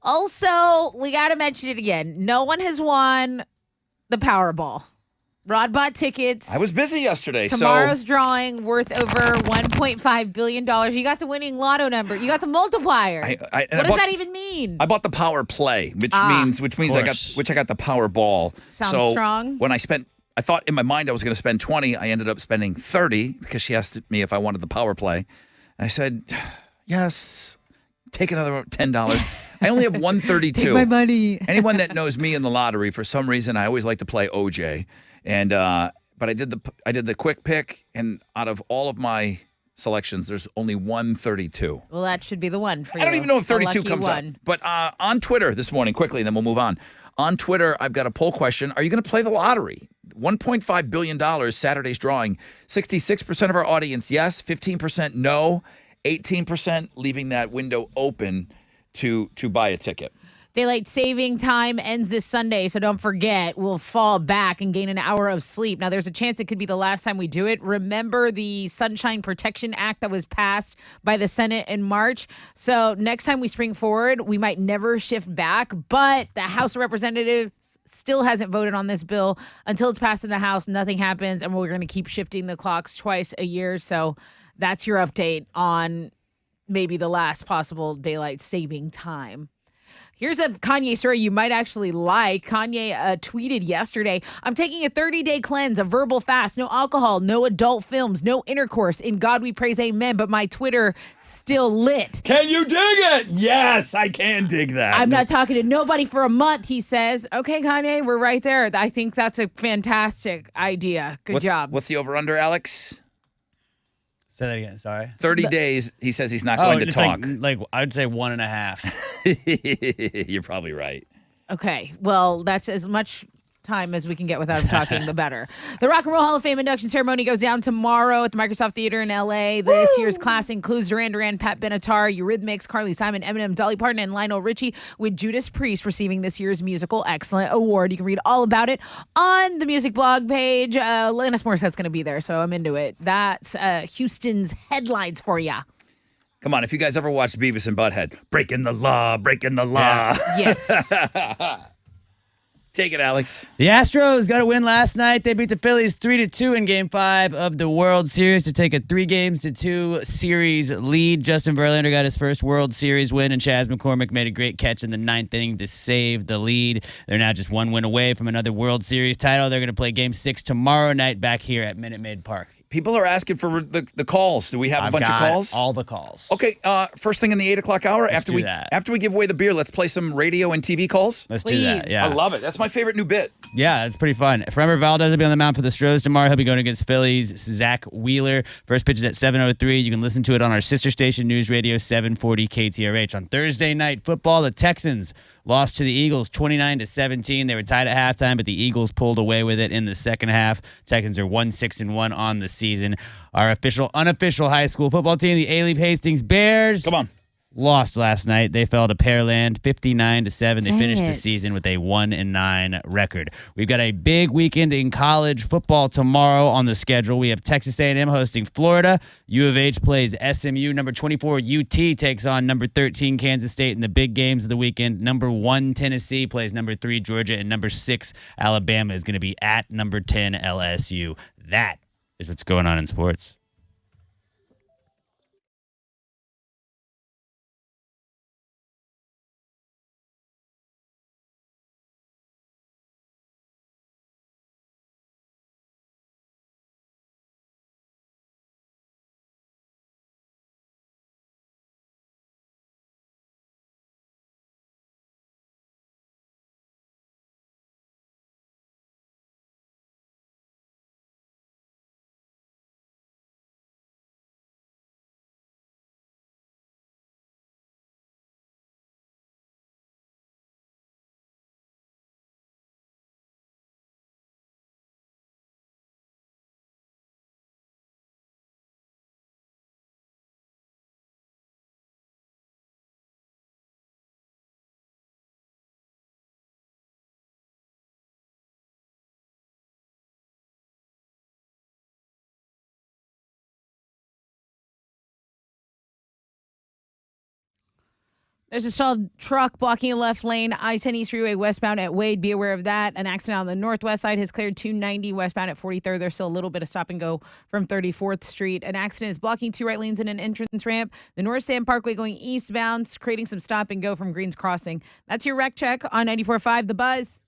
Also, we got to mention it again. No one has won the Powerball. Rod bought tickets. I was busy yesterday. Tomorrow's drawing worth over $1.5 billion. You got the winning lotto number. You got the multiplier. What does that even mean? I bought the Power Play, which means I got the Powerball. Sounds strong. When I thought in my mind I was going to spend 20. I ended up spending 30 because she asked me if I wanted the Power Play. I said, yes. Take another $10. I only have 132. Take my money. Anyone that knows me in the lottery, for some reason, I always like to play OJ. And but I did the quick pick, and out of all of my selections, there's only 132. Well, that should be the one for you. I don't even know if The 32 lucky comes one. up. But on Twitter this morning, quickly, and then we'll move on. On Twitter, I've got a poll question. Are you going to play the lottery? $1.5 billion, Saturday's drawing. 66% of our audience, yes. 15% no. 18% leaving that window open to buy a ticket. Daylight saving time ends this Sunday, so don't forget, we'll fall back and gain an hour of sleep. Now, there's a chance it could be the last time we do it. Remember the Sunshine Protection Act that was passed by the Senate in March? So next time we spring forward, we might never shift back, but the House of Representatives still hasn't voted on this bill. Until it's passed in the House, nothing happens, and we're going to keep shifting the clocks twice a year. So that's your update on maybe the last possible daylight saving time. Here's a Kanye story you might actually like. Kanye tweeted yesterday, I'm taking a 30-day cleanse, a verbal fast, no alcohol, no adult films, no intercourse. In God we praise, amen. But my Twitter still lit. Can you dig it? Yes, I can dig that. I'm not talking to nobody for a month, he says. Okay, Kanye, we're right there. I think that's a fantastic idea. Good job. What's the over-under, Alex? Say that again. Sorry. 30 days, he says he's not going to talk. Like I'd say 1.5. You're probably right. Okay, well, that's as much time as we can get without him talking, the better. The Rock and Roll Hall of Fame induction ceremony goes down tomorrow at the Microsoft Theater in L.A. This year's class includes Duran Duran, Pat Benatar, Eurythmics, Carly Simon, Eminem, Dolly Parton, and Lionel Richie, with Judas Priest receiving this year's Musical Excellent Award. You can read all about it on the music blog page. Alanis Morissette's going to be there, so I'm into it. That's Houston's headlines for ya. Come on, if you guys ever watched Beavis and Butthead, breaking the law, breaking the law. Yes. Take it, Alex. The Astros got a win last night. They beat the Phillies 3-2 in Game 5 of the World Series to take a 3-2 series lead. Justin Verlander got his first World Series win, and Chas McCormick made a great catch in the 9th inning to save the lead. They're now just one win away from another World Series title. They're going to play Game 6 tomorrow night back here at Minute Maid Park. People are asking for the calls. Do we have a bunch of calls? All the calls. Okay, first thing in the 8 o'clock hour, Let's do that. after we give away the beer, let's play some radio and TV calls. Let's do that. Please. Yeah. I love it. That's my favorite new bit. Yeah, it's pretty fun. Framber Valdez will be on the mound for the Stros tomorrow. He'll be going against Phillies' Zach Wheeler. First pitch is at 7:03. You can listen to it on our sister station, News Radio 740 KTRH. On Thursday night football, the Texans lost to the Eagles 29-17. They were tied at halftime, but the Eagles pulled away with it in the second half. Texans are 1-6-1 on the season. Our unofficial high school football team, the A-Leaf Hastings Bears. Come on. Lost last night. They fell to Pearland 59-7. They Dang finished the it. season with a 1-9 record. We've got a big weekend in college football tomorrow on the schedule. We have Texas A&M hosting Florida. U of H plays SMU. Number 24 UT takes on number 13 Kansas State in the big games of the weekend. Number 1 Tennessee plays number 3 Georgia, and number 6 Alabama is going to be at number 10 LSU. That is what's going on in sports. There's a stalled truck blocking a left lane, I-10 East Freeway westbound at Wade. Be aware of that. An accident on the northwest side has cleared 290 westbound at 43rd. There's still a little bit of stop and go from 34th Street. An accident is blocking 2 right lanes in an entrance ramp. The North Sand Parkway going eastbound, creating some stop and go from Greens Crossing. That's your wreck check on 94.5 The Buzz.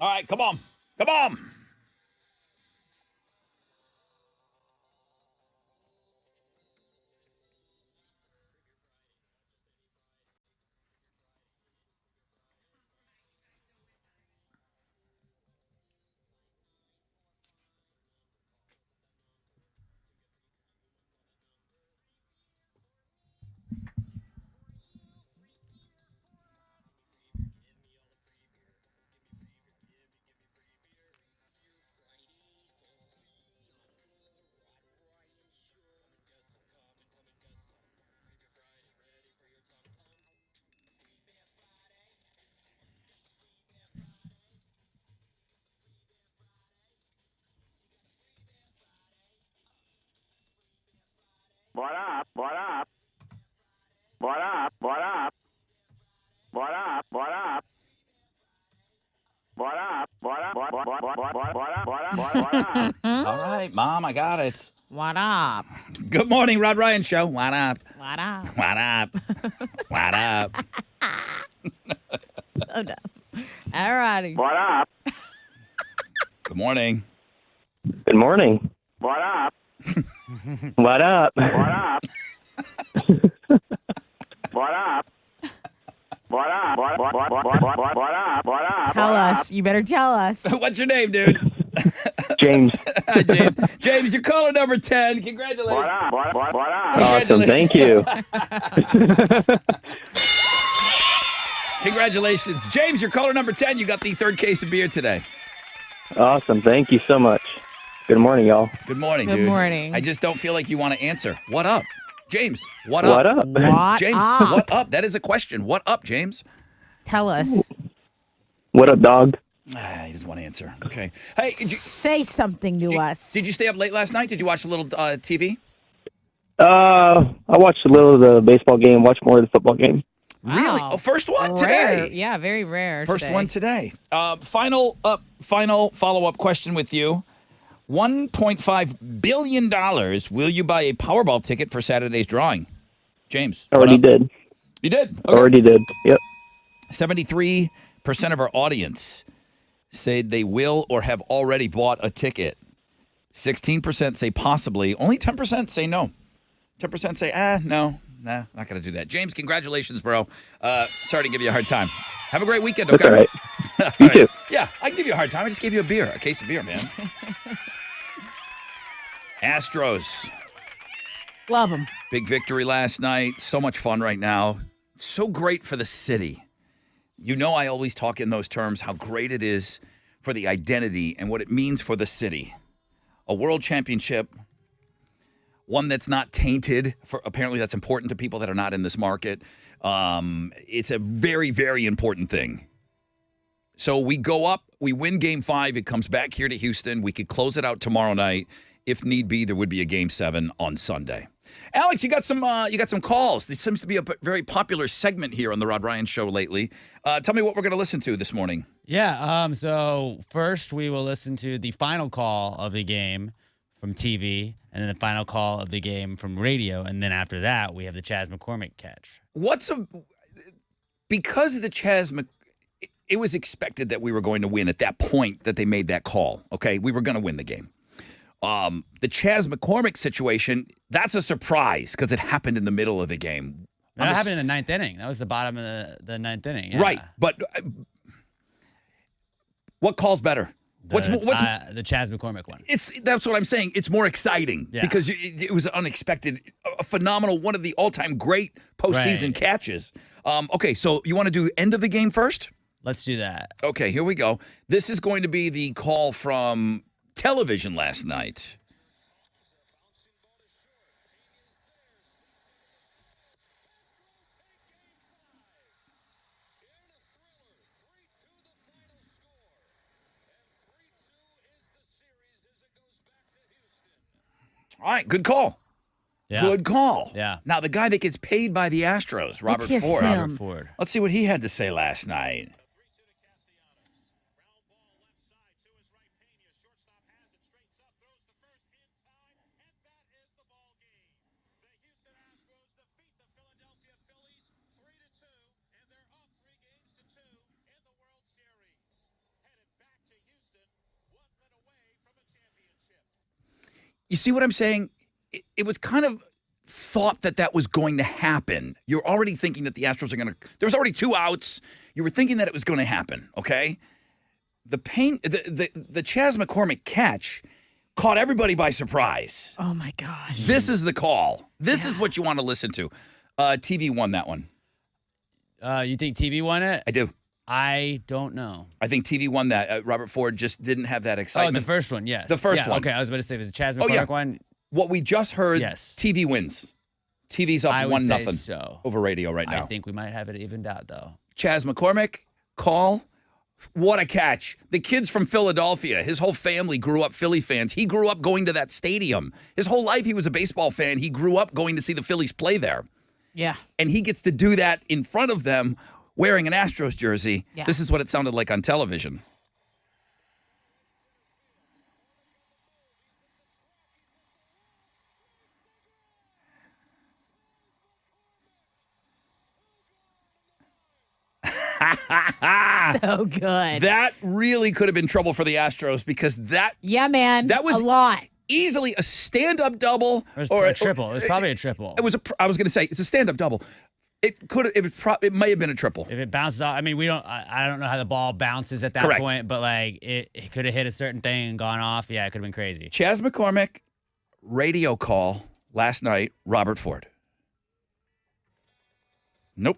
All right, come on. Come on. What up? What up? What up? What up? What up? What up? What up? What up? What up? What up? What up? What up? All right, Mom, I got it. What up? Good morning, Rod Ryan Show. What up? What up? What up? What up? So dumb. All righty. What up? Good morning. Good morning. What up? What up? What up? What up? What up? What up? Tell us. You better tell us. What's your name, dude? James. Hi, James. James, you're caller number 10. Congratulations. What up? What up? Awesome. Thank you. Congratulations. James, you're caller number 10. You got the third case of beer today. Awesome. Thank you so much. Good morning, y'all. Good morning, Good dude. morning. I just don't feel like you want to answer. What up? James, what up? What up? What James, up? what up? That is a question. What up, James? Tell us. What up, dog? He doesn't want to answer. Okay. Hey, Say something to us. did you stay up late last night? Did you watch a little TV? I watched a little of the baseball game, watched more of the football game. Really? Wow. Oh, first one Rare. today. Yeah, very rare. First today. one today. Final follow-up question with you. $1.5 billion. Will you buy a Powerball ticket for Saturday's drawing? James. what Already up? did. You did? Okay. Already did. Yep. 73% of our audience said they will or have already bought a ticket. 16% say possibly. Only 10% say no. 10% say, no, not going to do that. James, congratulations, bro. Sorry to give you a hard time. Have a great weekend, okay? That's all right. All You right. too. Yeah, I can give you a hard time. I just gave you a case of beer, man. Astros. Love them. Big victory last night. So much fun right now. So great for the city. You know I always talk in those terms, how great it is for the identity and what it means for the city. A world championship, one that's not tainted. Apparently that's important to people that are not in this market. It's a very, very important thing. So we go up, we win Game 5. It comes back here to Houston. We could close it out tomorrow night. If need be, there would be a Game 7 on Sunday. Alex, you got some calls. This seems to be a very popular segment here on the Rod Ryan Show lately. Tell me what we're going to listen to this morning. Yeah. So first we will listen to the final call of the game from TV, and then the final call of the game from radio, and then after that we have the Chas McCormick catch. Because of the it was expected that we were going to win at that point that they made that call. Okay, we were going to win the game. The Chas McCormick situation, that's a surprise because it happened in the middle of the game. That happened in the ninth inning. That was the bottom of the ninth inning. Yeah. Right, but what call's better? What's the Chas McCormick one? That's what I'm saying. It's more exciting Yeah. because it was unexpected, a phenomenal, one of the all-time great postseason Right. catches. Okay, so you want to do end of the game first? Let's do that. Okay, here we go. This is going to be the call from television last night. All right, good call. Yeah. Good call. Yeah. Now, the guy that gets paid by the Astros, Robert hear Ford. him. Robert Ford. Let's see what he had to say last night. You see what I'm saying? It was kind of thought that was going to happen. You're already thinking that the Astros are going to. There was already 2 outs. You were thinking that it was going to happen. Okay. The Chas McCormick catch caught everybody by surprise. Oh my gosh. This is the call. This is what you want to listen to. TV won that one. You think TV won it? I do. I don't know. I think TV won that. Robert Ford just didn't have that Oh, excitement. the first one, yes. The first one. Okay, I was about to say the Chas McCormick one. What we just heard, Yes. TV wins. TV's up I would 1-0 say so. over radio right now. I think we might have it evened out, though. Chas McCormick, call. What a catch. The kid's from Philadelphia. His whole family grew up Philly fans. He grew up going to that stadium. His whole life he was a baseball fan. He grew up going to see the Phillies play there. Yeah. And he gets to do that in front of them wearing an Astros jersey. Yeah. This is what it sounded like on television. So good. That really could have been trouble for the Astros because that man. That was a lot. easily a stand-up double It was a triple. It was probably a triple. It was I was going to say it's a stand-up double. It may have been a triple. If it bounced off, I mean, I don't know how the ball bounces at that Correct. point, but like it could have hit a certain thing and gone off. Yeah, it could have been crazy. Chas McCormick, radio call last night, Robert Ford. Nope.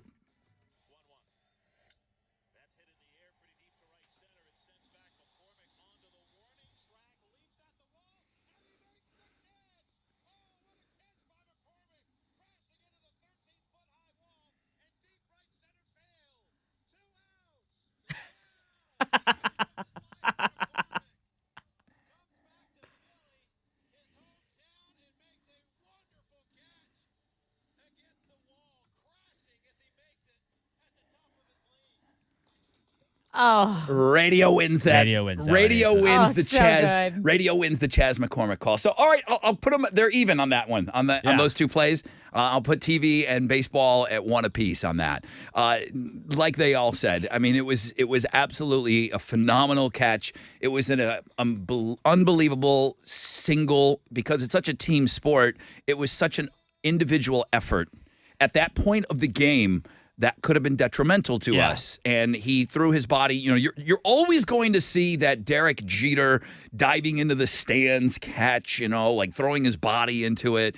Oh. Radio wins that. Radio wins that Radio one, wins Oh, the so Chas. good. Radio wins the Chas McCormick call. So all right, I'll put them. They're even on that one. On those 2 plays, I'll put TV and baseball at 1 apiece on that. Like they all said, I mean, it was absolutely a phenomenal catch. It was an unbelievable single because it's such a team sport. It was such an individual effort at that point of the game. That could have been detrimental to us. And he threw his body. You know, you're always going to see that Derek Jeter diving into the stands catch, you know, like throwing his body into it.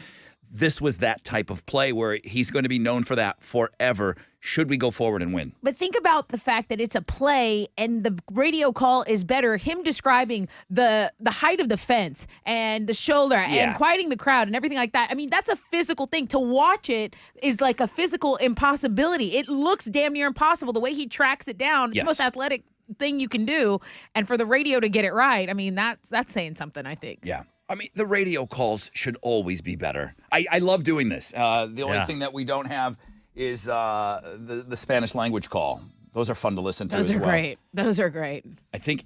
This was that type of play where he's going to be known for that forever should we go forward and win. But think about the fact that it's a play and the radio call is better. Him describing the height of the fence and the shoulder and quieting the crowd and everything like that. I mean, that's a physical thing. To watch it is like a physical impossibility. It looks damn near impossible the way he tracks it down. It's the most athletic thing you can do. And for the radio to get it right, I mean, that's saying something, I think. Yeah. I mean, the radio calls should always be better. I love doing this. The only thing that we don't have is the Spanish language call. Those are fun to listen to as well. Those are great. Those are great. I think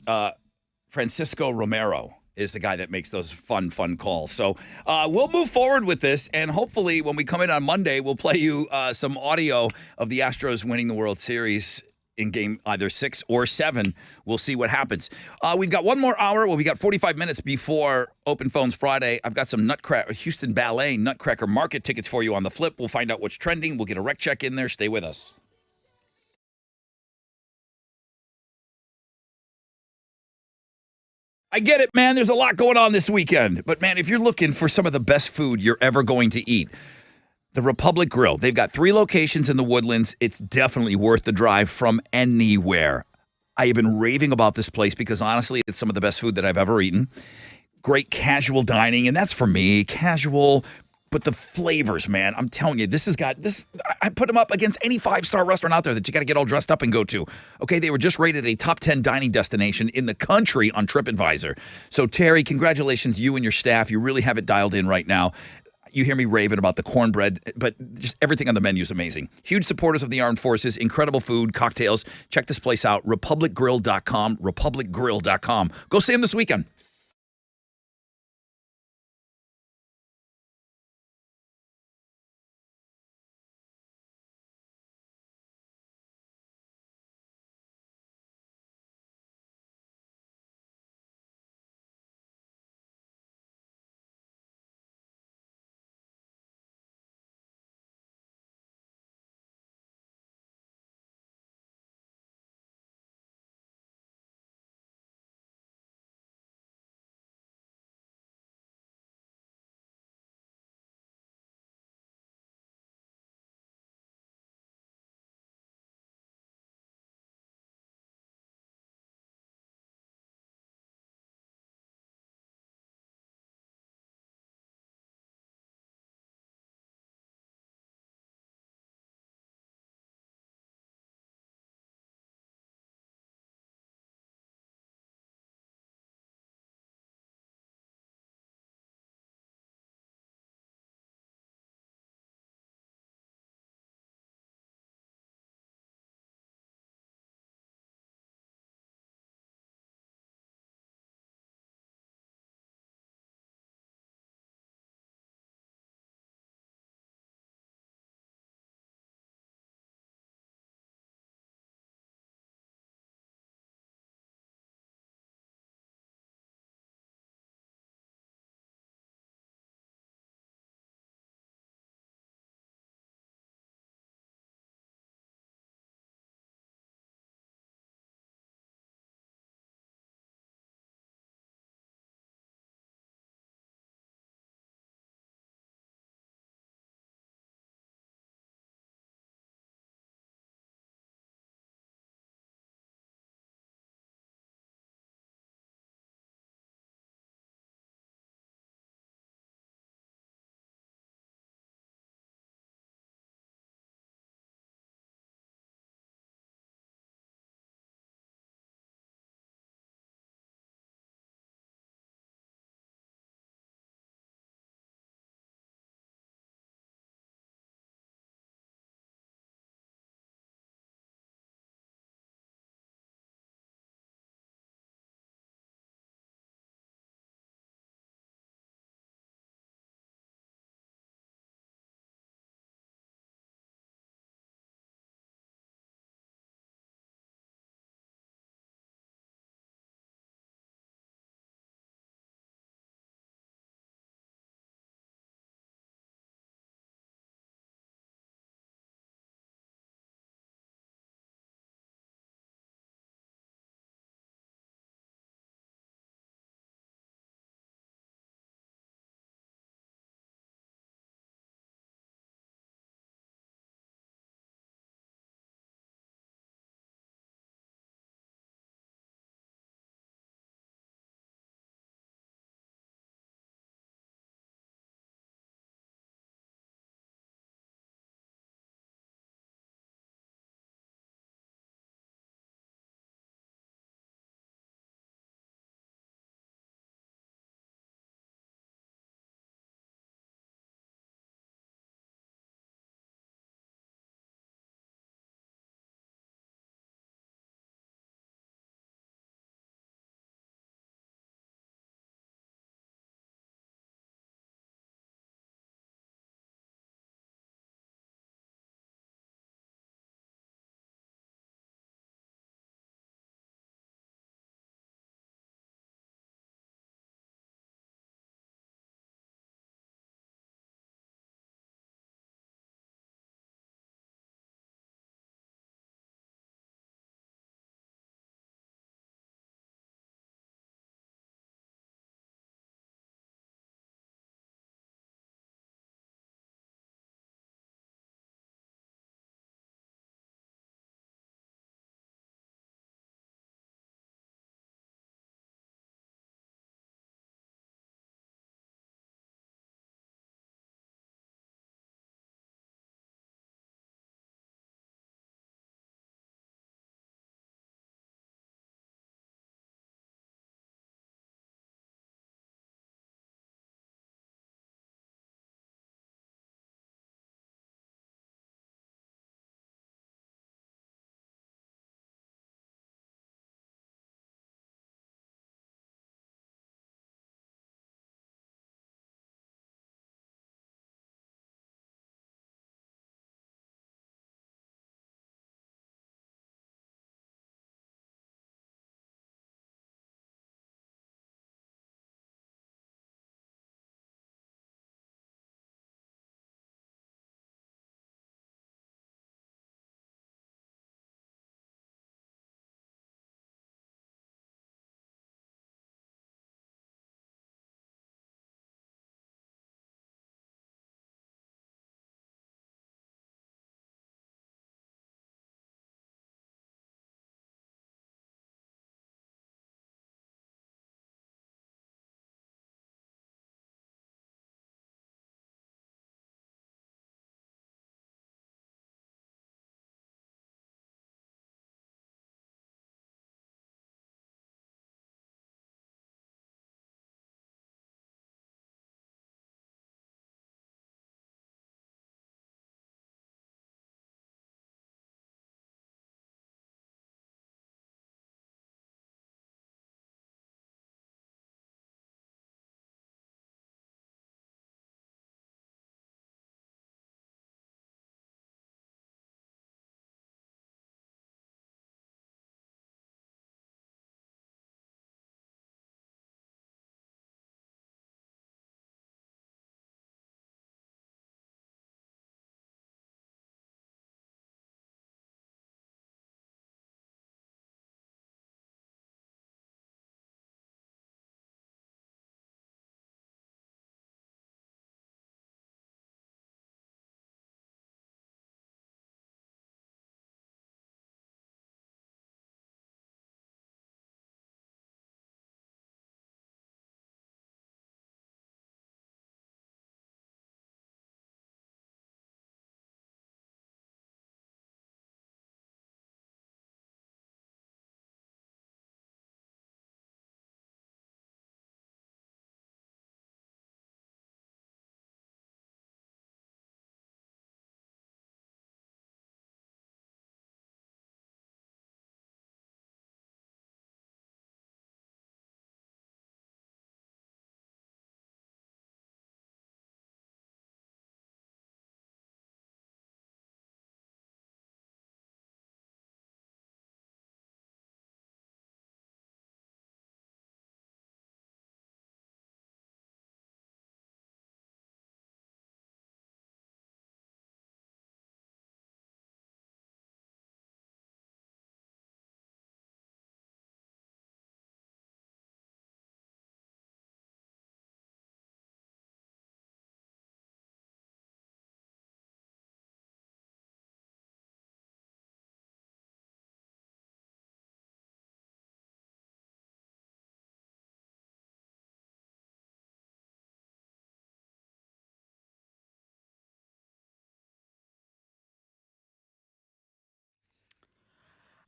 Francisco Romero is the guy that makes those fun calls. So we'll move forward with this, and hopefully when we come in on Monday, we'll play you some audio of the Astros winning the World Series in game either 6 or 7. We'll see what happens. We've got 1 more hour. Well, we got 45 minutes before Open Phones Friday. I've got some Houston Ballet Nutcracker Market tickets for you on the flip. We'll find out what's trending. We'll get a rec check in there. Stay with us. I get it, man. There's a lot going on this weekend. But, man, if you're looking for some of the best food you're ever going to eat, the Republic Grill. They've got 3 locations in the Woodlands. It's definitely worth the drive from anywhere. I have been raving about this place because, honestly, it's some of the best food that I've ever eaten. Great casual dining, and that's for me. Casual, but the flavors, man. I'm telling you, this has got this. I put them up against any 5-star restaurant out there that you got to get all dressed up and go to. Okay, they were just rated a top 10 dining destination in the country on TripAdvisor. So, Terry, congratulations, you and your staff. You really have it dialed in right now. You hear me raving about the cornbread, but just everything on the menu is amazing. Huge supporters of the armed forces, incredible food, cocktails. Check this place out, republicgrill.com, republicgrill.com. Go see them this weekend.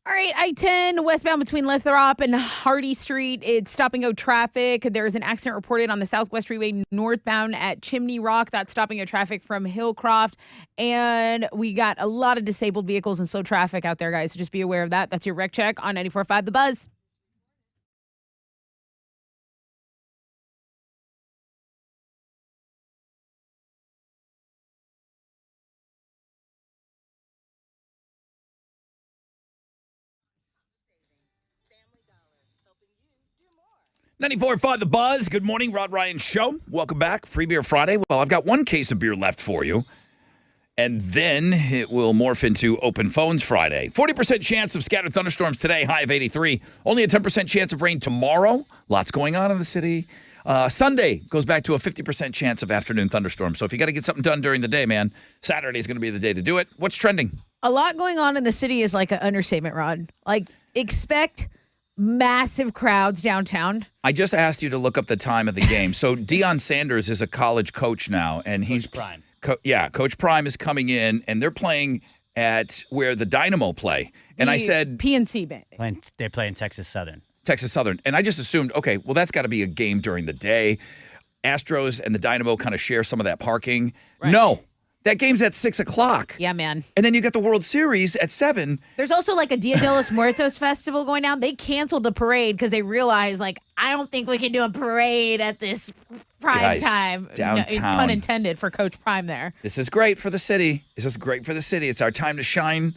All right, I-10 westbound between Lathrop and Hardy Street. It's stop and go traffic. There's an accident reported on the Southwest Freeway northbound at Chimney Rock. That's stopping go traffic from Hillcroft. And we got a lot of disabled vehicles and slow traffic out there, guys. So just be aware of that. That's your wreck check on 94.5 The Buzz. $94.5 The Buzz. Good morning, Rod Ryan Show. Welcome back. Free Beer Friday. Well, I've got one case of beer left for you. And then it will morph into Open Phones Friday. 40% chance of scattered thunderstorms today, high of 83. Only a 10% chance of rain tomorrow. Lots going on in the city. Sunday goes back to a 50% chance of afternoon thunderstorms. So if you got to get something done during the day, man, Saturday is going to be the day to do it. What's trending? A lot going on in the city is like an understatement, Rod. Like, expect massive crowds downtown. I just asked you to look up the time of the game. So Deion Sanders is a college coach now, and he's Prime. Coach Prime is coming in, and they're playing at where the Dynamo play. And I said PNC Bank. They play in Texas Southern. Texas Southern, and I just assumed, okay, well that's got to be a game during the day. Astros and the Dynamo kind of share some of that parking. Right. No. That game's at 6 o'clock. Yeah, man. And then you got the World Series at 7. There's also like a Dia de los Muertos festival going down. They canceled the parade because they realized, like, I don't think we can do a parade at this prime Guys, time. downtown. No, pun intended for Coach Prime there. This is great for the city. It's our time to shine.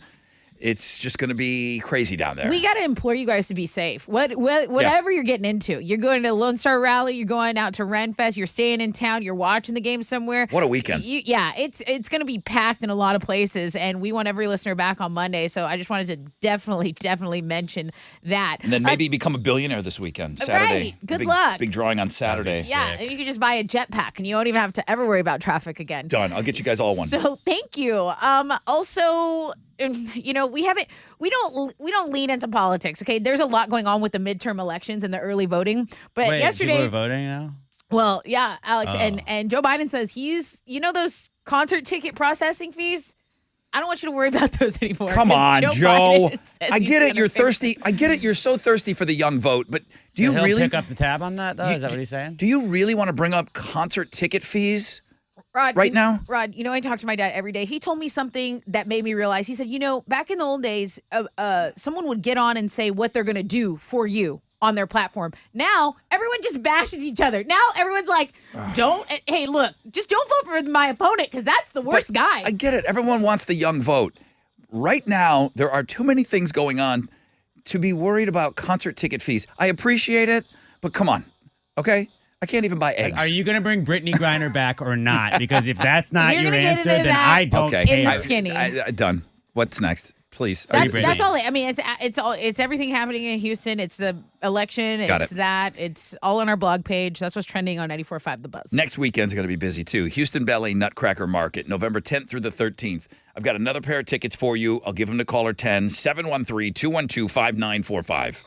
It's just going to be crazy down there. We got to implore you guys to be safe. Whatever you're getting into, you're going to Lone Star Rally, you're going out to Renfest, you're staying in town, you're watching the game somewhere. What a weekend. It's going to be packed in a lot of places, and we want every listener back on Monday. So I just wanted to definitely mention that. And then maybe become a billionaire this weekend, Saturday. Right. Good luck. Big drawing on Saturday. Yeah, and you can just buy a jetpack, and you won't even have to ever worry about traffic again. Done. I'll get you guys all one. So thank you. Also, you know, we don't lean into politics. Okay, there's a lot going on with the midterm elections and the early voting. But Wait, yesterday, people are voting now? well, yeah, Alex, Oh. and Joe Biden says those concert ticket processing fees. I don't want you to worry about those anymore. Come 'cause on, Joe. Biden says I he's get it. gonna You're fix thirsty. I get it. You're so thirsty for the young vote. But do you He'll really pick up the tab on that, though? Is that what he's saying? Do you really want to bring up concert ticket fees? Rod, right now? Rod, I talk to my dad every day. He told me something that made me realize. He said, back in the old days, someone would get on and say what they're going to do for you on their platform. Now, everyone just bashes each other. Now, everyone's like, hey, look, just don't vote for my opponent because that's the worst guy. I get it. Everyone wants the young vote. Right now, there are too many things going on to be worried about concert ticket fees. I appreciate it, but come on, okay? I can't even buy eggs. Are you going to bring Brittany Griner back or not? Because if that's not We're your gonna get answer, into then that I don't okay? in care. the skinny. Done. What's next? Please. That's all. I mean, it's everything happening in Houston. It's the election. Got It's it. that. It's all on our blog page. That's what's trending on 94.5 The Buzz. Next weekend's going to be busy, too. Houston Ballet Nutcracker Market, November 10th through the 13th. I've got another pair of tickets for you. I'll give them to caller 10, 713-212-5945.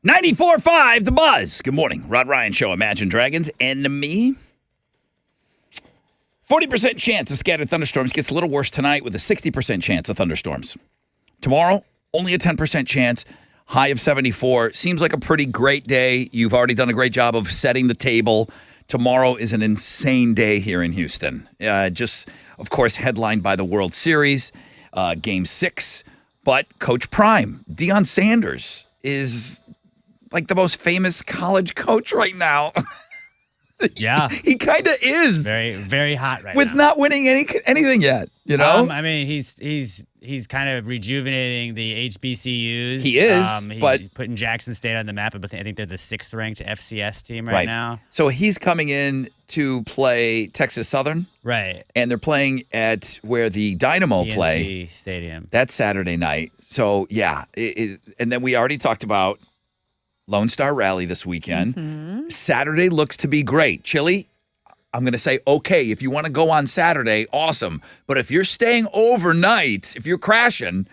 94.5 The Buzz. Good morning. Rod Ryan Show. Imagine Dragons. Enemy. 40% chance of scattered thunderstorms. Gets a little worse tonight with a 60% chance of thunderstorms. Tomorrow, only a 10% chance. High of 74. Seems like a pretty great day. You've already done a great job of setting the table. Tomorrow is an insane day here in Houston. Just, of course, headlined by the World Series, Game 6. But Coach Prime, Deion Sanders, is like the most famous college coach right now. Yeah. He kind of is. Very, very hot right with now. not winning anything yet, you know? I mean, he's kind of rejuvenating the HBCUs. He is, He's but putting Jackson State on the map. But I think they're the 6th ranked FCS team right now. So he's coming in to play Texas Southern. Right. And they're playing at where the Dynamo PNC play. Stadium. That's Saturday night. So, yeah. And then we already talked about Lone Star Rally this weekend. Saturday looks to be great. Chili, I'm going to say, okay, if you want to go on Saturday, awesome. But if you're staying overnight, if you're crashing,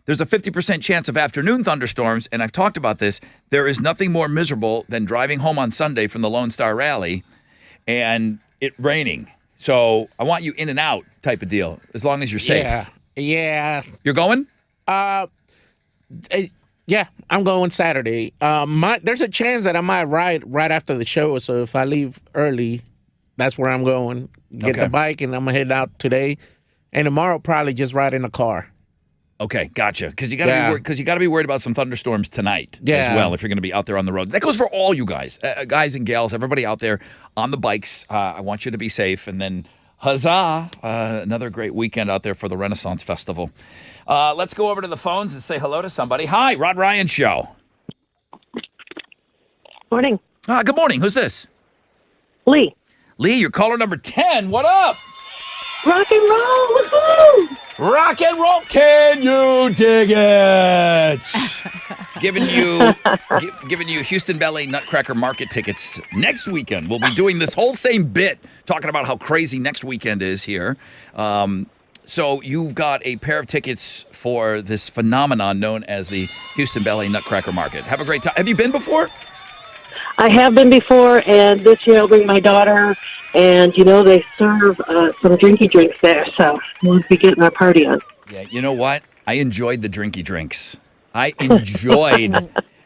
there's a 50% chance of afternoon thunderstorms. And I've talked about this. There is nothing more miserable than driving home on Sunday from the Lone Star Rally and it raining. So I want you in and out type of deal, as long as you're safe. Yeah. You're going? Yeah, I'm going Saturday. There's a chance that I might ride right after the show. So if I leave early, that's where I'm going. Get the bike, and I'm going to head out today. And tomorrow, probably just ride in the car. Okay, gotcha. Because you got to be worried about some thunderstorms tonight as well if you're going to be out there on the road. That goes for all you guys, guys and gals, everybody out there on the bikes. I want you to be safe. And then huzzah, another great weekend out there for the Renaissance Festival. Let's go over to the phones and say hello to somebody. Hi, Rod Ryan Show. Morning. Good morning. Who's this? Lee. Lee, you're caller number 10. What up? Rock and roll. Woohoo! Rock and roll. Can you dig it? Giving you Houston Ballet Nutcracker Market tickets next weekend. We'll be doing this whole same bit, talking about how crazy next weekend is here. So you've got a pair of tickets for this phenomenon known as the Houston Ballet Nutcracker Market. Have a great time. Have you been before? I have been before, and this year I'll bring my daughter. And, they serve some drinky drinks there, so we'll be getting our party on. Yeah, you know what? I enjoyed the drinky drinks. I enjoyed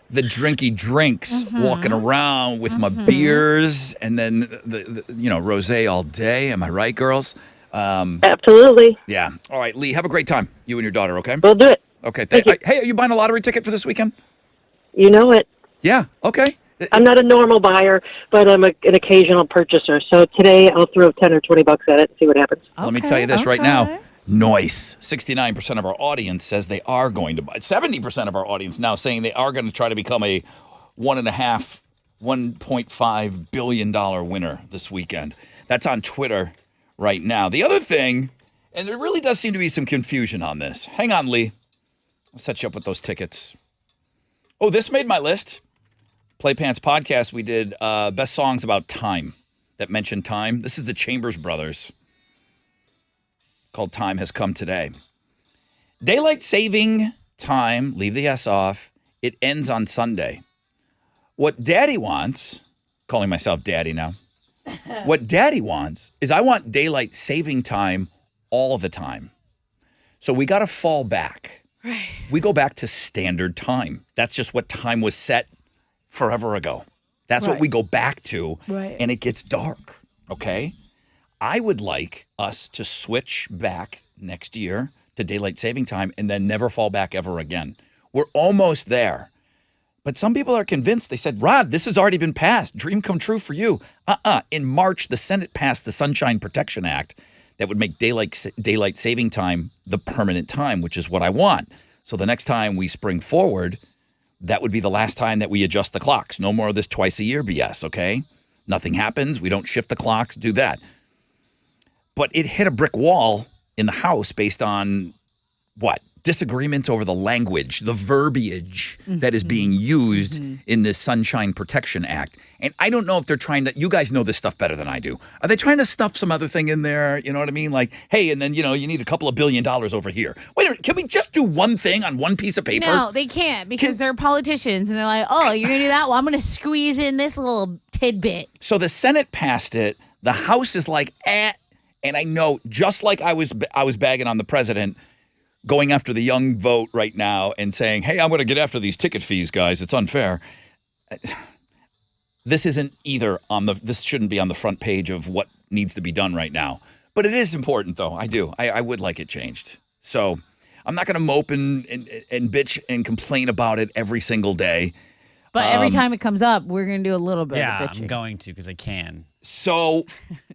the drinky drinks, walking around with my beers, and then, the rosé all day. Am I right, girls? Absolutely. Yeah. All right, Lee, have a great time, you and your daughter, okay? We'll do it. Okay. Thank you. Hey, are you buying a lottery ticket for this weekend? You know it. Yeah, okay. I'm not a normal buyer, but I'm an occasional purchaser. So today I'll throw 10 or 20 bucks at it and see what happens. Let me tell you this right now. Noise. 69% of our audience says they are going to buy. 70% of our audience now saying they are going to try to become a $1.5 billion winner this weekend. That's on Twitter right now. The other thing, and there really does seem to be some confusion on this. Hang on, Lee. I'll set you up with those tickets. Oh, this made my list. Playpants podcast, we did best songs about time that mentioned time. This is the Chambers Brothers, called Time Has Come Today. Daylight saving time, leave the S off, it ends on Sunday. What Daddy wants, calling myself Daddy now, what Daddy wants is I want daylight saving time all the time. So we got to fall back. Right. We go back to standard time. That's just what time was set forever ago. That's what we go back to, and it gets dark, okay? I would like us to switch back next year to daylight saving time and then never fall back ever again. We're almost there. But some people are convinced. They said, Rod, this has already been passed. Dream come true for you. In March, the Senate passed the Sunshine Protection Act that would make daylight saving time the permanent time, which is what I want. So the next time we spring forward, that would be the last time that we adjust the clocks. No more of this twice a year BS, okay? Nothing happens. We don't shift the clocks, do that. But it hit a brick wall in the House based on, what, disagreements over the language, the verbiage that is being used in this Sunshine Protection Act. And I don't know if they're trying to, you guys know this stuff better than I do. Are they trying to stuff some other thing in there? You know what I mean? Like, hey, and then, you need a couple of $1 billion over here. Wait a minute, can we just do one thing on one piece of paper? No, they can't because they're politicians and they're like, oh, you're going to do that? Well, I'm going to squeeze in this little tidbit. So the Senate passed it. The House is like, and I know, just like I was bagging on the president, going after the young vote right now and saying, hey, I'm going to get after these ticket fees, guys. It's unfair. This isn't either this shouldn't be on the front page of what needs to be done right now. But it is important, though. I do. I would like it changed. So I'm not going to mope and bitch and complain about it every single day. But every time it comes up, we're going to do a little bit of Yeah, bitching. I'm going to because I can. So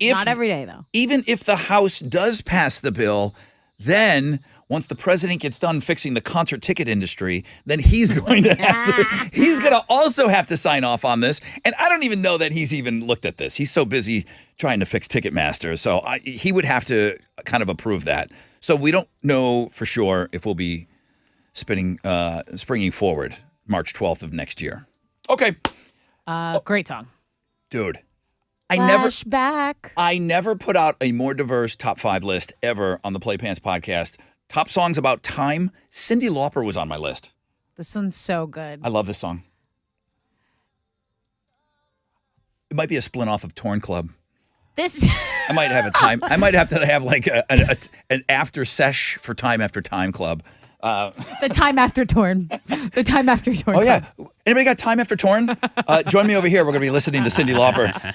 if Not every day, though. even if the House does pass the bill, then once the president gets done fixing the concert ticket industry, then he's going to also have to sign off on this. And I don't even know that he's even looked at this. He's so busy trying to fix Ticketmaster. So he would have to kind of approve that. So we don't know for sure if we'll be springing forward March 12th of next year. Okay. Great song. Dude. Flashback. I never put out a more diverse top 5 list ever on the Playpants podcast. Top songs about time. Cyndi Lauper was on my list. This one's so good. I love this song. It might be a split off of Torn Club. I might have a time. I might have to have like an after sesh for Time After Time Club. The Time After Torn. The Time After Torn. Oh yeah. Anybody got Time After Torn? Join me over here. We're going to be listening to Cyndi Lauper.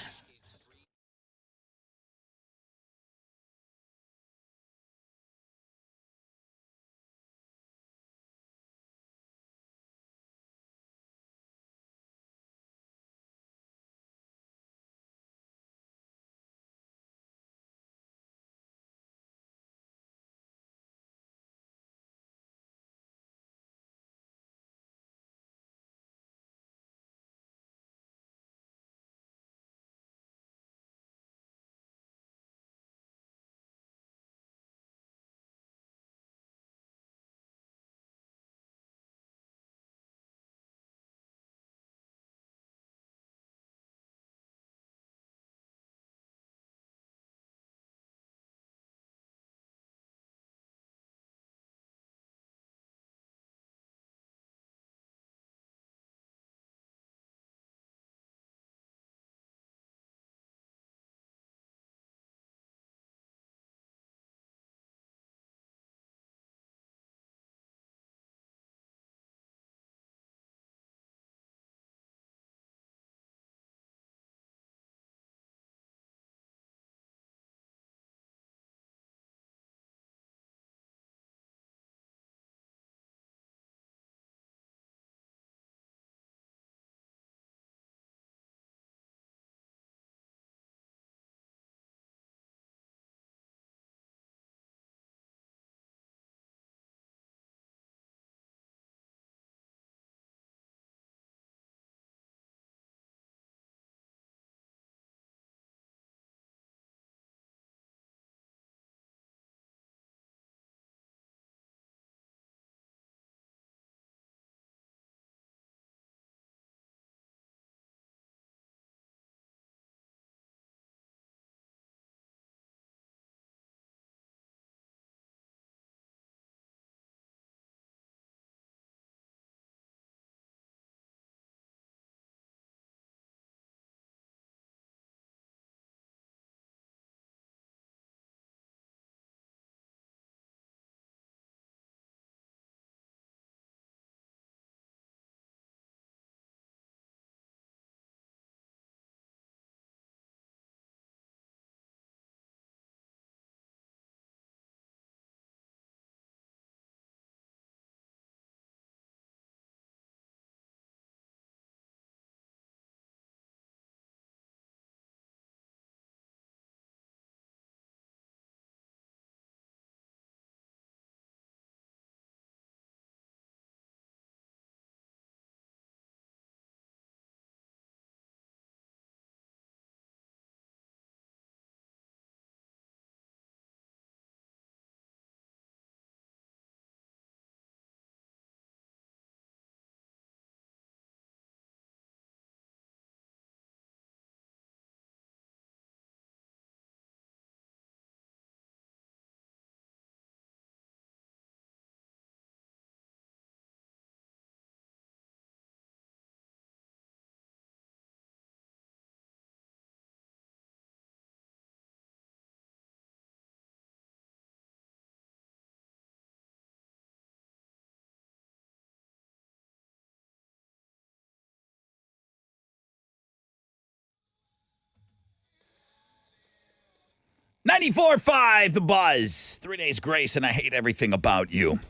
94.5 The Buzz. 3 days grace, and I hate everything about you.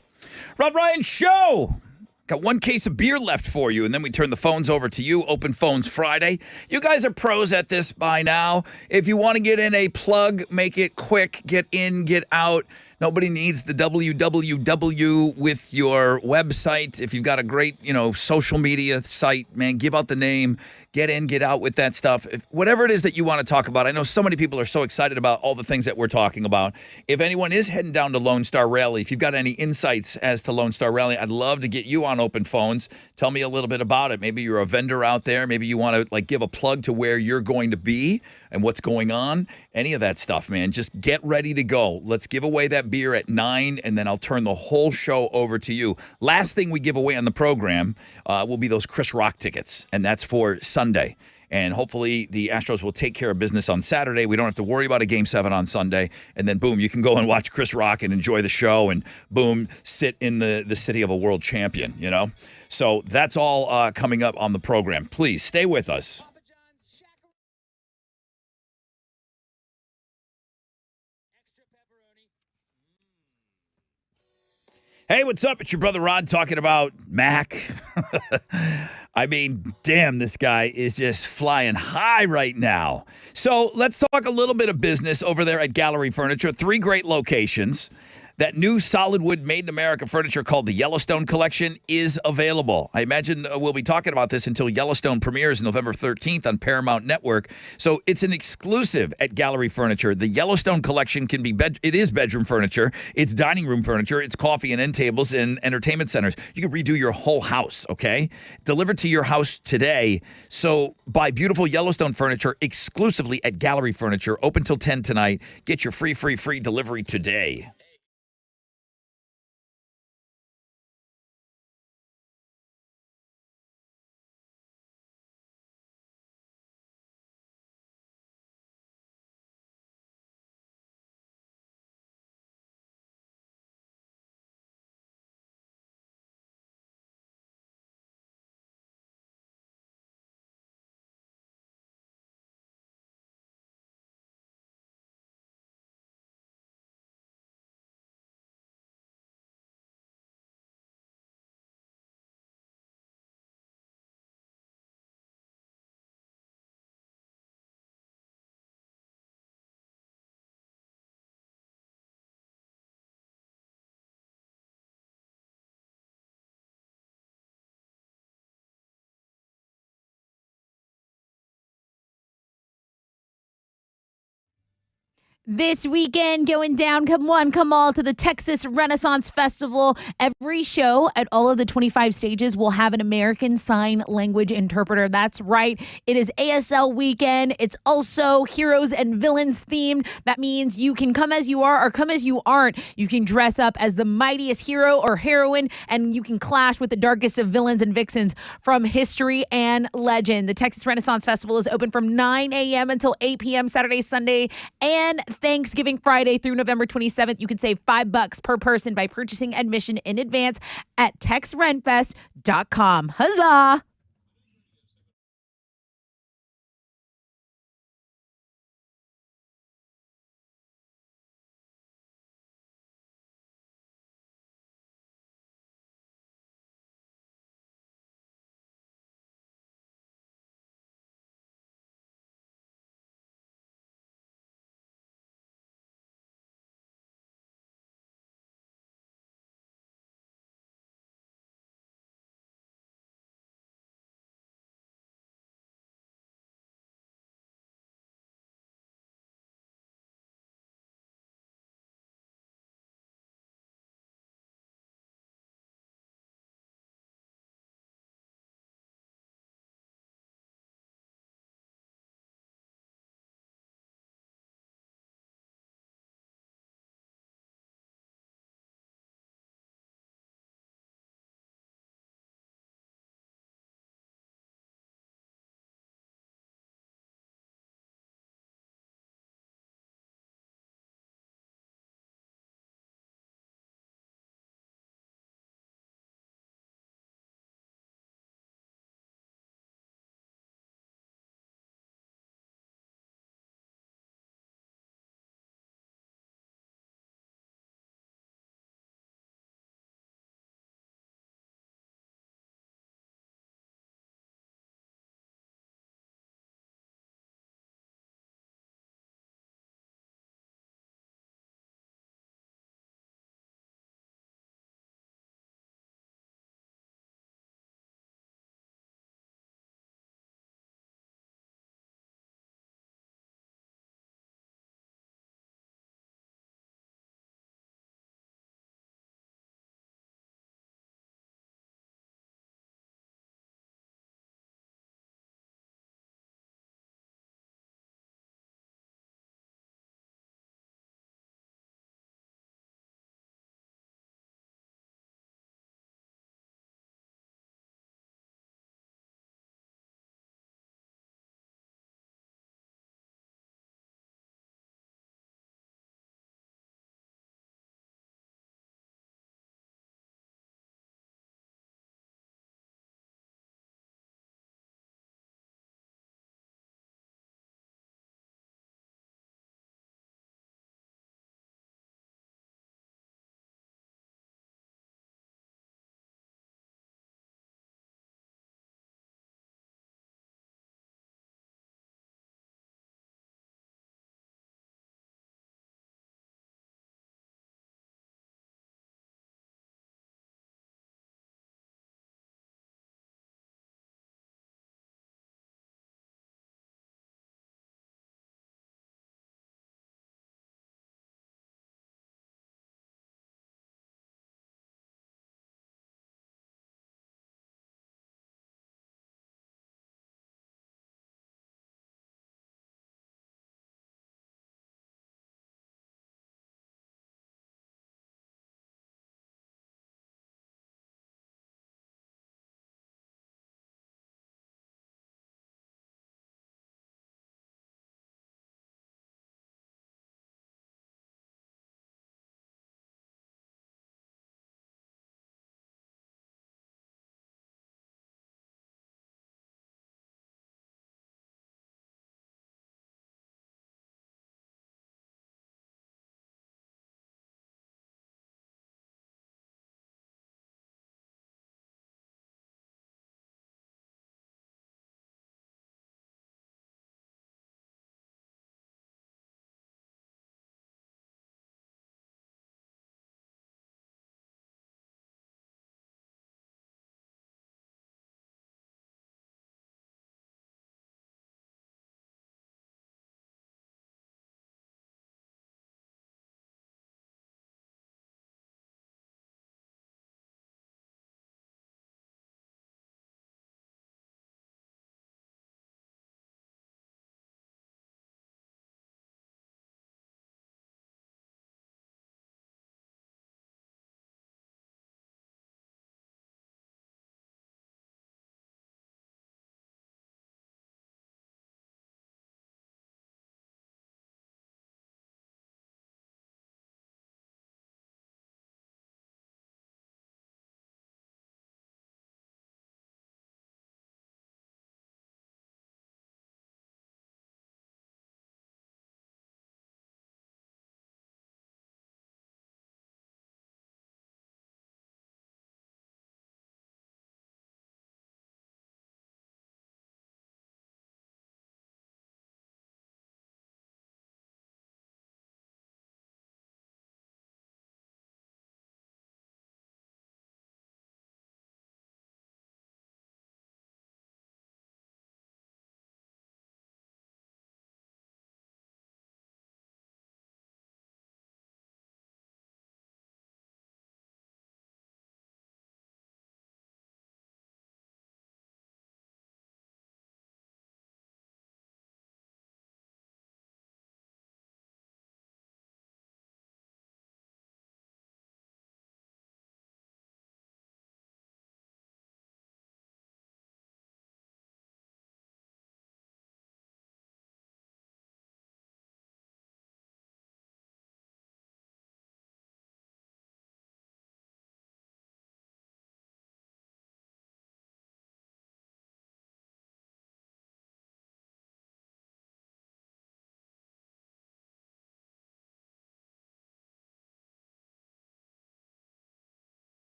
Rod Ryan Show. Got one case of beer left for you, and then we turn the phones over to you. Open Phones Friday. You guys are pros at this by now. If you want to get in a plug, make it quick. Get in, get out. Nobody needs the www with your website. If you've got a great, social media site, man, give out the name. Get in, get out with that stuff. Whatever it is that you want to talk about. I know so many people are so excited about all the things that we're talking about. If anyone is heading down to Lone Star Rally, if you've got any insights as to Lone Star Rally, I'd love to get you on Open Phones. Tell me a little bit about it. Maybe you're a vendor out there. Maybe you want to give a plug to where you're going to be and what's going on. Any of that stuff, man. Just get ready to go. Let's give away that beer at 9, and then I'll turn the whole show over to you. Last thing we give away on the program will be those Chris Rock tickets, and that's for Sunday. And hopefully the Astros will take care of business on Saturday. We don't have to worry about a Game 7 on Sunday. And then, boom, you can go and watch Chris Rock and enjoy the show and, boom, sit in the city of a world champion, So that's all coming up on the program. Please stay with us. Hey, what's up? It's your brother Rod talking about Mac. I mean, damn, this guy is just flying high right now. So let's talk a little bit of business over there at Gallery Furniture. 3 great locations. That new solid wood made in America furniture called the Yellowstone Collection is available. I imagine we'll be talking about this until Yellowstone premieres November 13th on Paramount Network. So it's an exclusive at Gallery Furniture. The Yellowstone Collection can be it is bedroom furniture, it's dining room furniture, it's coffee and end tables and entertainment centers. You can redo your whole house, okay? Delivered to your house today. So buy beautiful Yellowstone furniture exclusively at Gallery Furniture. Open till 10 tonight. Get your free delivery today. This weekend, going down, come one, come all to the Texas Renaissance Festival. Every show at all of the 25 stages will have an American Sign Language interpreter. That's right. It is ASL weekend. It's also heroes and villains themed. That means you can come as you are or come as you aren't. You can dress up as the mightiest hero or heroine, and you can clash with the darkest of villains and vixens from history and legend. The Texas Renaissance Festival is open from 9 a.m. until 8 p.m. Saturday, Sunday, and Thanksgiving Friday through November 27th. You can save $5 per person by purchasing admission in advance at TexRenFest.com. Huzzah!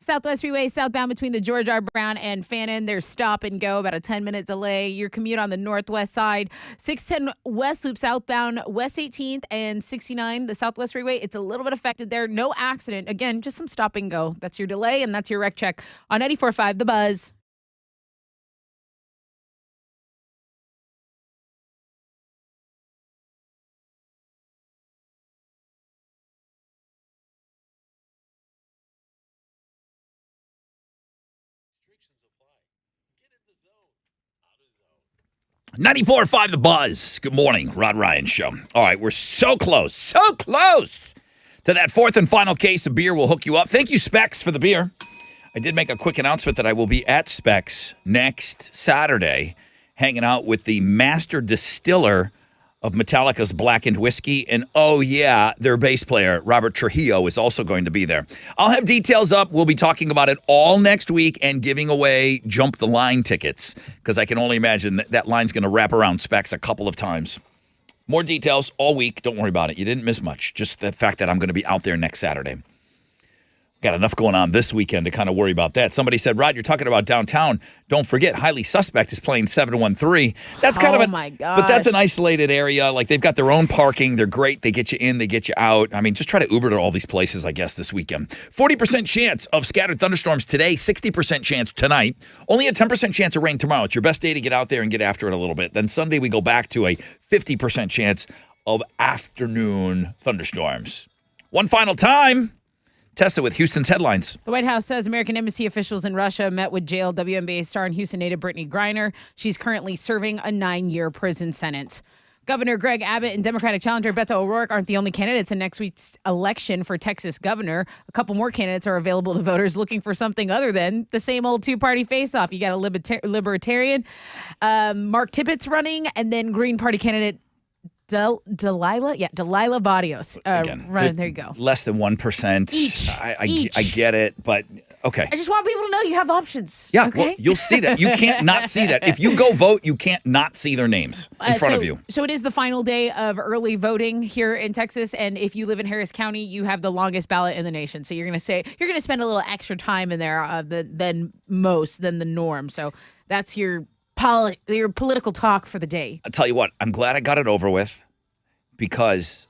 Southwest Freeway southbound between the George R. Brown and Fannin. There's stop and go, about a 10-minute delay. Your commute on the northwest side. 610 West Loop southbound West 18th and 69, the Southwest Freeway. It's a little bit affected there. No accident. Again, just some stop and go. That's your delay, and that's your wreck check on 94.5 The Buzz. Apply. 94.5 The Buzz. Good morning, Rod Ryan Show. All right, we're so close to that fourth and final case of beer. We'll hook you up. Thank you, Specs, for the beer. I did make a quick announcement that I will be at Specs next Saturday, hanging out with the master distiller of Metallica's Blackened Whiskey. And oh yeah, their bass player, Robert Trujillo, is also going to be there. I'll have details up. We'll be talking about it all next week and giving away Jump the Line tickets, because I can only imagine that line's going to wrap around Specs a couple of times. More details all week. Don't worry about it. You didn't miss much. Just the fact that I'm going to be out there next Saturday. Got enough going on this weekend to kind of worry about that. Somebody said, Rod, you're talking about downtown. Don't forget, Highly Suspect is playing 713. That's kind of my gosh. But that's an isolated area. Like, they've got their own parking. They're great. They get you in, they get you out. I mean, just try to Uber to all these places, I guess, this weekend. 40% chance of scattered thunderstorms today, 60% chance tonight. Only a 10% chance of rain tomorrow. It's your best day to get out there and get after it a little bit. Then Sunday, we go back to a 50% chance of afternoon thunderstorms. One final time. Test it with Houston's headlines. The White House says American embassy officials in Russia met with jailed WNBA star and Houston native Brittany Griner. She's currently serving a 9-year prison sentence. Governor Greg Abbott and Democratic challenger Beto O'Rourke aren't the only candidates in next week's election for Texas governor. A couple more candidates are available to voters looking for something other than the same old two-party face-off. You got a libertarian, Mark Tippett's running, and then Green Party candidate Delilah Barrios. Again, there you go. Less than 1%. Each. I get it, but okay. I just want people to know you have options. Yeah, okay? well, you'll see that. You can't not see that. If you go vote, you can't not see their names in front of you. So it is the final day of early voting here in Texas, and if you live in Harris County, you have the longest ballot in the nation. So you're going to spend a little extra time in there than the norm. So that's your political talk for the day. I'll tell you what, I'm glad I got it over with because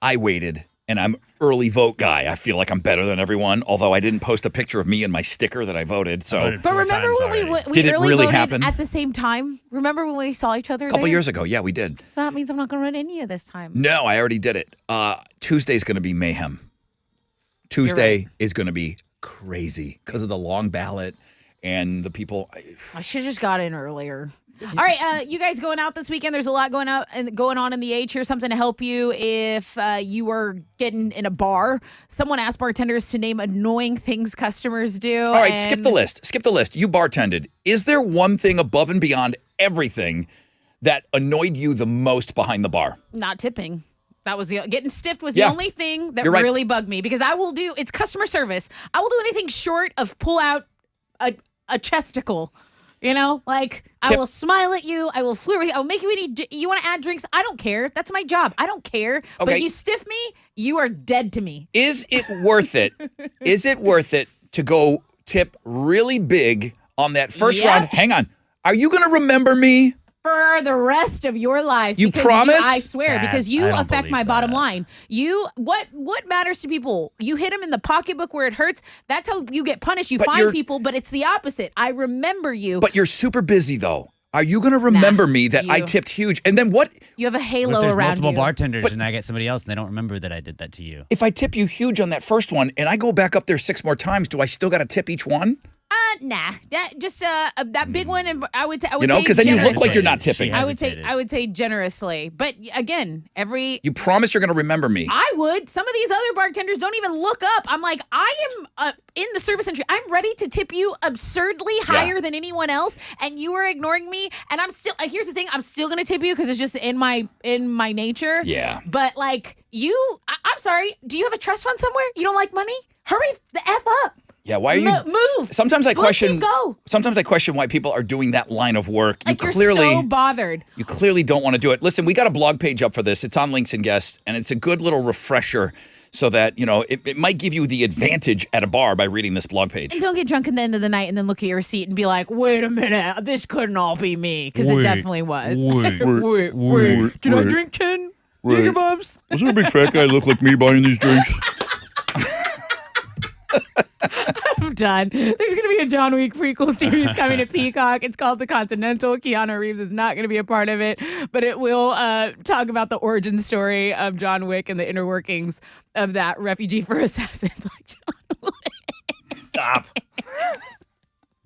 I waited, and I'm early vote guy. I feel like I'm better than everyone, although I didn't post a picture of me and my sticker that I voted. So, but remember when we did it early really voted happen at the same time? Remember when we saw each other a couple there? years ago? Yeah, we did. So that means I'm not going to run any of this time. No, I already did it. Tuesday's going to be mayhem. Tuesday is going to be crazy because of the long ballot and the people. I should have just got in earlier. All right, you guys going out this weekend? There's a lot going on in the H. Here's something to help you if you are getting in a bar. Someone asked bartenders to name annoying things customers do. All right, skip the list. You bartended. Is there one thing above and beyond everything that annoyed you the most behind the bar? Not tipping. That was getting stiffed was the only thing that really bugged me, because it's customer service. I will do anything short of pull out a chesticle. You know, like Tip. I will smile at you. I will flirt with you. I will make you eat. You want to add drinks? I don't care. That's my job. I don't care. Okay. But you stiff me, you are dead to me. Is it worth it? Is it worth it to go tip really big on that first round? Hang on. Are you going to remember me? For the rest of your life. You promise? I swear, because you affect my bottom line. What matters to people? You hit them in the pocketbook where it hurts. That's how you get punished. You fine people, but it's the opposite. I remember you. But you're super busy, though. Are you going to remember me that I tipped huge? And then what? You have a halo what if there's around multiple you. bartenders and I get somebody else and they don't remember that I did that to you? If I tip you huge on that first one and I go back up there 6 more times, do I still got to tip each one? Nah. That big one, and I would say because then you look like you're not tipping. I would say generously, but again, you promise you're going to remember me. I would. Some of these other bartenders don't even look up. I'm like, I am in the service industry. I'm ready to tip you absurdly higher than anyone else, and you are ignoring me. And I'm still. Here's the thing: I'm still going to tip you because it's just in my nature. Yeah. But like you, I'm sorry. Do you have a trust fund somewhere? You don't like money? Hurry the F up. Yeah, why are you move? Sometimes I question. Go. Sometimes I question why people are doing that line of work. Like you're so bothered. You clearly don't want to do it. Listen, we got a blog page up for this. It's on Links and Guests, and it's a good little refresher. so that, it might give you the advantage at a bar by reading this blog page. And don't get drunk at the end of the night and then look at your receipt and be like, wait a minute, this couldn't all be me. Because it definitely was. Wait. Did I drink 10 gigabobs? Was there a big fat guy look like me buying these drinks? I'm done. There's going to be a John Wick prequel series coming to Peacock. It's called The Continental. Keanu Reeves is not going to be a part of it, but it will talk about the origin story of John Wick and the inner workings of that refugee for assassins like John Wick. Stop.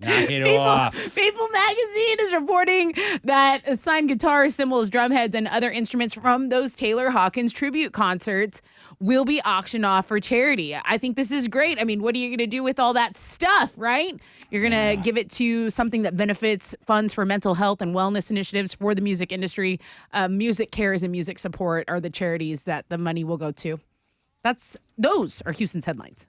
Knock it off. People Magazine is reporting that signed guitars, cymbals, drum heads, and other instruments from those Taylor Hawkins tribute concerts will be auctioned off for charity. I think this is great. I mean, what are you going to do with all that stuff, right? You're going to give it to something that benefits funds for mental health and wellness initiatives for the music industry. Music Cares and Music Support are the charities that the money will go to. Those are Houston's headlines.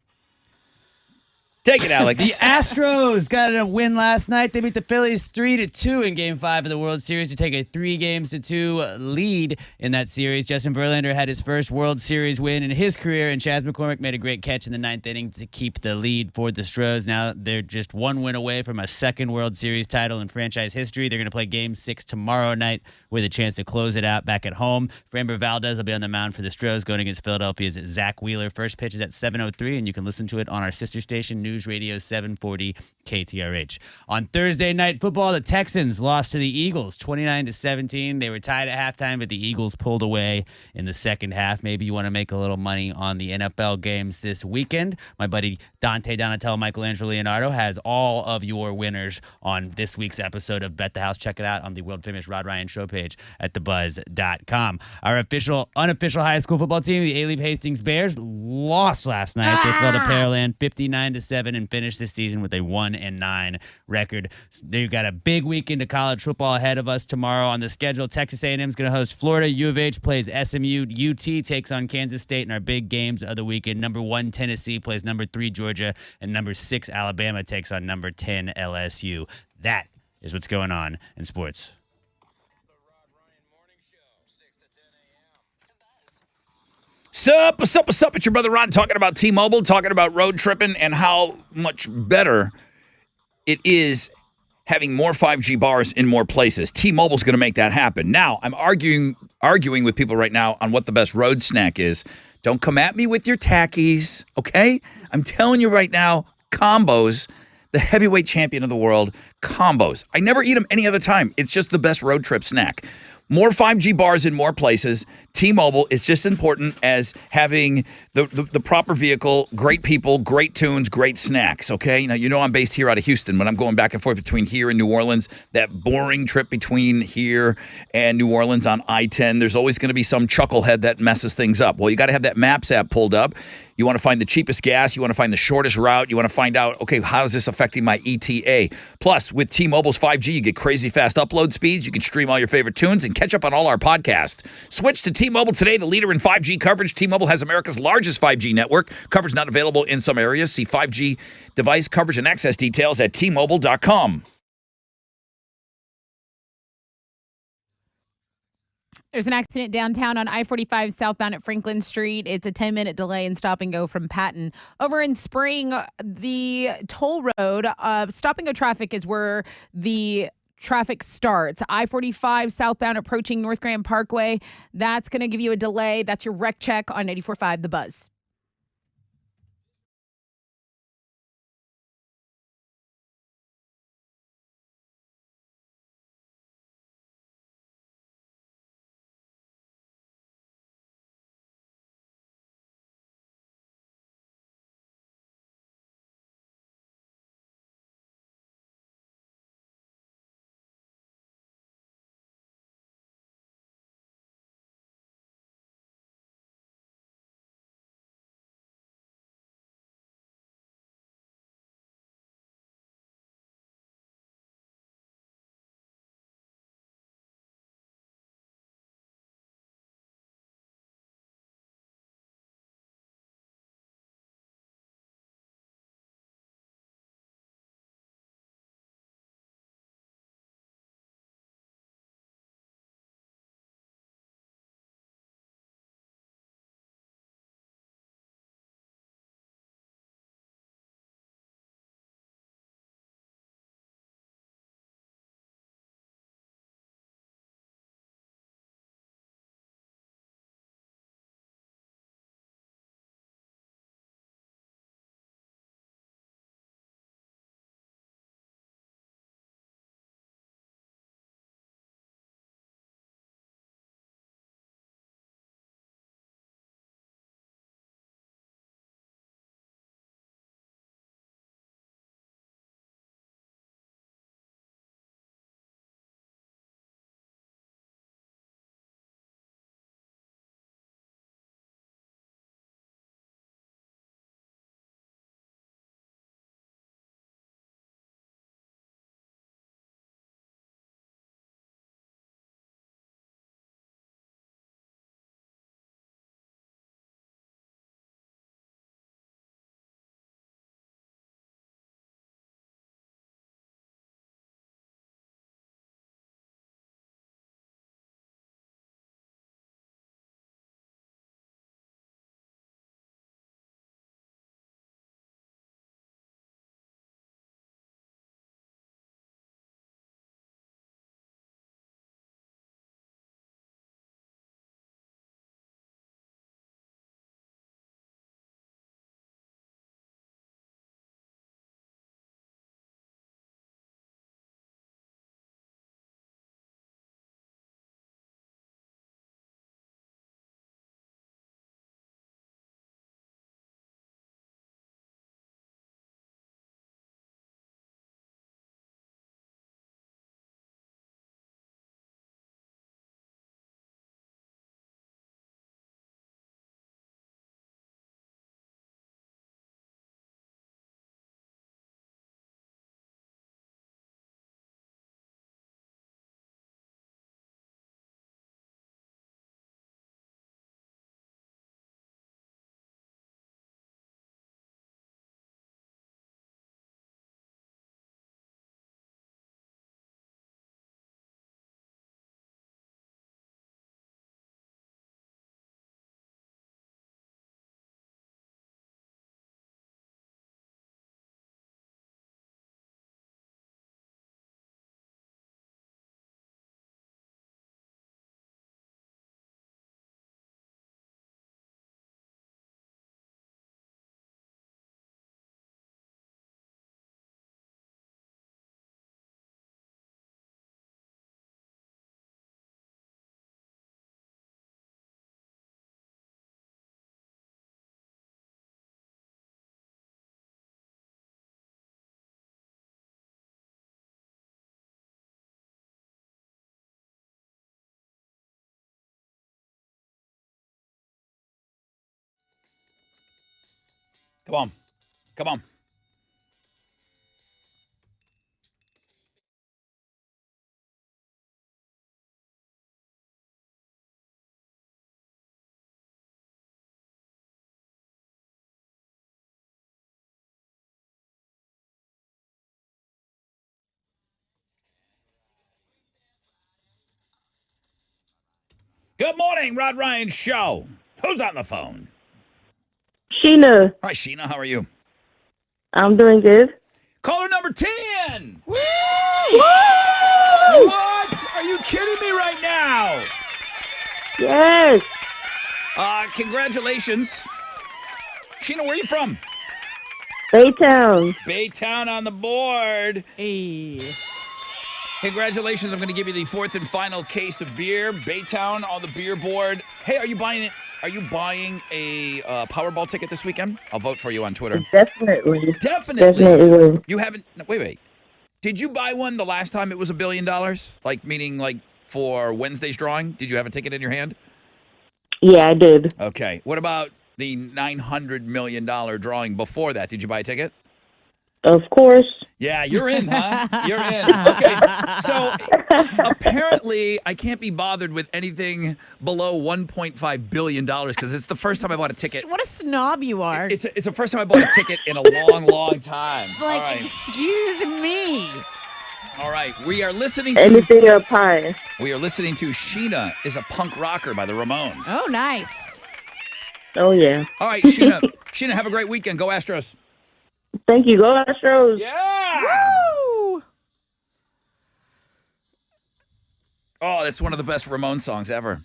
Take it, Alex. The Astros got a win last night. They beat the Phillies 3-2 in Game 5 of the World Series to take a 3-2 lead in that series. Justin Verlander had his first World Series win in his career, and Chas McCormick made a great catch in the 9th inning to keep the lead for the Stros. Now they're just one win away from a second World Series title in franchise history. They're going to play Game 6 tomorrow night with a chance to close it out back at home. Framber Valdez will be on the mound for the Stros going against Philadelphia's Zach Wheeler. First pitch is at 7:03, and you can listen to it on our sister station, News Radio 740 KTRH. On Thursday night football, the Texans lost to the Eagles 29-17. They were tied at halftime, but the Eagles pulled away in the second half. Maybe you want to make a little money on the NFL games this weekend. My buddy Dante Donatello Michelangelo Leonardo has all of your winners on this week's episode of Bet the House. Check it out on the world famous Rod Ryan show page at thebuzz.com. Our unofficial high school football team, the A-Leave Hastings Bears, lost last night. They fell to Pearland 59-7 and finished this season with a 1-9 record. They've got a big weekend of college football ahead of us tomorrow on the schedule. Texas A&M is going to host Florida. U of H plays SMU. UT takes on Kansas State in our big games of the weekend. Number 1 Tennessee plays number 3 Georgia, and number 6 Alabama takes on number 10 LSU. That is what's going on in sports. Sup? It's your brother Ron talking about T-Mobile, talking about road tripping and how much better it is having more 5G bars in more places. T-Mobile's going to make that happen. Now, I'm arguing with people right now on what the best road snack is. Don't come at me with your tackies, okay? I'm telling you right now, Combos, the heavyweight champion of the world, Combos. I never eat them any other time. It's just the best road trip snack. More 5G bars in more places. T-Mobile is just important as having the proper vehicle, great people, great tunes, great snacks, okay? Now, I'm based here out of Houston, but I'm going back and forth between here and New Orleans. That boring trip between here and New Orleans on I-10, there's always going to be some chucklehead that messes things up. Well, you got to have that Maps app pulled up. You want to find the cheapest gas. You want to find the shortest route. You want to find out, okay, how is this affecting my ETA? Plus, with T-Mobile's 5G, you get crazy fast upload speeds. You can stream all your favorite tunes and catch up on all our podcasts. Switch to T-Mobile today, the leader in 5G coverage. T-Mobile has America's largest 5G network. Coverage not available in some areas. See 5G device coverage and access details at T-Mobile.com. There's an accident downtown on I-45 southbound at Franklin Street. It's a 10-minute delay in stop and go from Patton. Over in Spring, the toll road, stop and go traffic is where the traffic starts. I-45 southbound approaching North Grand Parkway. That's going to give you a delay. That's your wreck check on 94.5 The Buzz. Come on. Come on. Good morning, Rod Ryan Show. Who's on the phone? Sheena, Hi, Sheena. How are you? I'm doing good. Caller number 10. Woo! What? Are you kidding me right now? Yes. Congratulations. Sheena, where are you from? Baytown. Baytown on the board. Hey. Congratulations. I'm going to give you the fourth and final case of beer. Baytown on the beer board. Hey, are you buying it? Are you buying a Powerball ticket this weekend? I'll vote for you on Twitter. Definitely. Definitely. You haven't. No, wait. Did you buy one the last time it was $1 billion? Like, meaning like for Wednesday's drawing? Did you have a ticket in your hand? Yeah, I did. Okay. What about the $900 million drawing before that? Did you buy a ticket? Of course. Yeah, you're in, huh? You're in. Okay. So apparently I can't be bothered with anything below $1.5 billion because it's the first time I bought a ticket. What a snob you are. It's the first time I bought a ticket in a long, long time. Like, All right. excuse me. All right. We are listening to Anything up high. We are listening to Sheena is a Punk Rocker by the Ramones. Oh, nice. Oh, yeah. All right, Sheena. Sheena, have a great weekend. Go Astros. Thank you. Go Astros. Yeah. Woo! Oh, that's one of the best Ramones songs ever.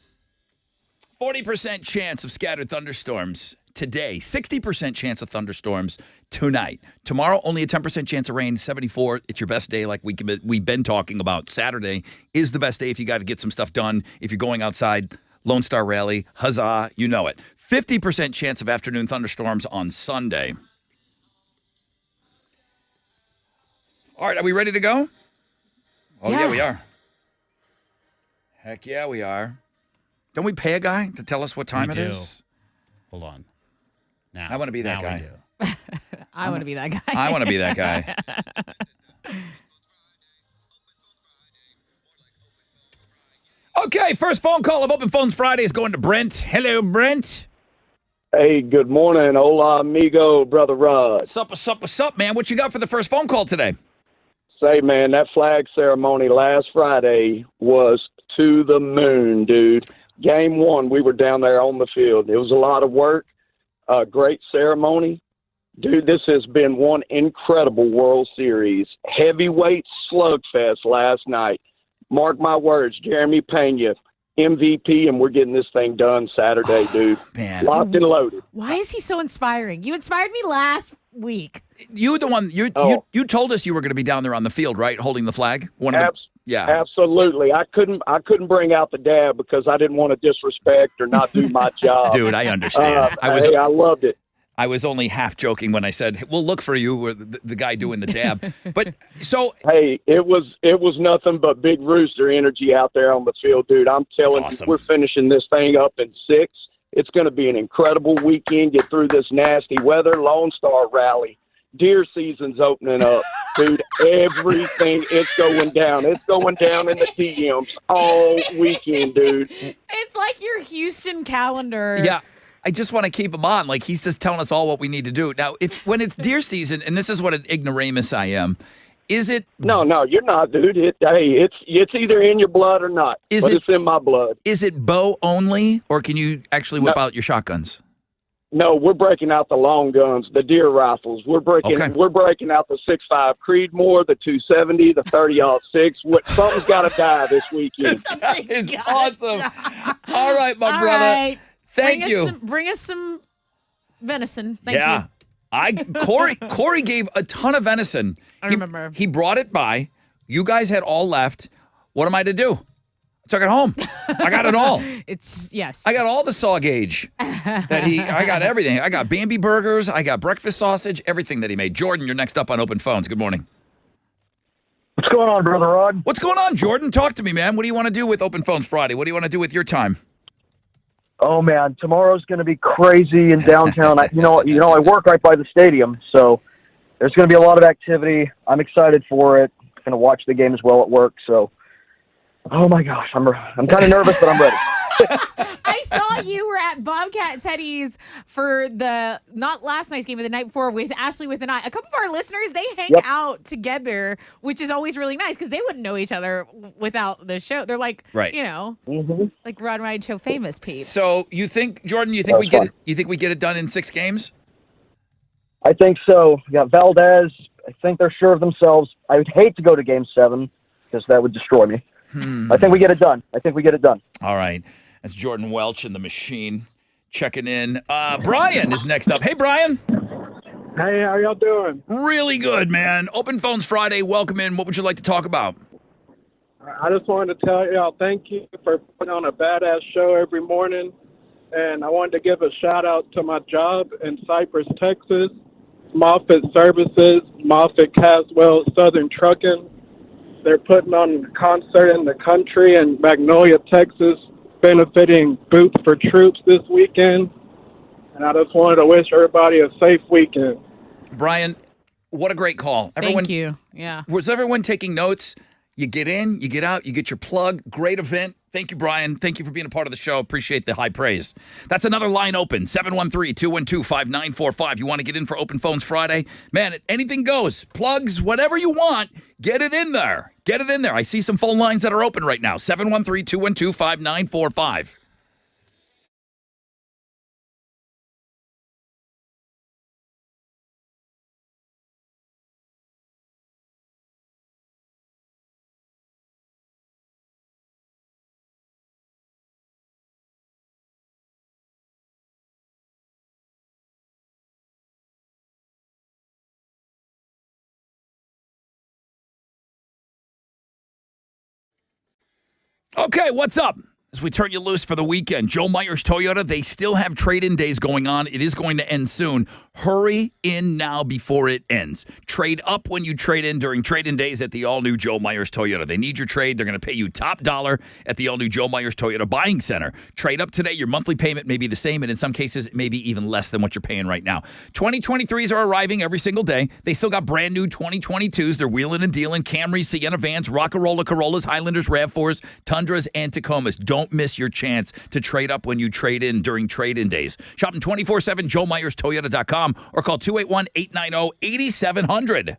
40% chance of scattered thunderstorms today. 60% chance of thunderstorms tonight. Tomorrow, only a 10% chance of rain. 74. It's your best day like we've been talking about. Saturday is the best day if you got to get some stuff done. If you're going outside, Lone Star Rally, huzzah, you know it. 50% chance of afternoon thunderstorms on Sunday. All right, are we ready to go? Oh, yeah, we are. Heck yeah, we are. Don't we pay a guy to tell us what time it is? Hold on. Now, I want to be that guy. I want to be that guy. I want to be that guy. Okay, first phone call of Open Phones Friday is going to Brent. Hello, Brent. Hey, good morning. Hola, amigo, Brother Rod. What's up, man? What you got for the first phone call today? Say, man, that flag ceremony last Friday was to the moon, dude. Game one, we were down there on the field. It was a lot of work, great ceremony. Dude, this has been one incredible World Series. Heavyweight slugfest last night. Mark my words, Jeremy Pena, MVP, and we're getting this thing done Saturday, dude. Man. Locked and loaded. Why is he so inspiring? You inspired me last week. You the one you told us you were going to be down there on the field, right, holding the flag? Yeah. Absolutely. I couldn't bring out the dab because I didn't want to disrespect or not do my job. Dude, I understand. I loved it. I was only half joking when I said, we'll look for you, or the guy doing the dab. But so. Hey, it was nothing but Big Rooster energy out there on the field, dude. I'm telling you, we're finishing this thing up in 6. It's going to be an incredible weekend. Get through this nasty weather. Lone Star Rally. Deer season's opening up. Dude, everything is going down. It's going down in the TMs all weekend, dude. It's like your Houston calendar. Yeah. I just want to keep him on. Like, he's just telling us all what we need to do. Now, when it's deer season, and this is what an ignoramus I am, is it? No, you're not, dude. It's either in your blood or not. It's in my blood. Is it bow only, or can you actually whip out your shotguns? No, we're breaking out the long guns, the deer rifles. We're breaking out the 6.5 Creedmoor, the 270, the 30-06. Something's got to die this weekend. That is awesome. All right, my brother. Right. Thank you. Bring us some venison. Thank you. Corey gave a ton of venison. I remember. He brought it by. You guys had all left. What am I to do? I took it home. I got it all. Yes. I got all the saw gauge I got everything. I got Bambi burgers. I got breakfast sausage, everything that he made. Jordan, you're next up on Open Phones. Good morning. What's going on, Brother Rod? What's going on, Jordan? Talk to me, man. What do you want to do with Open Phones Friday? What do you want to do with your time? Oh man, tomorrow's going to be crazy in downtown. I work right by the stadium, so there's going to be a lot of activity. I'm excited for it. Going to watch the game as well at work. So, oh my gosh, I'm kind of nervous, but I'm ready. I saw you were at Bobcat Teddy's for not last night's game, but the night before with Ashley with an I. A couple of our listeners, they hang out together, which is always really nice because they wouldn't know each other without the show. They're like, Right. like Rod Ride Show famous peeps. So you think, Jordan? You think we get it? You think we get it done in 6 games? I think so. We got Valdez. I think they're sure of themselves. I would hate to go to Game 7 because that would destroy me. I think we get it done. All right. That's Jordan Welch in the machine checking in. Brian is next up. Hey, Brian. Hey, how y'all doing? Really good, man. Open Phones Friday. Welcome in. What would you like to talk about? I just wanted to tell y'all thank you for putting on a badass show every morning. And I wanted to give a shout out to my job in Cypress, Texas, Moffitt Services, Moffitt Caswell Southern Trucking. They're putting on a concert in the country in Magnolia, Texas, benefiting Boots for Troops this weekend. And I just wanted to wish everybody a safe weekend. Brian, what a great call. Thank you. Yeah. Was everyone taking notes? You get in, you get out, you get your plug. Great event. Thank you, Brian. Thank you for being a part of the show. Appreciate the high praise. That's another line open, 713-212-5945. You want to get in for Open Phones Friday? Man, anything goes. Plugs, whatever you want, get it in there. Get it in there. I see some phone lines that are open right now, 713-212-5945. Okay, what's up? As we turn you loose for the weekend, Joe Myers Toyota, they still have trade-in days going on. It is going to end soon. Hurry in now before it ends. Trade up when you trade in during trade-in days at the all-new Joe Myers Toyota. They need your trade. They're going to pay you top dollar at the all-new Joe Myers Toyota Buying Center. Trade up today. Your monthly payment may be the same, and in some cases, it may be even less than what you're paying right now. 2023s are arriving every single day. They still got brand new 2022s. They're wheeling and dealing. Camrys, Sienna vans, Rockarola Corollas, Highlanders, RAV4s, Tundras, and Tacomas. Don't miss your chance to trade up when you trade in during trade-in days. Shop in 24/7, JoeMyersToyota.com, or call 281-890-8700.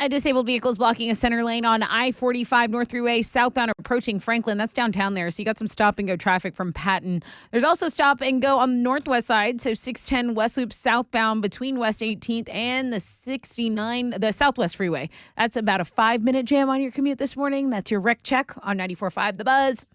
A disabled vehicle is blocking a center lane on I-45 North Thruway southbound approaching Franklin. That's downtown there. So you got some stop and go traffic from Patton. There's also stop and go on the northwest side. So 610 West Loop southbound between West 18th and the Southwest Freeway. That's about a 5-minute jam on your commute this morning. That's your wreck check on 94.5 The Buzz.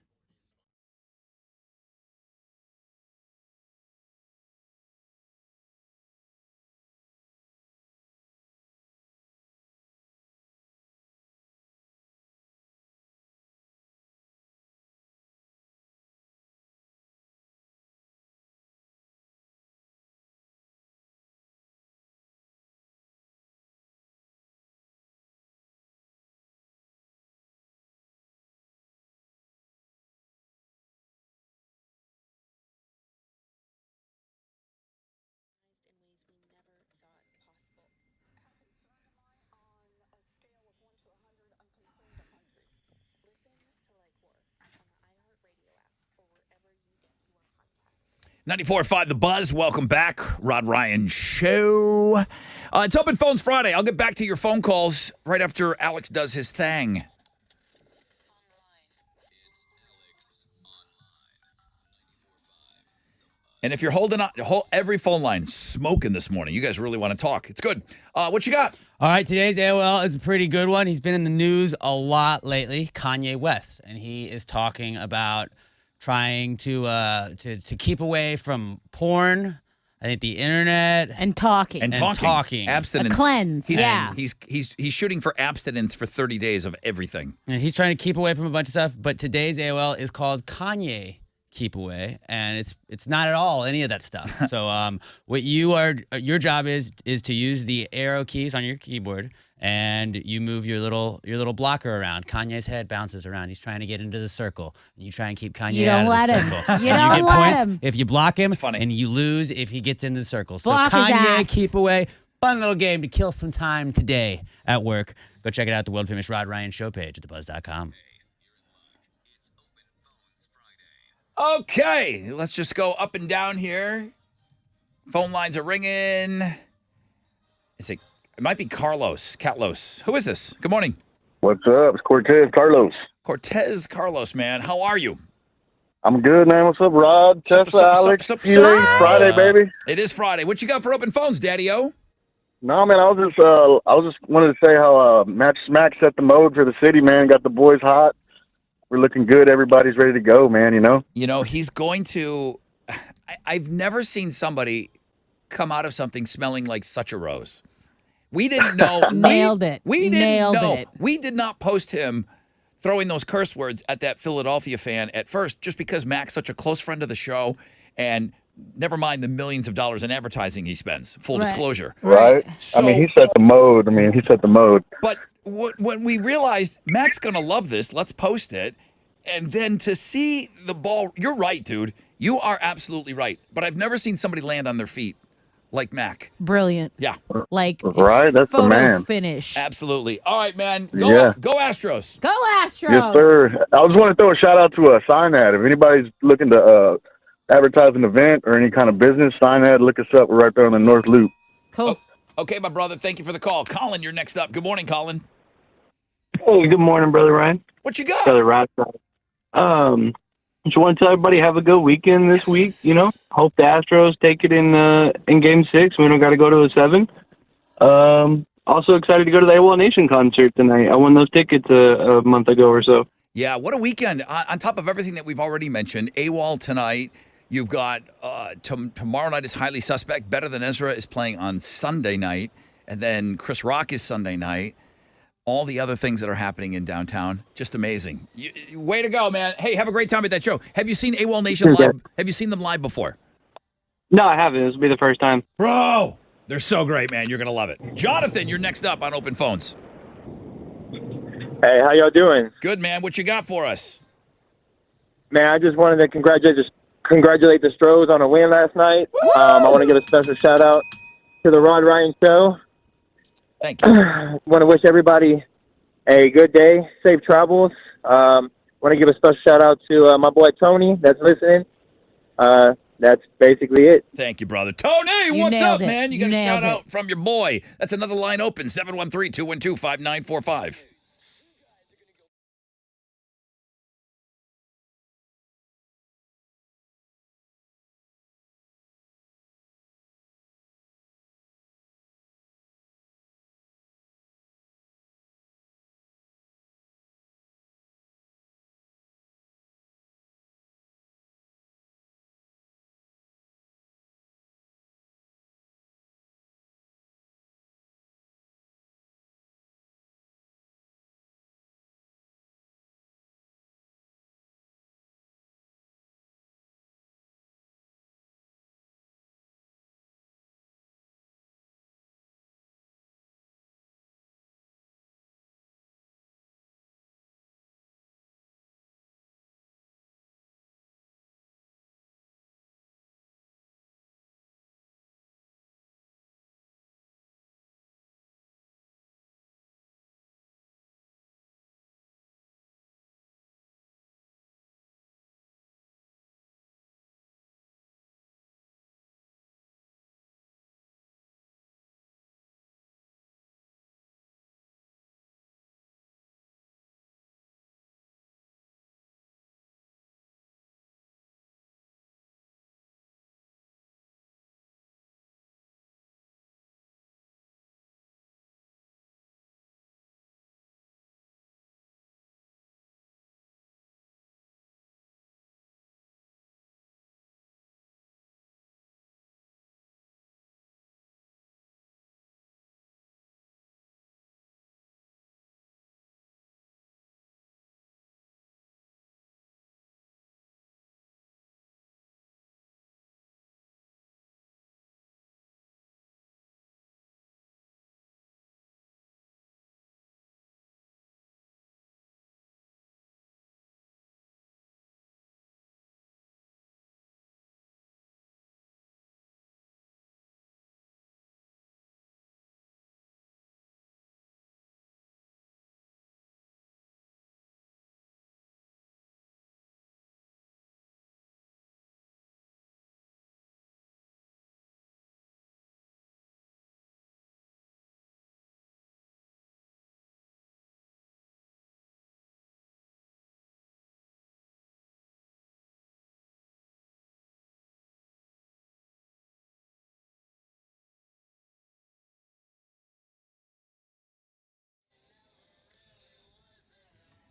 .94.5 The Buzz. Welcome back. Rod Ryan Show. It's Open Phones Friday. I'll get back to your phone calls right after Alex does his thing. And if you're holding on, every phone line smoking this morning. You guys really want to talk. It's good. What you got? All right, today's AOL is a pretty good one. He's been in the news a lot lately, Kanye West, and he is talking about trying to keep away from porn, I think the internet, and talking. Abstinence. A cleanse. He's shooting for abstinence for 30 days of everything. And he's trying to keep away from a bunch of stuff, but today's AOL is called Kanye Keep Away, and it's not at all any of that stuff. So what your job is to use the arrow keys on your keyboard, and you move your little blocker around. Kanye's head bounces around. He's trying to get into the circle. You try and keep Kanye out of the circle. You don't let him. If you block him, and you lose if he gets in the circle. Block so his Kanye ass. Keep Away. Fun little game to kill some time today at work. Go check it out at the world famous Rod Ryan Show page at thebuzz.com. Okay, let's just go up and down here. Phone lines are ringing. It might be Carlos. Who is this? Good morning. What's up? It's Cortez Carlos. Cortez Carlos, man. How are you? I'm good, man. What's up, Rod? Tessa, Alex. Friday, baby. It is Friday. What you got for open phones, Daddy-O? No, man. I was just wanted to say how Matt Smack set the mode for the city, man. Got the boys hot. We're looking good. Everybody's ready to go, man, You know, he's going to... I've never seen somebody come out of something smelling like such a rose. We didn't know. Nailed it. We didn't Nailed know. it. We did not post him throwing those curse words at that Philadelphia fan at first, just because Mac's such a close friend of the show, and never mind the millions of dollars in advertising he spends. Full disclosure. Right. So, he set the mode. But when we realized Mac's going to love this, let's post it. And then to see the ball, you're right, dude. You are absolutely right. But I've never seen somebody land on their feet like Mac. Brilliant. Yeah. Like, right? That's photo the man. finish. Absolutely. All right, man. Go Astros. Go Astros. Yes, sir. I just want to throw a shout out to Sign Ad. If anybody's looking to advertise an event or any kind of business, Sign Ad, look us up. We're right there on the North Loop. Cool. Okay, my brother. Thank you for the call. Colin, you're next up. Good morning, Colin. Hey, good morning, Brother Ryan. What you got? Brother Rod. Just want to tell everybody have a good weekend this week. Hope the Astros take it in Game 6. We don't got to go to a 7. Also excited to go to the AWOL Nation concert tonight. I won those tickets a month ago or so. Yeah, what a weekend. On top of everything that we've already mentioned, AWOL tonight. You've got tomorrow night is Highly Suspect. Better Than Ezra is playing on Sunday night. And then Chris Rock is Sunday night. All the other things that are happening in downtown, just amazing. Way to go, man. Hey, have a great time at that show. Have you seen AWOL Nation live? Have you seen them live before? No, I haven't. This will be the first time. Bro, they're so great, man. You're going to love it. Jonathan, you're next up on Open Phones. Hey, how y'all doing? Good, man. What you got for us? Man, I just wanted to congratulate the Stros on a win last night. I want to give a special shout out to the Rod Ryan Show. Thank you. Want to wish everybody a good day, safe travels. Want to give a special shout out to my boy Tony that's listening. that's basically it. Thank you, brother. Tony, You what's up, nailed it. man? You got a Nailed shout it. out from your boy. That's another line open, 713-212-5945.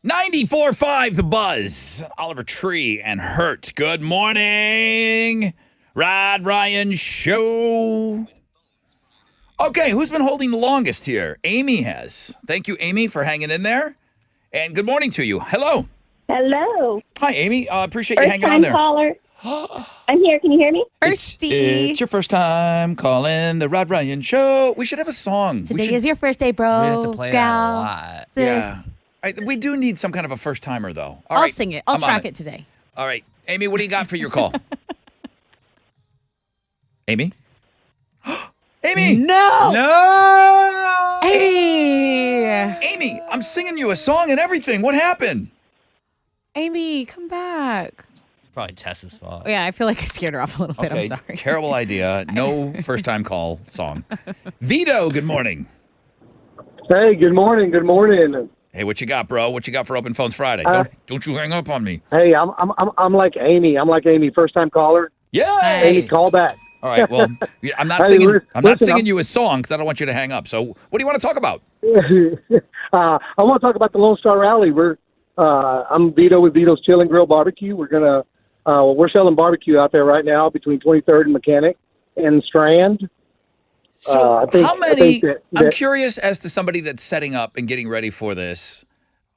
.94.5 The Buzz. Oliver Tree and Hurt. Good morning. Rod Ryan Show. Okay, who's been holding the longest here? Amy has. Thank you, Amy, for hanging in there. And good morning to you. Hello. Hello. Hi, Amy. Appreciate you First hanging on time there. caller. I'm here. Can you hear me? It's your first time calling the Rod Ryan Show. We should have a song. Today is your first day, bro. We have to play that a lot. Sis. Yeah. We do need some kind of a first timer, though. All I'll right, sing it. I'll I'm on track it today. All right. Amy, what do you got for your call? Amy? Amy! No! No! Hey! Amy, I'm singing you a song and everything. What happened? Amy, come back. It's probably Tessa's fault. Yeah, I feel like I scared her off a little bit. Okay, I'm sorry. terrible idea. No first-time call song. Vito, good morning. Hey, good morning. Good morning. Hey, what you got, bro? What you got for Open Phones Friday? Don't you hang up on me. Hey, I'm like Amy. I'm like Amy, first time caller. Yeah. Amy, call back. All right. Well, I'm not Hey, singing. I'm not listen, singing you a song because I don't want you to hang up. So, what do you want to talk about? I want to talk about the Lone Star Rally. I'm Vito with Vito's Chill and Grill Barbecue. We're selling barbecue out there right now between 23rd and Mechanic and Strand. So, how I many? think I'm that- curious as to somebody that's setting up and getting ready for this.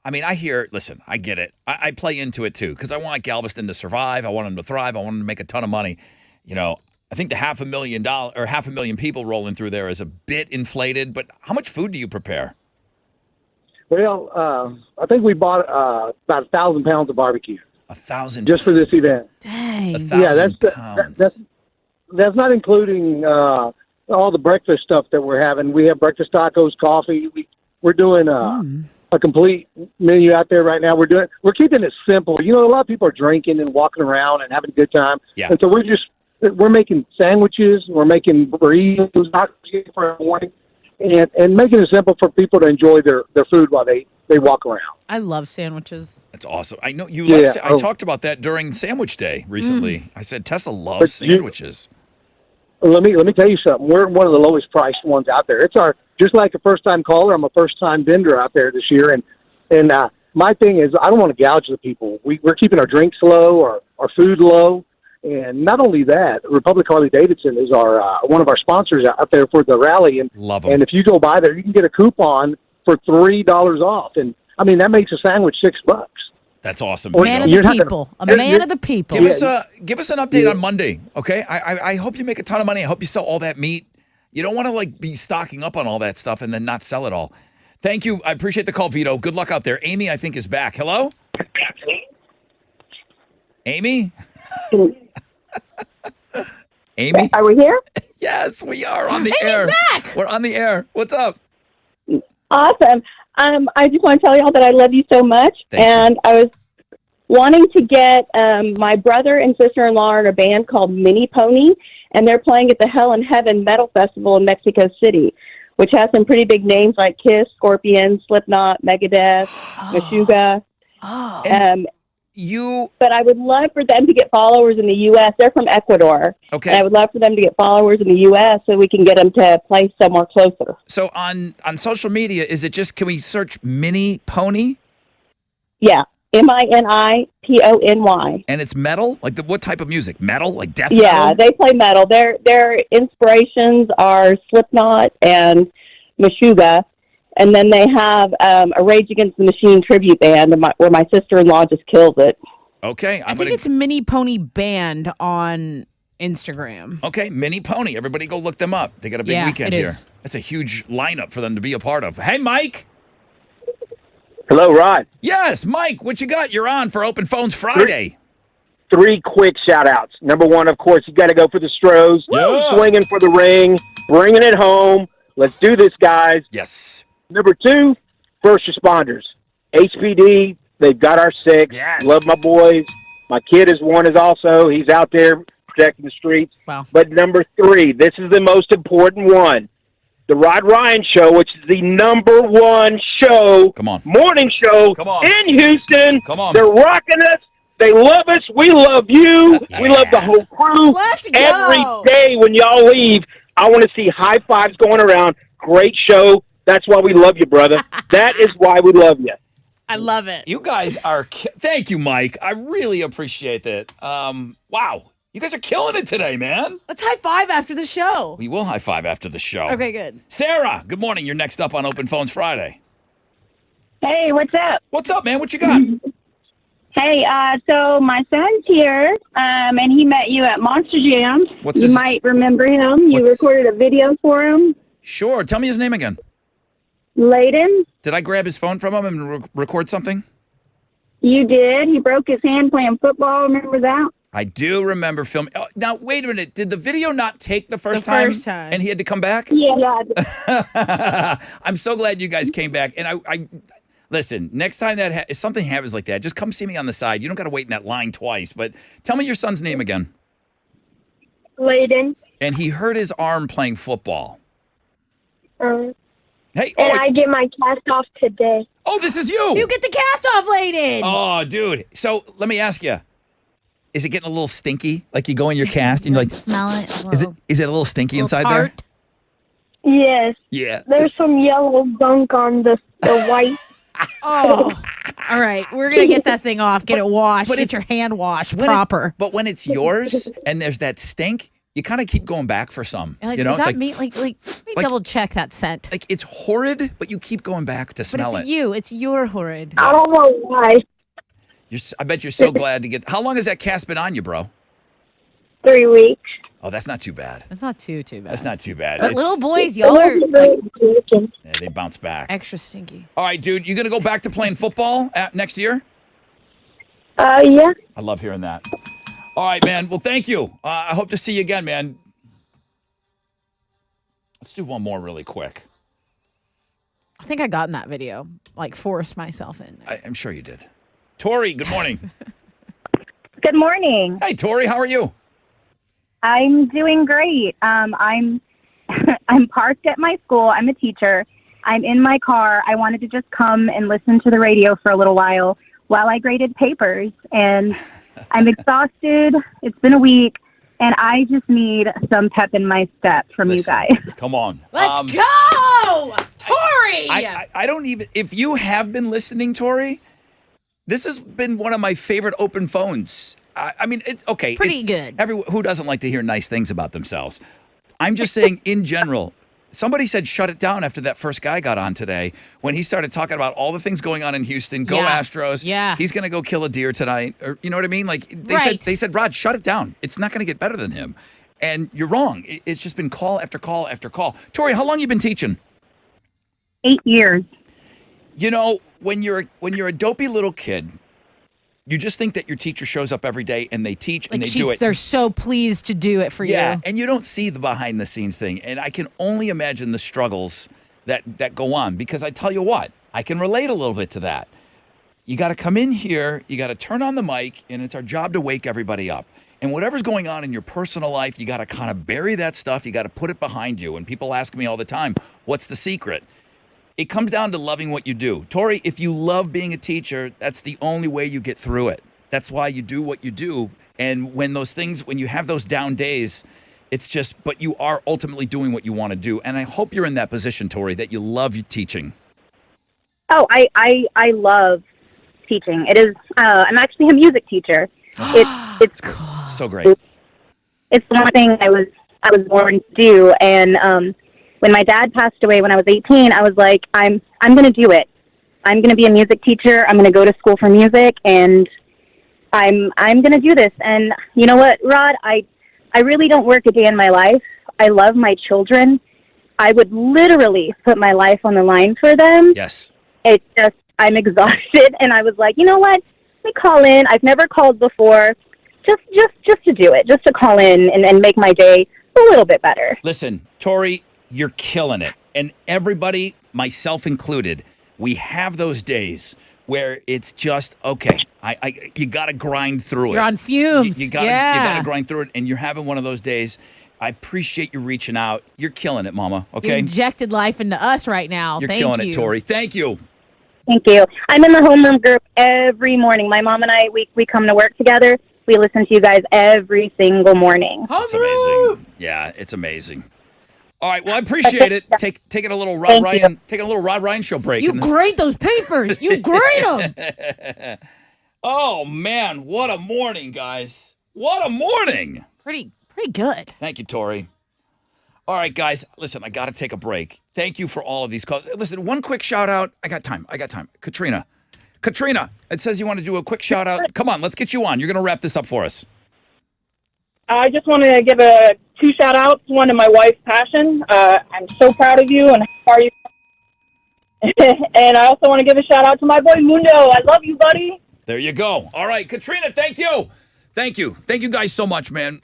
I mean, listen, I get it. I play into it too because I want Galveston to survive. I want them to thrive. I want them to make a ton of money. You know, I think the $500,000 people rolling through there is a bit inflated. But how much food do you prepare? Well, I think we bought about 1,000 pounds of barbecue. 1,000 just for this event. Dang. 1,000 pounds. That's not including all the breakfast stuff that we're having. We have breakfast tacos, coffee. We're doing a complete menu out there right now. We're keeping it simple. You know, a lot of people are drinking and walking around and having a good time. Yeah. And so we're just we're making sandwiches, we're making burritos, not for the morning, and making it simple for people to enjoy their food while they walk around. I love sandwiches. That's awesome. I know you. Yeah, I talked about that during Sandwich Day recently. I said Tessa loves sandwiches. Let me tell you something. We're one of the lowest priced ones out there. It's just like a first time caller. I'm a first time vendor out there this year, and my thing is I don't want to gouge the people. We're keeping our drinks low, our food low, and not only that, Republic Harley Davidson is our one of our sponsors out there for the rally, and love them. And if you go by there, you can get a coupon for $3 off, and I mean that makes a sandwich $6. That's awesome. Man of the people. A man of the people. Give us an update on Monday, okay? I hope you make a ton of money. I hope you sell all that meat. You don't want to be stocking up on all that stuff and then not sell it all. Thank you. I appreciate the call, Vito. Good luck out there. Amy, I think, is back. Hello? Amy? Amy? Are we here? Yes, we are on the air. Amy's back. We're on the air. What's up? Awesome. I just want to tell y'all that I love you so much. Thank you. I was wanting to get my brother and sister-in-law are in a band called Mini Pony, and they're playing at the Hell in Heaven Metal Festival in Mexico City, which has some pretty big names like Kiss, Scorpion, Slipknot, Megadeth, Meshuggah. But I would love for them to get followers in the U.S. They're from Ecuador. Okay. And I would love for them to get followers in the U.S. so we can get them to play somewhere closer. So on social media, is it just, can we search Mini Pony? Yeah. MINIPONY. And it's metal? Like what type of music? Metal? Like death Yeah, metal? they play metal. Their inspirations are Slipknot and Meshuggah. And then they have a Rage Against the Machine tribute band where my sister-in-law just kills it. Okay. I think it's Mini Pony Band on Instagram. Okay, Mini Pony. Everybody go look them up. They got a big weekend it here. is. That's a huge lineup for them to be a part of. Hey, Mike. Hello, Rod. Yes, Mike, what you got? You're on for Open Phones Friday. Three quick shout-outs. Number one, of course, you got to go for the Stros. Yeah. Swinging for the ring, bringing it home. Let's do this, guys. Yes. Number two, first responders. HPD, they've got our six. Yes. Love my boys. My kid is one as also. He's out there protecting the streets. Wow. But number three, this is the most important one. The Rod Ryan Show, which is the number one show, morning show in Houston. Come on. They're rocking us. They love us. We love you. We love the whole crew. Let's go. Every day when y'all leave, I want to see high fives going around. Great show. That's why we love you, brother. That is why we love you. I love it. You guys are, thank you, Mike. I really appreciate that. Wow. You guys are killing it today, man. Let's high five after the show. We will high five after the show. Okay, good. Sarah, good morning. You're next up on Open Phones Friday. Hey, what's up? What's up, man? What you got? Hey, so my son's here, and he met you at Monster Jam. What's you his- might remember him. You recorded a video for him. Sure. Tell me his name again. Layden, Did I grab his phone from him and record something? you did. He broke his hand playing football. Remember that? I do remember filming. Oh, now, wait a minute. Did the video not take the first The time? first time. And he had to come back? Yeah. I'm so glad you guys came back. And I listen, next time that if something happens like that, just come see me on the side. You don't got to wait in that line twice. But tell me your son's name again. Layden. And he hurt his arm playing football. Hey, And I get my cast off today. Oh, this is you. You get the cast off, Layden. Oh, dude. So let me ask you. Is it getting a little stinky? Like you go in your cast and you're like, Smell it. is it a little stinky inside there? Yes. Yeah. There's some yellow gunk on the white. Oh. All right. We're going to get that thing off. Get it washed. but Get it's- your hand washed When proper. But when it's yours and there's that stink, you kind of keep going back for some. Like, you know, does it's that like, mean, let me like- double check that scent. like it's horrid, but you keep going back to But smell it's it. you. It's your horrid. I don't know why. I bet you're so glad to get. How long has that cast been on you, bro? 3 weeks. Oh, that's not too bad. That's not too bad. That's not too bad. But It's- little boys, y'all are like, yeah, they bounce back. extra stinky. All right, dude, you gonna go back to playing football next year? Yeah. I love hearing that. All right, man. Well, thank you. I hope to see you again, man. Let's do one more really quick. I think I got in that video. Like, forced myself in. I'm sure you did. Tori, good morning. Good morning. Hey, Tori, how are you? I'm doing great. I'm I'm parked at my school. I'm a teacher. I'm in my car. I wanted to just come and listen to the radio for a little while I graded papers. And I'm exhausted. It's been a week. And I just need some pep in my step from you guys. Come on. Let's go! Tori! I don't even, if you have been listening, Tori, this has been one of my favorite open phones. I mean, it's okay. Pretty good. Everyone who doesn't like to hear nice things about themselves. I'm just saying, in general, somebody said shut it down after that first guy got on today when he started talking about all the things going on in Houston. Go Astros. Yeah. He's going to go kill a deer tonight. Or, you know what I mean? Like they said, Rod, shut it down. It's not going to get better than him. And you're wrong. It's just been call after call after call. Tori, how long you been teaching? 8 years. You know, when you're a dopey little kid, you just think that your teacher shows up every day and they teach and they do it. They're so pleased to do it for you. Yeah, and you don't see the behind the scenes thing. And I can only imagine the struggles that go on, because I tell you what, I can relate a little bit to that. You got to come in here, you got to turn on the mic, and it's our job to wake everybody up. And whatever's going on in your personal life, you got to kind of bury that stuff. You got to put it behind you. And people ask me all the time, what's the secret? It comes down to loving what you do. Tori, if you love being a teacher, that's the only way you get through it. That's why you do what you do. And when you have those down days, it's just, but you are ultimately doing what you want to do. And I hope you're in that position, Tori, that you love teaching. Oh, I love teaching. It is, I'm actually a music teacher. It's so great. It's one thing I was born to do. And, when my dad passed away when I was 18, I was like, I'm going to do it. I'm going to be a music teacher. I'm going to go to school for music, and I'm going to do this. And you know what, Rod? I really don't work a day in my life. I love my children. I would literally put my life on the line for them. Yes. It's just, I'm exhausted, and I was like, you know what? Let me call in. I've never called before. Just to do it, just to call in and make my day a little bit better. Listen, Tori, you're killing it. And everybody, myself included, we have those days where it's just, okay, you got to grind through it. You're on fumes. You got to grind through it, and you're having one of those days. I appreciate you reaching out. You're killing it, Mama, okay? You injected life into us right now. You're Thank killing you. it, Tori. Thank you. Thank you. I'm in the homeroom group every morning. My mom and I, we come to work together. We listen to you guys every single morning. It's amazing. Yeah, it's amazing. All right, well, I appreciate it. Taking a little Rod Ryan show break. You grade those papers. You grade them. Oh man, what a morning, guys! What a morning. Pretty good. Thank you, Tori. All right, guys, listen, I got to take a break. Thank you for all of these calls. Listen, one quick shout out. I got time. Katrina, it says you want to do a quick shout out. Come on, let's get you on. You're going to wrap this up for us. I just want to give two shout outs. One to my wife's Passion. I'm so proud of you, and how are you? And I also want to give a shout out to my boy Mundo. I love you, buddy. There you go. All right, Katrina, thank you. Thank you guys so much, man.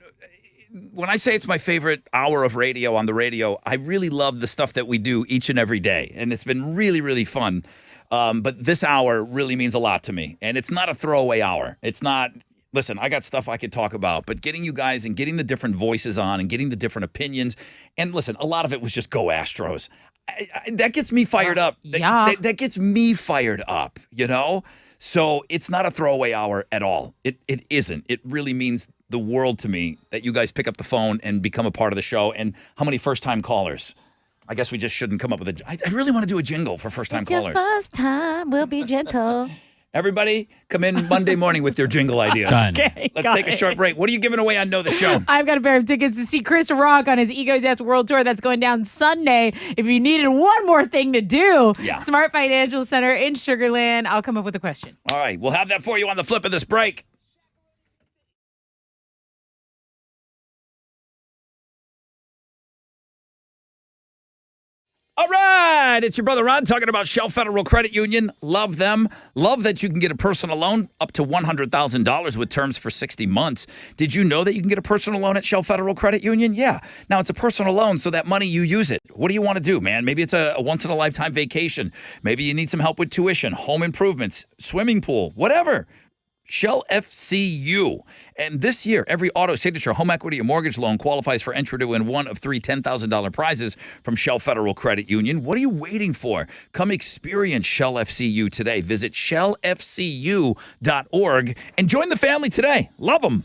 When I say it's my favorite hour of radio on the radio, I really love the stuff that we do each and every day, and it's been really, really fun. But this hour really means a lot to me, and it's not a throwaway hour. It's not. Listen, I got stuff I could talk about, but getting you guys and getting the different voices on and getting the different opinions, and listen, a lot of it was just go Astros. That gets me fired up. That gets me fired up, you know? So it's not a throwaway hour at all. It isn't. It really means the world to me that you guys pick up the phone and become a part of the show. And how many first-time callers? I guess we just shouldn't come up with I really want to do a jingle for first-time callers. Your first time, we'll be gentle. Everybody, come in Monday morning with your jingle ideas. Done. Okay, Let's take a short break. What are you giving away on Know the Show? I've got a pair of tickets to see Chris Rock on his Ego Death World Tour that's going down Sunday. If you needed one more thing to do, Smart Financial Center in Sugar Land. I'll come up with a question. All right, we'll have that for you on the flip of this break. All right, it's your brother Ron talking about Shell Federal Credit Union. Love them. Love that you can get a personal loan up to $100,000 with terms for 60 months. Did you know that you can get a personal loan at Shell Federal Credit Union? Yeah. Now, it's a personal loan, so that money, you use it. What do you want to do, man? Maybe it's a once-in-a-lifetime vacation. Maybe you need some help with tuition, home improvements, swimming pool, whatever. Shell FCU. And this year, every auto, signature, home equity, or mortgage loan qualifies for entry to win one of three $10,000 prizes from Shell Federal Credit Union. What are you waiting for? Come experience Shell FCU today. Visit shellfcu.org and join the family today. Love them.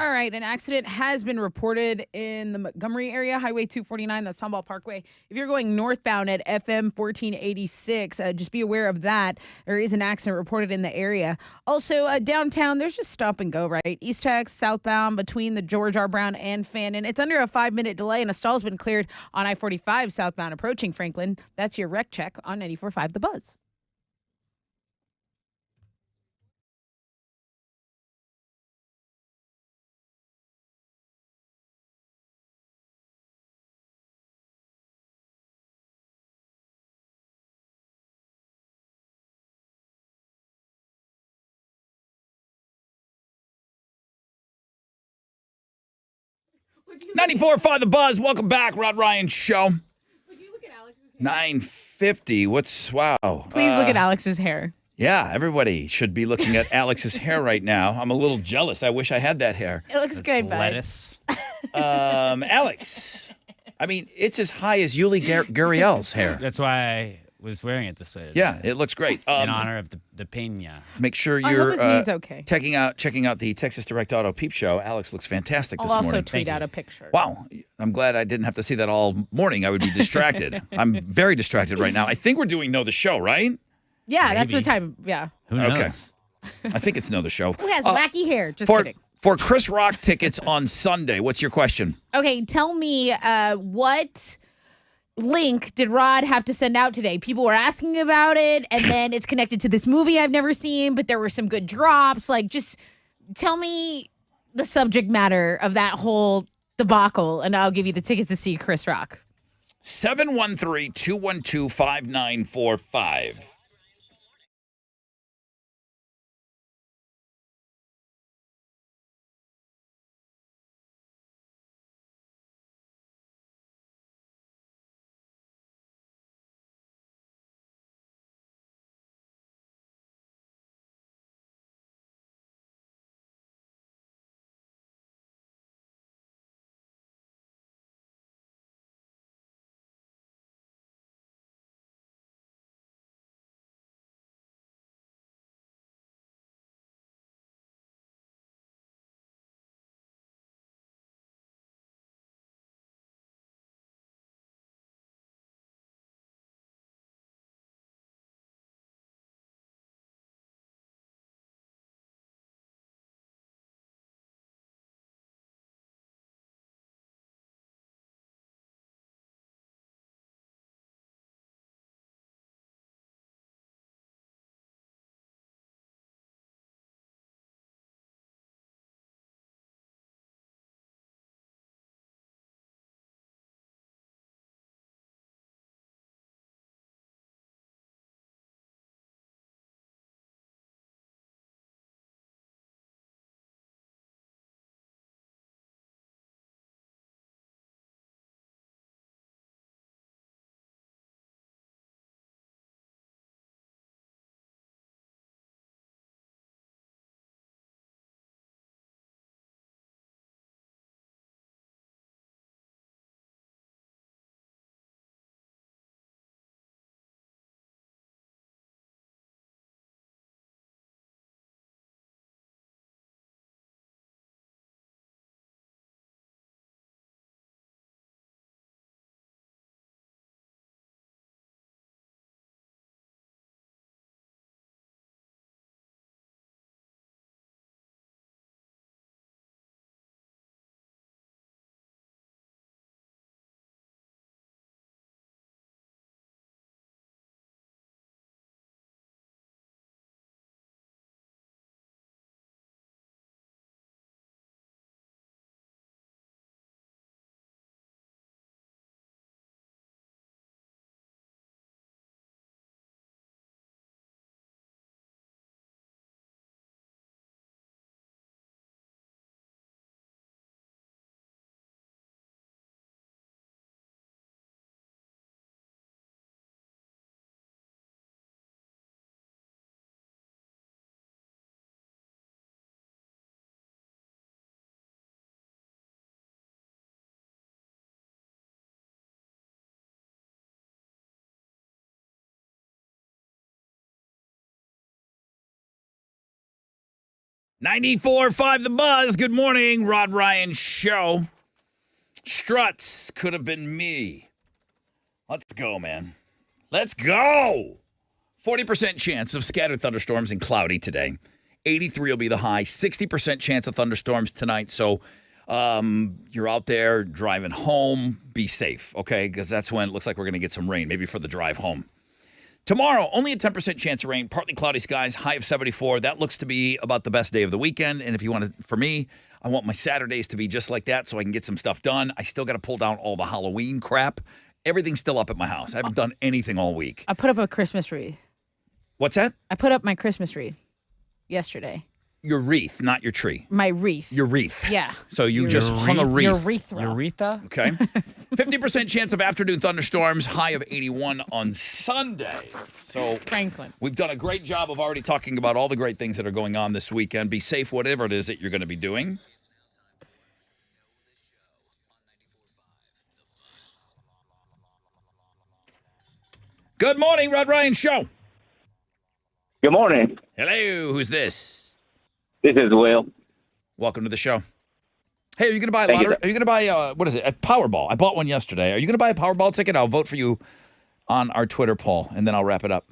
All right, an accident has been reported in the Montgomery area, Highway 249, that's Tomball Parkway. If you're going northbound at FM 1486, just be aware of that. There is an accident reported in the area. Also, downtown, there's just stop and go, right? East Tex, southbound between the George R. Brown and Fannin. It's under a 5-minute delay, and a stall's been cleared on I-45 southbound approaching Franklin. That's your wreck check on 94.5 The Buzz. – 94.5 The Buzz. Welcome back, Rod Ryan Show. Would you look at Alex's hair? 9:50. Wow. Please look at Alex's hair. Yeah, everybody should be looking at Alex's hair right now. I'm a little jealous. I wish I had that hair. It looks good, bud. Lettuce. Alex, I mean, it's as high as Yuli Gurriel's hair. That's why I was wearing it this way. Yeah, it looks great. In honor of the Pena. Make sure I you're hope his knee's okay. checking out the Texas Direct Auto Peep Show. Alex looks fantastic I'll this also morning. tweet out a picture. Wow, I'm glad I didn't have to see that all morning. I would be distracted. I'm very distracted right now. I think we're doing Know the Show, right? Yeah, that's the time. Yeah. Who knows? Okay. I think it's Know the Show. Who has wacky hair? Just for, kidding. For Chris Rock tickets on Sunday, what's your question? Okay, tell me what link did Rod have to send out today? People were asking about it, and then it's connected to this movie I've never seen, but there were some good drops. Like, just tell me the subject matter of that whole debacle, and I'll give you the tickets to see Chris Rock. 713-212-5945. 94.5 The Buzz. Good morning, Rod Ryan Show. Struts could have been me. Let's go, man. Let's go. 40% chance of scattered thunderstorms and cloudy today. 83 will be the high. 60% chance of thunderstorms tonight. So you're out there driving home. Be safe, okay? Because that's when it looks like we're going to get some rain, maybe for the drive home. Tomorrow, only a 10% chance of rain, partly cloudy skies, high of 74. That looks to be about the best day of the weekend. And if you want to, for me, I want my Saturdays to be just like that so I can get some stuff done. I still got to pull down all the Halloween crap. Everything's still up at my house. I haven't done anything all week. I put up a Christmas wreath. What's that? I put up my Christmas wreath yesterday. Your wreath, not your tree. My wreath. Your wreath. Yeah. So you just hung a wreath. Urethra? Okay. 50% chance of afternoon thunderstorms, high of 81 on Sunday. So Franklin. We've done a great job of already talking about all the great things that are going on this weekend. Be safe, whatever it is that you're going to be doing. Good morning, Rod Ryan Show. Good morning. Hello, who's this? This is Will. Welcome to the show. Hey, are you going to buy a Thank you, lottery? sir. Are you going to buy what is it? A Powerball. I bought one yesterday. Are you going to buy a Powerball ticket? I'll vote for you on our Twitter poll, and then I'll wrap it up.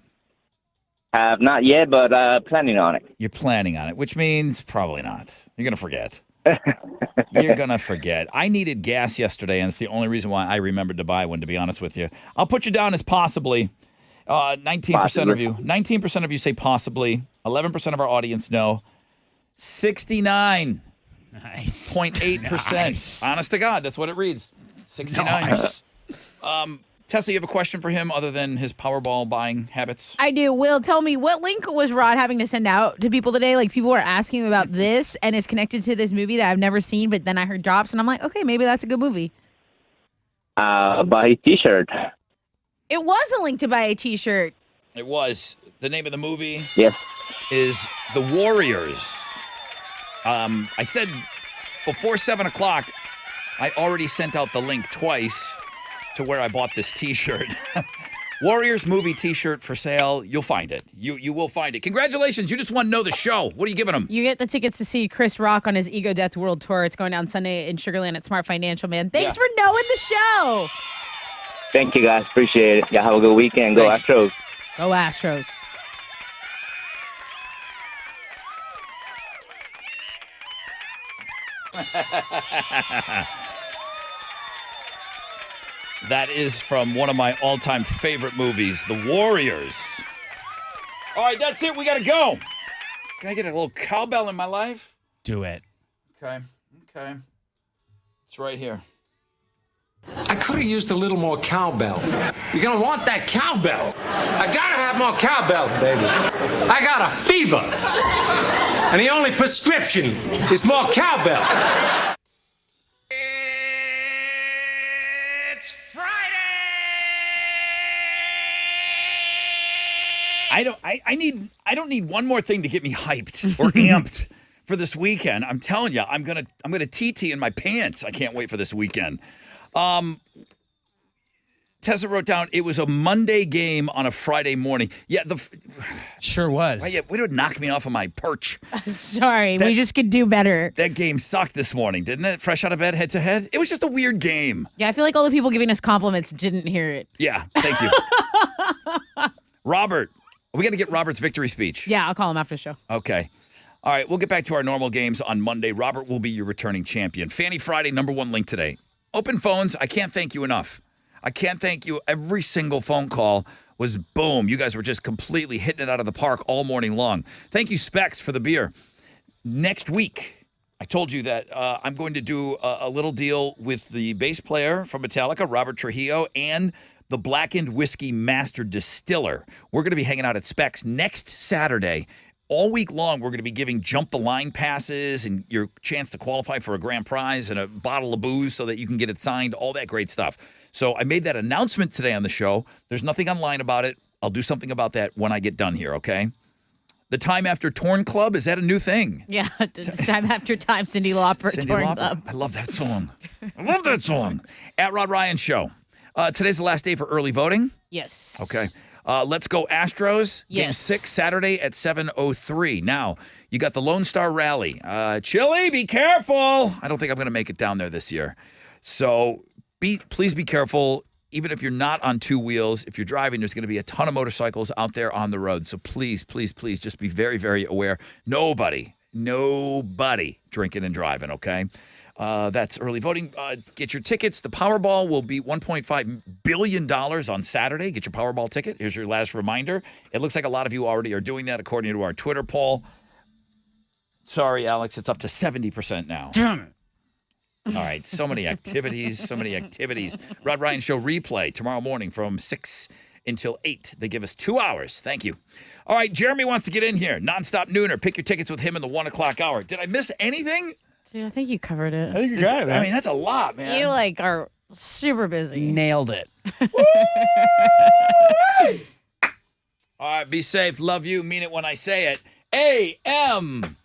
Not yet, but planning on it. You're planning on it, which means probably not. You're going to forget. You're going to forget. I needed gas yesterday, and it's the only reason why I remembered to buy one, to be honest with you. I'll put you down as possibly. 19% of you. 19% of you say possibly. 11% of our audience know. 69.8%. Nice. Honest to God, that's what it reads. 69. Nice. Tessa, you have a question for him other than his Powerball buying habits? I do. Will, tell me, what link was Rod having to send out to people today? Like, people were asking about this, and it's connected to this movie that I've never seen, but then I heard drops, and I'm like, okay, maybe that's a good movie. Buy a T-shirt. It was a link to buy a T-shirt. It was. The name of the movie Yes. is The Warriors. I said before 7 o'clock, I already sent out the link twice to where I bought this T-shirt. Warriors movie T-shirt for sale. You'll find it. You will find it. Congratulations. You just won Know the Show. What are you giving them? You get the tickets to see Chris Rock on his Ego Death World Tour. It's going down Sunday in Sugar Land at Smart Financial, man. Thanks for knowing the show. Thank you, guys. Appreciate it. Y'all have a good weekend. Go Astros. Go Astros. That is from one of my all-time favorite movies, The Warriors. All right, that's it. We got to go. Can I get a little cowbell in my life? Do it. Okay. It's right here. I could have used a little more cowbell. You're gonna want that cowbell. I gotta have more cowbell, baby. I got a fever. And the only prescription is more cowbell. It's Friday! I don't need one more thing to get me hyped or amped for this weekend. I'm telling you, I'm gonna TT in my pants. I can't wait for this weekend. Tessa wrote down it was a Monday game on a Friday morning. Yeah, sure was. Right, yeah, way to knock me off of my perch. Sorry, we just could do better. That game sucked this morning, didn't it? Fresh out of bed, head to head. It was just a weird game. Yeah, I feel like all the people giving us compliments didn't hear it. Yeah, thank you. Robert, we got to get Robert's victory speech. Yeah, I'll call him after the show. Okay. All right, we'll get back to our normal games on Monday. Robert will be your returning champion. Fanny Friday, #1 link today. Open phones, I can't thank you enough. I can't thank you. Every single phone call was boom. You guys were just completely hitting it out of the park all morning long. Thank you, Specs, for the beer. Next week, I told you that I'm going to do a little deal with the bass player from Metallica, Robert Trujillo, and the Blackened Whiskey Master Distiller. We're going to be hanging out at Specs next Saturday. All week long, we're going to be giving Jump the Line passes and your chance to qualify for a grand prize and a bottle of booze so that you can get it signed, all that great stuff. So I made that announcement today on the show. There's nothing online about it. I'll do something about that when I get done here, okay? The Time After Torn Club, is that a new thing? Yeah, it's Time After Time, Cyndi Lauper, Cyndi Torn Lauper. Club. I love that song. I love that song. At Rod Ryan Show. Today's the last day for early voting. Yes. Okay. Let's go Astros. Game Yes. 6 Saturday at 7:03. Now, you got the Lone Star Rally. Chili, be careful. I don't think I'm going to make it down there this year. So please be careful. Even if you're not on two wheels, if you're driving, there's going to be a ton of motorcycles out there on the road. So please, please, please just be very, very aware. Nobody drinking and driving, okay? That's early voting. Get your tickets. The Powerball will be $1.5 billion on Saturday. Get your Powerball ticket. Here's your last reminder. It looks like a lot of you already are doing that according to our Twitter poll. Sorry, Alex, it's up to 70% now. Damn it. All right, so many activities. Rod Ryan Show replay tomorrow morning from 6 until 8. They give us 2 hours. Thank you. All right, Jeremy wants to get in here. Nonstop Nooner. Pick your tickets with him in the 1 o'clock hour. Did I miss anything? Dude, I think you covered it. I think you got it. I mean, that's a lot, man. You are super busy. Nailed it. All right, be safe. Love you. Mean it when I say it. AMF.